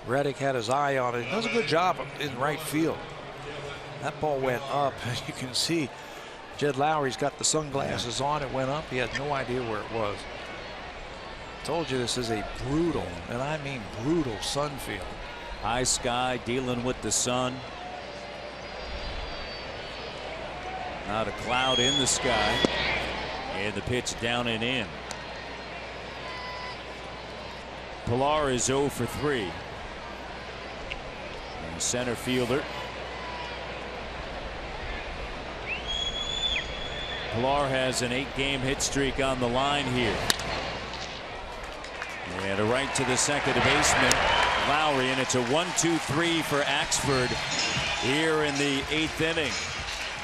Reddick had his eye on it. He does a good job in right field. That ball went up, and you can see Jed Lowry's got the sunglasses on. It went up. He had no idea where it was. Told you this is a brutal, and I mean brutal, sun field. High sky dealing with the sun. Not a cloud in the sky. And the pitch down and in. Pilar is 0 for 3. And center fielder. Pilar has an 8-game hit streak on the line here. And a right to the second baseman, Lowry, and it's a 1-2-3 for Axford here in the 8th inning.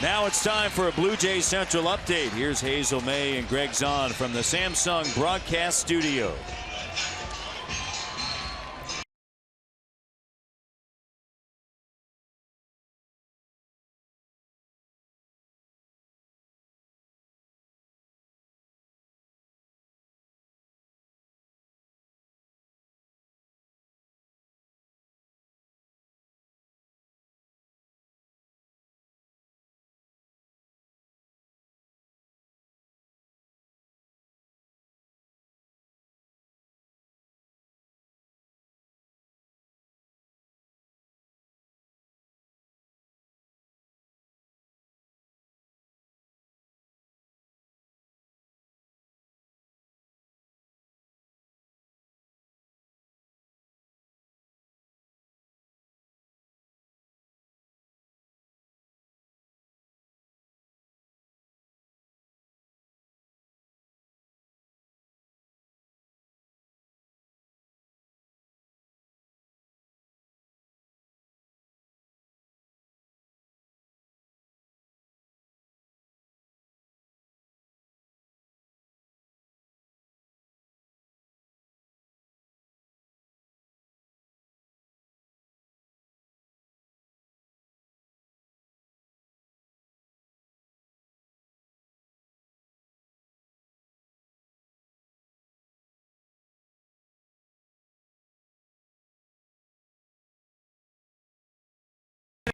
Now it's time for a Blue Jays Central update. Here's Hazel May and Greg Zahn from the Samsung Broadcast Studio.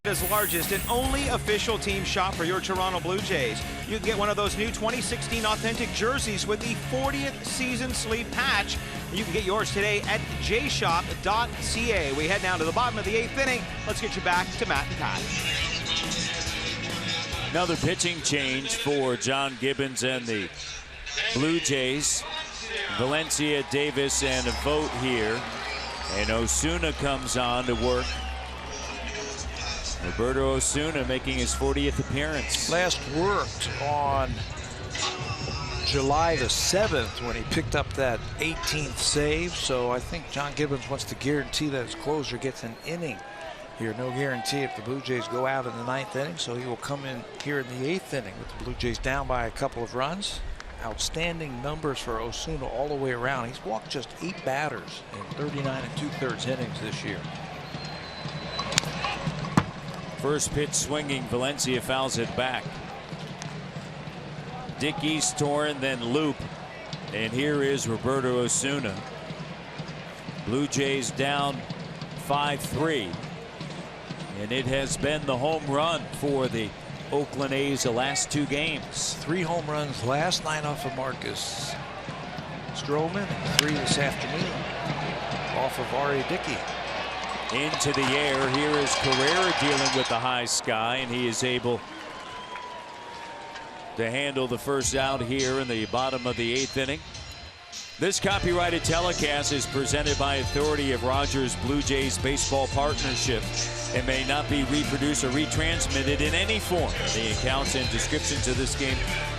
Canada's largest and only official team shop for your Toronto Blue Jays. You can get one of those new 2016 authentic jerseys with the 40th season sleeve patch. You can get yours today at jshop.ca. We head down to the bottom of the 8th inning. Let's get you back to Matt and Pat. Another pitching change for John Gibbons and the Blue Jays. Valencia, Davis, and a Vogt here. And Osuna comes on to work. Roberto Osuna making his 40th appearance. Last worked on July the 7th when he picked up that 18th save. So I think John Gibbons wants to guarantee that his closer gets an inning here. No guarantee if the Blue Jays go out in the 9th inning. So he will come in here in the 8th inning with the Blue Jays down by a couple of runs. Outstanding numbers for Osuna all the way around. He's walked just 8 batters in 39 2/3 innings this year. First pitch swinging, Valencia fouls it back. Dick Easthorn, then Loop, and here is Roberto Osuna. Blue Jays down 5-3, and it has been the home run for the Oakland A's the last 2 games. 3 home runs last night off of Marcus Stroman, and 3 this afternoon off of R.A. Dickey. Into the air. Here is Carrera dealing with the high sky, and he is able to handle the first out here in the bottom of the 8th inning. This copyrighted telecast is presented by authority of Rogers Blue Jays Baseball Partnership and may not be reproduced or retransmitted in any form. The accounts and descriptions of this game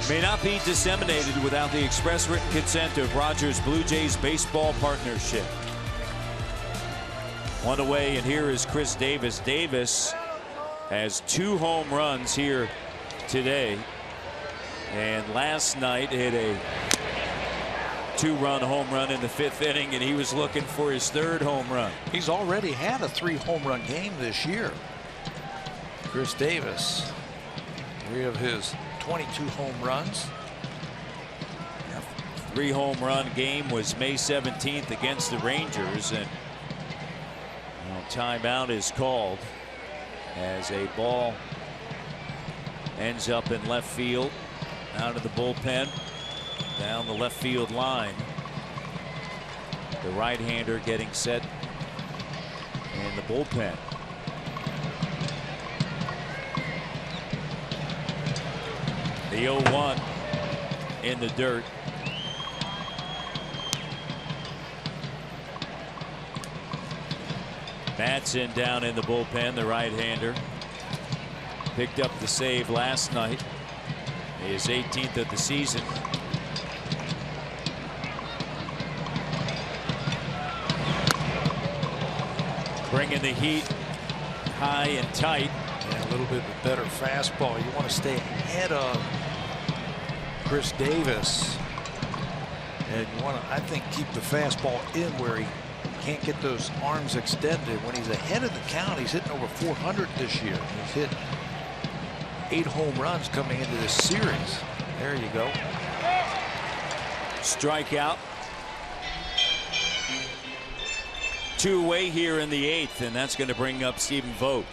may not be disseminated without the express written consent of Rogers Blue Jays Baseball Partnership. One away, and here is Chris Davis. Davis has 2 home runs here today, and last night hit a 2-run home run in the 5th inning, and he was looking for his 3rd home run. He's already had a 3 home run game this year. Chris Davis, 3 of his 22 home runs. 3 home run game was May 17th against the Rangers, and timeout is called as a ball ends up in left field, out of the bullpen, down the left field line. The right-hander getting set in the bullpen. The 0-1 in the dirt. Madsen down in the bullpen, the right-hander. Picked up the save last night. His 18th of the season. Bringing the heat high and tight. And a little bit better fastball. You want to stay ahead of Chris Davis. And you want to, I think, keep the fastball in where he can't get those arms extended. When he's ahead of the count, he's hitting over 400 this year. He's hit 8 home runs coming into this series. There you go. Strikeout. 2 away here in the 8th, and that's going to bring up Stephen Vogt.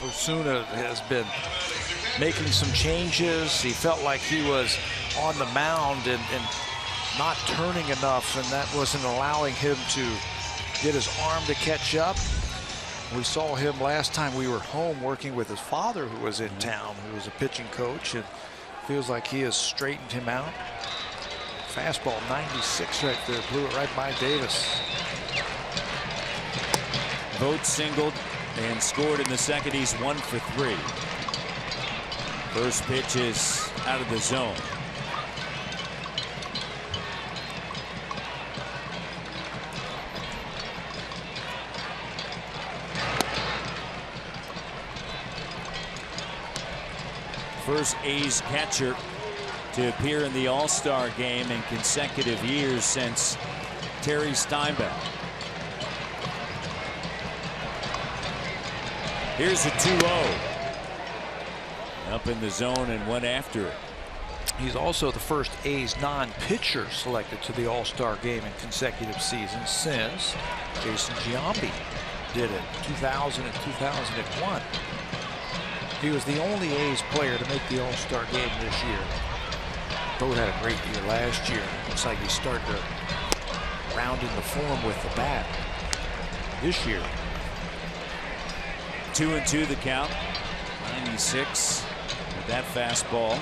Osuna has been making some changes. He felt like he was on the mound and not turning enough, and that wasn't allowing him to get his arm to catch up. We saw him last time we were home working with his father, who was in town, who was a pitching coach, and feels like he has straightened him out. Fastball 96 right there, blew it right by Davis. Vogt singled and scored in the second. He's 1 for 3. First pitch is out of the zone. First A's catcher to appear in the All-Star game in consecutive years since Terry Steinbeck. Here's a 2-0. Up in the zone and went after it. He's also the first A's non-pitcher selected to the All-Star game in consecutive seasons since Jason Giambi did it in 2000 and 2001. He was the only A's player to make the All-Star game this year. Vogt had a great year last year. Looks like he's starting to round in the form with the bat this year. 2-2 the count. 96 with that fastball.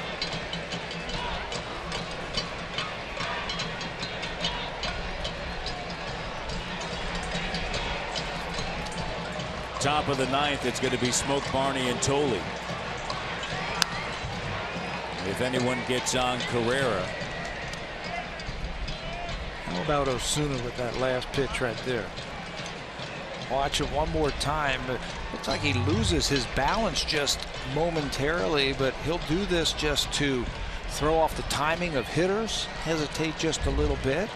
Top of the 9th, it's going to be Smoke Barney and Tolley. If anyone gets on Carrera. How about Osuna with that last pitch right there? Watch it one more time. It looks like he loses his balance just momentarily, but he'll do this just to throw off the timing of hitters, hesitate just a little bit.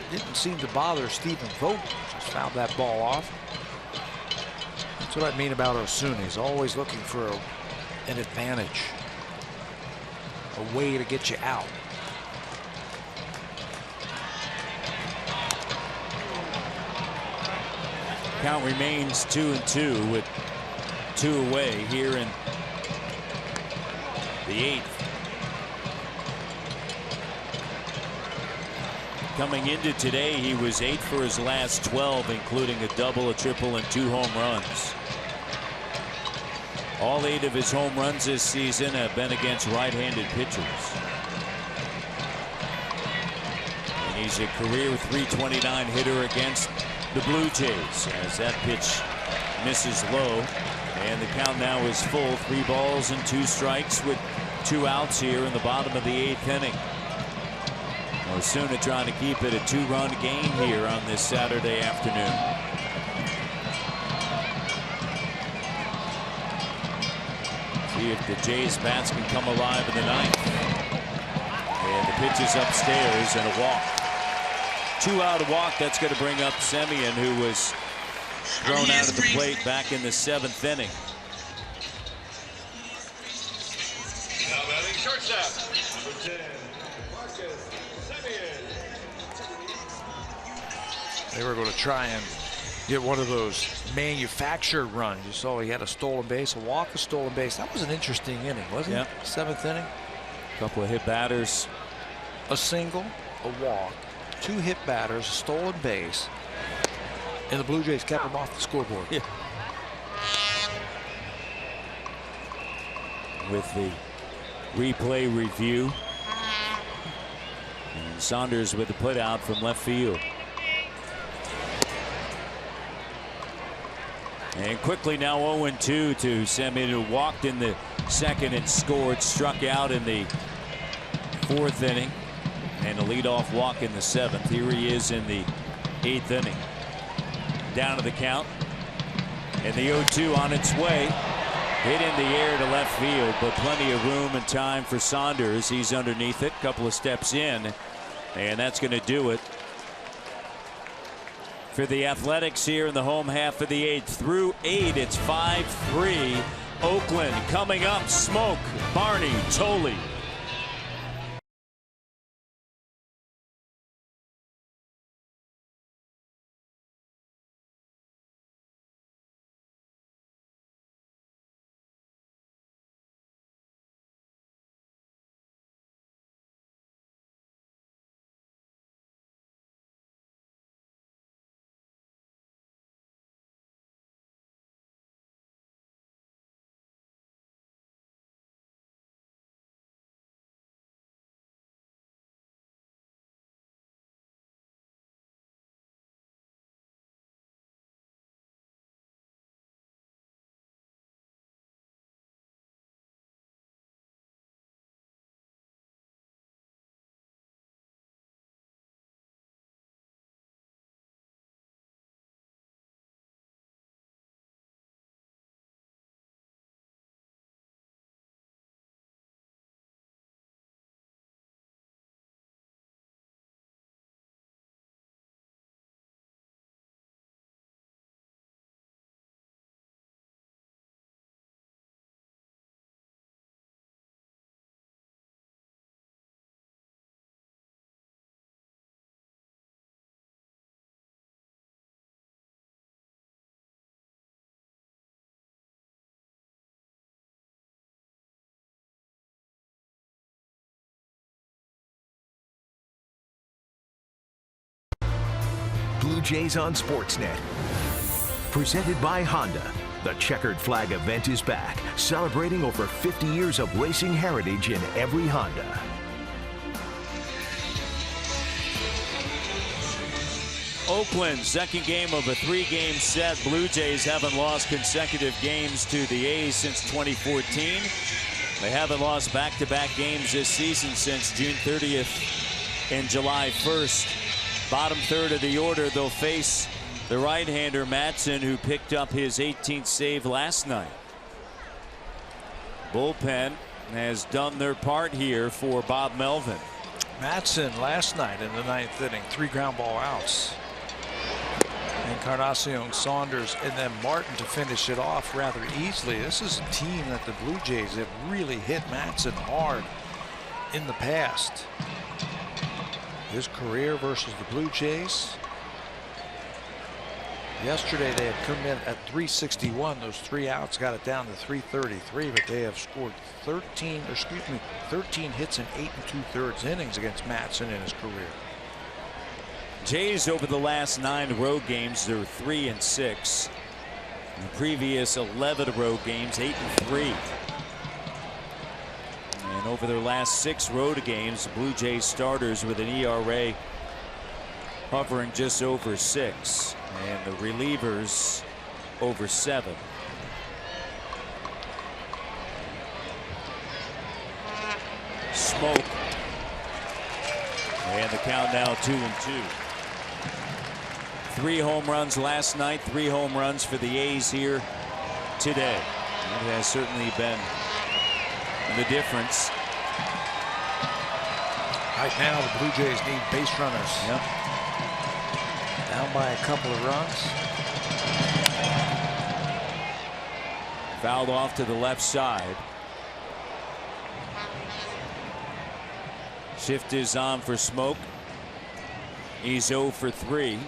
Didn't seem to bother Stephen Vogt. Just fouled that ball off. That's what I mean about Osuna. He's always looking for an advantage, a way to get you out. Count remains 2-2 with 2 away here in the 8th. Coming into today, he was 8 for his last 12, including a double, a triple, and 2 home runs. All 8 of his home runs this season have been against right-handed pitchers. And he's a career 329 hitter against the Blue Jays as that pitch misses low. And the count now is full. 3 balls and 2 strikes with 2 outs here in the bottom of the 8th inning. Osuna trying to keep it a 2-run game here on this Saturday afternoon. See if the Jays bats can come alive in the 9th. And the pitch is upstairs and a walk. 2-out walk. That's going to bring up Semien, who was thrown out of the plate back in the 7th inning. Now batting shortstop, number 10, Marcus Semien. They were going to try and get one of those manufactured runs. You saw he had a stolen base, a walk, a stolen base. That was an interesting inning, wasn't it? Seventh inning. A couple of hit batters. A single, a walk, 2 hit batters, a stolen base, and the Blue Jays kept him off the scoreboard. Yeah. With the replay review. And Saunders with the put out from left field. And quickly now 0-2 to Semien, who walked in the second and scored, struck out in the 4th inning, and a leadoff walk in the 7th. Here he is in the 8th inning. Down to the count, and the 0-2 on its way. Hit in the air to left field, but plenty of room and time for Saunders. He's underneath it, couple of steps in, and that's going to do it for the Athletics here in the home half of the 8th. Through 8, it's 5-3. Oakland coming up. Smoke, Barney, Tolley. Blue Jays on Sportsnet. Presented by Honda. The checkered flag event is back, celebrating over 50 years of racing heritage in every Honda. Oakland, second game of a 3-game set. Blue Jays haven't lost consecutive games to the A's since 2014. They haven't lost back-to-back games this season since June 30th and July 1st. Bottom third of the order, they'll face the right-hander Matson, who picked up his 18th save last night. Bullpen has done their part here for Bob Melvin. Matson last night in the 9th inning, 3 ground ball outs. Encarnacion, Saunders, and then Martin to finish it off rather easily. This is a team that the Blue Jays have really hit Matson hard in the past. His career versus the Blue Jays. Yesterday they had come in at 361. Those 3 outs got it down to 333, but they have scored 13 hits in 8 2/3 innings against Matson in his career. Jays over the last 9 road games, they're 3-6. In the previous 11 road games, 8-3. And over their last 6 road games, the Blue Jays starters with an ERA hovering just over 6, and the relievers over 7. Smoke, and the count now 2-2. 3 home runs last night, 3 home runs for the A's here today. It has certainly been the difference. Right now the Blue Jays need base runners. Yep. Down by a couple of runs. Fouled off to the left side. Shift is on for Smoke. He's 0 for 3.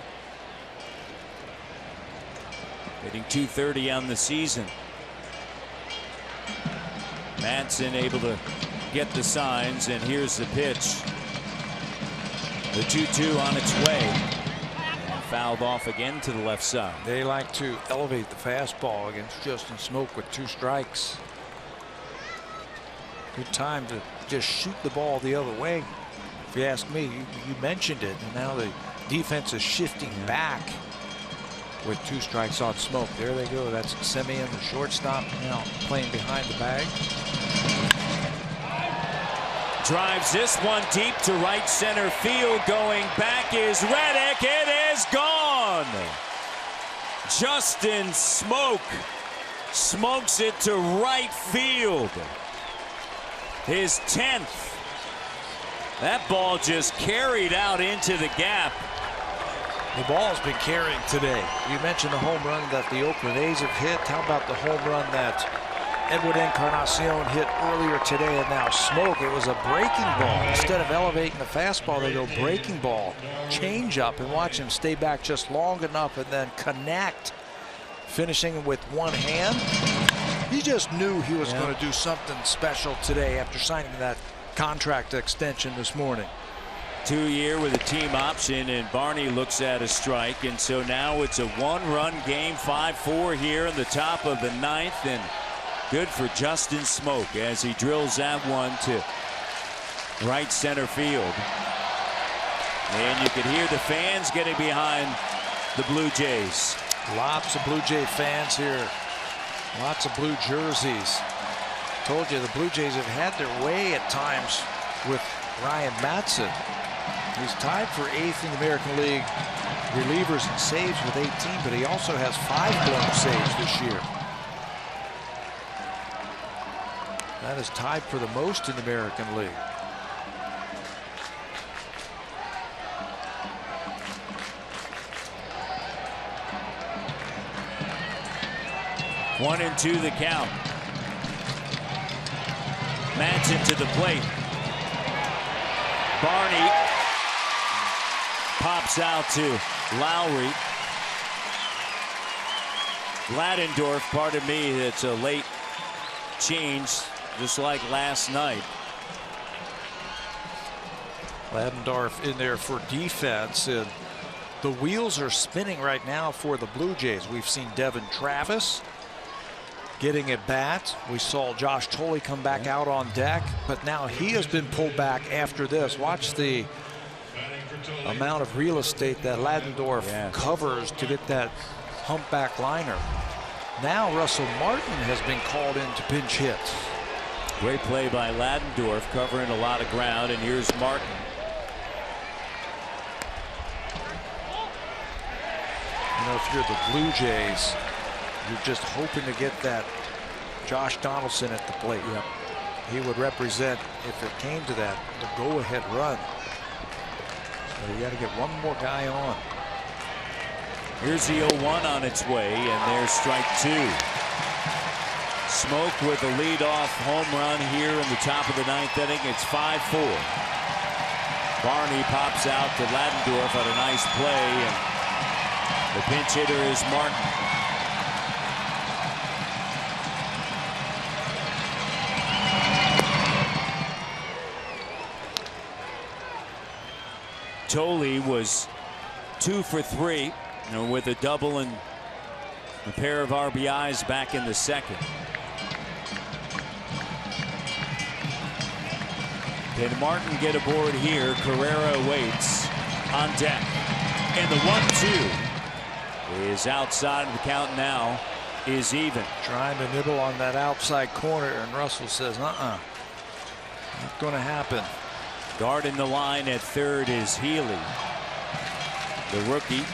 Hitting .230 on the season. Madsen able to get the signs, and here's the pitch. The 2-2 on its way. And fouled off again to the left side. They like to elevate the fastball against Justin Smoak with 2 strikes. Good time to just shoot the ball the other way. If you ask me, you mentioned it, and now the defense is shifting back with 2 strikes on Smoak. There they go. That's Semien, the shortstop, now playing behind the bag. Drives this one deep to right center field. Going back is Reddick. It is gone. Justin Smoak smokes it to right field. His 10th. That ball just carried out into the gap. The ball's been carrying today. You mentioned the home run that the Oakland A's have hit. How about the home run that Edward Encarnacion hit earlier today? And now Smoak, it was a breaking ball. Instead of elevating the fastball, they go breaking ball, change up, and watch him stay back just long enough and then connect, finishing with one hand. He just knew he was going to do something special today after signing that contract extension this morning. 2-year with a team option, and Barney looks at a strike, and so now it's a 1-run game. 5-4 here in the top of the 9th, and good for Justin Smoak as he drills that one to right center field. And you can hear the fans getting behind the Blue Jays. Lots of Blue Jay fans here. Lots of blue jerseys. Told you the Blue Jays have had their way at times with Ryan Madsen. He's tied for 8th in the American League relievers and saves with 18, but he also has 5 blown saves this year. That is tied for the most in the American League. One and 2 the count. Madsen to the plate. Barney pops out to Lowry. Ladendorf, pardon me, it's a late change, just like last night. Ladendorf in there for defense, and the wheels are spinning right now for the Blue Jays. We've seen Devin Travis getting at bat. We saw Josh Thole come back out on deck, but now he has been pulled back after this. Watch the amount of real estate that Ladendorf covers to get that humpback liner. Now Russell Martin has been called in to pinch hit. Great play by Ladendorf, covering a lot of ground, and here's Martin. You know, if you're the Blue Jays, you're just hoping to get that Josh Donaldson at the plate. Yep. He would represent, if it came to that, the go-ahead run. So you got to get one more guy on. Here's the 0-1 on its way, and there's strike 2. Smoak with a leadoff home run here in the top of the 9th inning. It's 5-4. Barney pops out to Ladendorf on a nice play, and the pinch hitter is Martin. Thole was 2 for 3, with a double and a pair of RBIs back in the 2nd. Can Martin get aboard here? Carrera waits on deck. And the 1-2 is outside of the count now, is even. Trying to nibble on that outside corner, and Russell says, not going to happen. Guarding the line at third is Healy, the rookie.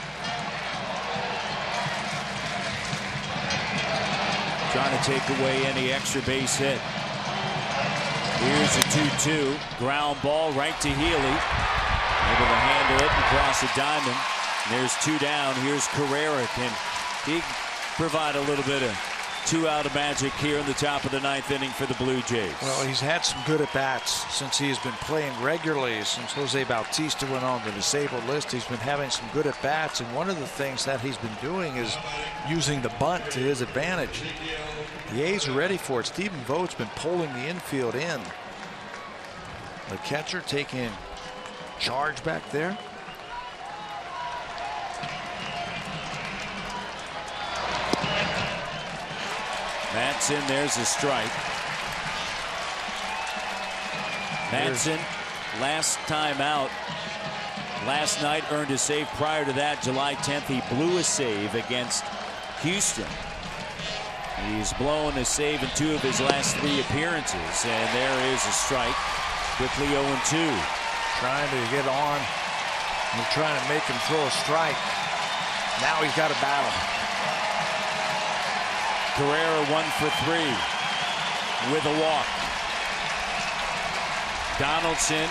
Trying to take away any extra base hit. Here's a 2-2. Ground ball right to Healy. Able to handle it and cross the diamond. And there's 2 down. Here's Carrera. Can he provide a little bit of 2 out of Magic here in the top of the 9th inning for the Blue Jays. Well, he's had some good at-bats since he has been playing regularly. Since Jose Bautista went on the disabled list, he's been having some good at-bats, and one of the things that he's been doing is using the bunt to his advantage. The A's are ready for it. Stephen Vogt's been pulling the infield in. The catcher taking charge back there. Madsen, there's a strike. Madsen, last time out last night, earned a save. Prior to that, July 10th, he blew a save against Houston. He's blown a save in 2 of his last 3 appearances, and there is a strike. Quickly 0-2. Trying to get on. They're trying to make him throw a strike. Now he's got a battle. Carrera 1 for 3 with a walk. Donaldson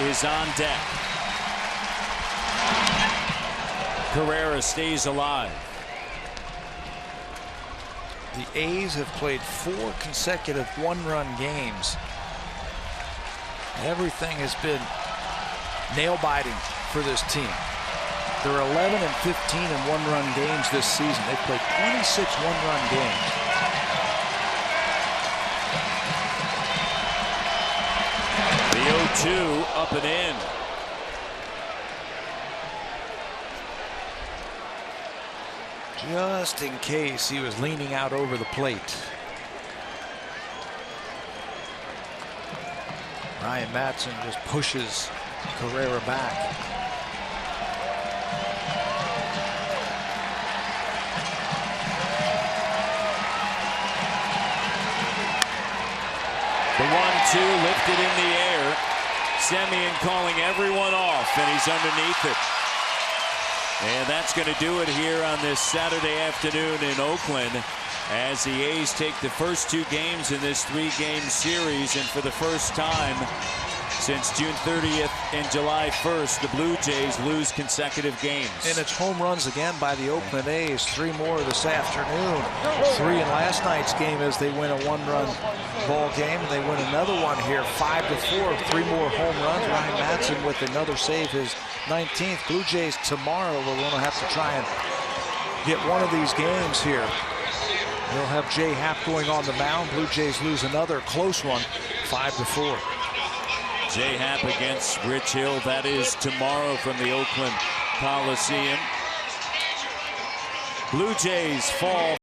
is on deck. Carrera stays alive. The A's have played 4 consecutive one-run games. Everything has been nail-biting for this team. They're 11 and 15 in one-run games this season. They've played 26 one-run games. The 0-2 up and in. Just in case he was leaning out over the plate. Ryan Madsen just pushes Carrera back. The 1-2 lifted in the air. Semien calling everyone off, and he's underneath it. And that's going to do it here on this Saturday afternoon in Oakland, as the A's take the first 2 games in this 3-game series, and for the first time since June 30th and July 1st, the Blue Jays lose consecutive games. And it's home runs again by the Oakland A's. 3 more this afternoon. 3 in last night's game as they win a 1-run ball game. And they win another one here, 5-4. 3 more home runs. Ryan Madsen with another save, his 19th. Blue Jays tomorrow will want to have to try and get one of these games here. They'll have Jay Happ going on the mound. Blue Jays lose another close one, 5-4. Jay Happ against Rich Hill. That is tomorrow from the Oakland Coliseum. Blue Jays fall